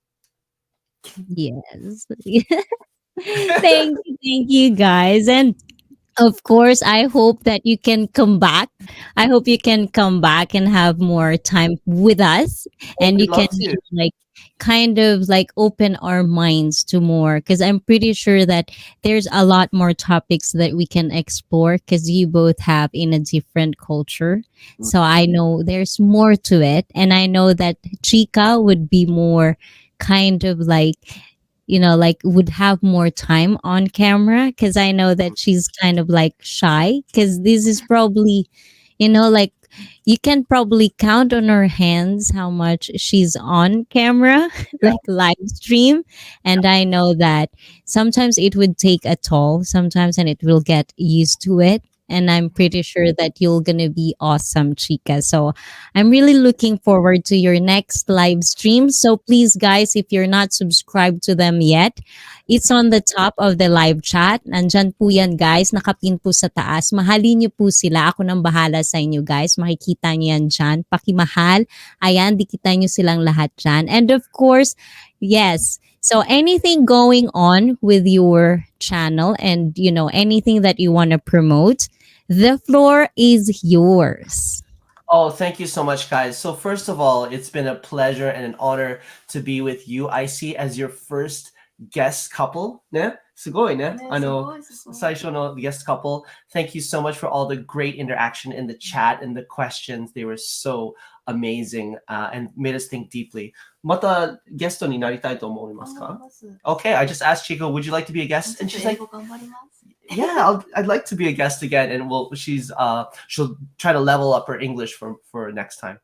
Yes. Thank you guys. And of course, I hope that you can come back. I hope you can come back and have more time with us, and you We'd can love to. like kind of like open our minds to more, because I'm pretty sure that there's a lot more topics that we can explore, because you both have in a different culture. So I know there's more to it, and I know that Chika would be more kind of like, like would have more time on camera, because I know that she's kind of like shy, because this is probably, like you can probably count on her hands how much she's on camera, like live stream. And I know that sometimes it would take a toll sometimes, and it will get used to it. And I'm pretty sure that you're gonna be awesome, Chika. So I'm really looking forward to your next live stream. So please, guys, if you're not subscribed to them yet, it's on the top of the live chat. Nandyan po yan, guys. Nakapin po sa taas. Mahalin niyo po sila. Ako nang bahala sa inyo, guys. Makikita niyo yan dyan. Pakimahal. Ayan, dikita niyo silang lahat dyan. And of course, yes. So anything going on with your channel, and, anything that you want to promote, the floor is yours. Oh, thank you so much, guys. So first of all, it's been a pleasure and an honor to be with you, IC, as your first guest couple. Ne? すごいね。ね、すごいすごい。最初の guest couple. Thank you so much for all the great interaction in the chat and the questions. They were so amazing and made us think deeply. またゲストになりたいと思いますか? 頑張ります。 Okay, I just asked Chika, would you like to be a guest? ちょ And っと she's 英 like, 語頑張ります。 yeah, I'd like to be a guest again, and she'll try to level up her English for next time.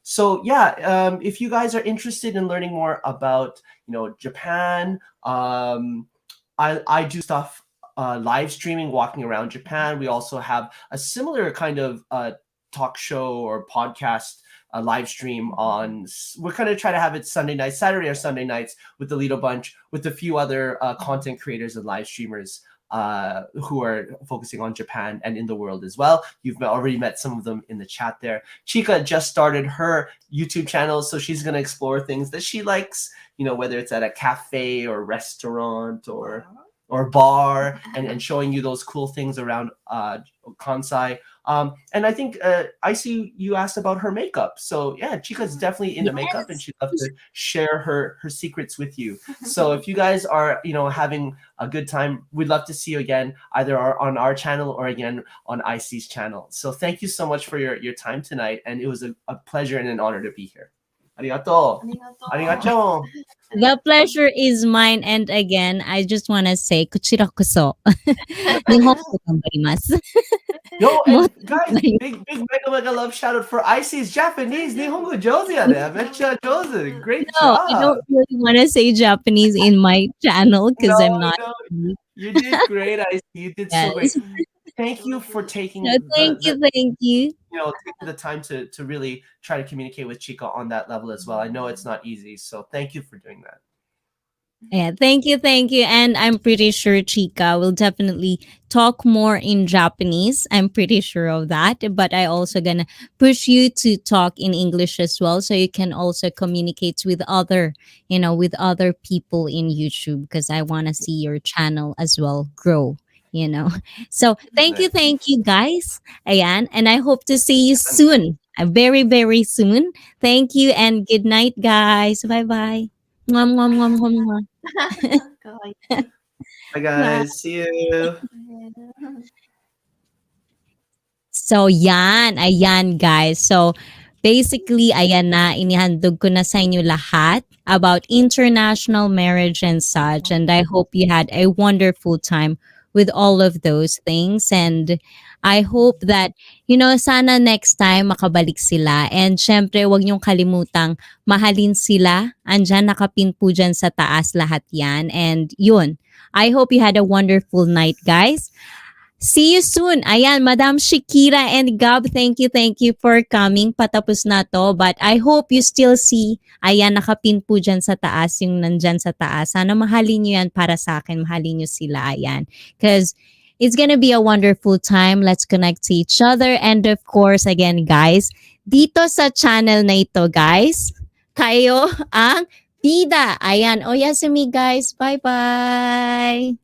So yeah, if you guys are interested in learning more about Japan, I do stuff live streaming, walking around Japan. We also have a similar kind of talk show or podcast. A live stream on, we're kind of trying to have it Sunday nights, Saturday or Sunday nights with the Lito Bunch, with a few other content creators and live streamers who are focusing on Japan and in the world as well. You've already met some of them in the chat there. Chika just started her YouTube channel, so she's going to explore things that she likes, whether it's at a cafe or restaurant or bar, and showing you those cool things around Kansai. And I think I see you asked about her makeup. So yeah, Chika's definitely into makeup, and she'd love to share her secrets with you. So if you guys are having a good time, we'd love to see you again, either on our channel or again on ICEE's channel. So thank you so much for your time tonight, and it was a pleasure and an honor to be here. Arigato. ありがとう。 Arigato. The pleasure is mine. And again, I just want to say, こちらこそ。日本語頑張ります。 Yo, and guys, big mega love shout out for ICEE's Japanese. Nihongo Josie ya ne. Mecha Josie. Great No, job. I don't really want to say Japanese in my channel because I'm not. No, you did great, ICEE. You did so great. Yes. Thank you for taking No, thank you. taking the time to really try to communicate with Chika on that level as well. I know it's not easy, so thank you for doing that. Yeah, thank you. And I'm pretty sure Chika will definitely talk more in Japanese. I'm pretty sure of that. But I also gonna push you to talk in English as well, so you can also communicate with other people in YouTube, because I want to see your channel as well grow. So thank you guys. Ayan, and I hope to see you soon. Very, very soon. Thank you and good night, guys. Bye-bye. Mwah, mwah, mwah, mwah, mwah. かわいい。 Bye guys, see you. So ayan guys. So basically, ayan na, inihandog ko na sa inyo lahat about international marriage and such. And I hope you had a wonderful time with all of those things. And I hope that, sana next time makabalik sila. And syempre, wag niyong kalimutang mahalin sila. Andyan, nakapin po dyan sa taas lahat yan. And yun, I hope you had a wonderful night, guys. See you soon. Ayan, Madam Shakira and Gab, thank you for coming. Patapos na to. But I hope you still see, ayan, nakapin po dyan sa taas, yung nandyan sa taas. Sana mahalin nyo yan para sa akin. Mahalin nyo sila, ayan. Because it's gonna be a wonderful time. Let's connect to each other. And of course, again, guys, dito sa channel na ito, guys, kayo ang bida. Ayan, oyasumi, guys. Bye-bye.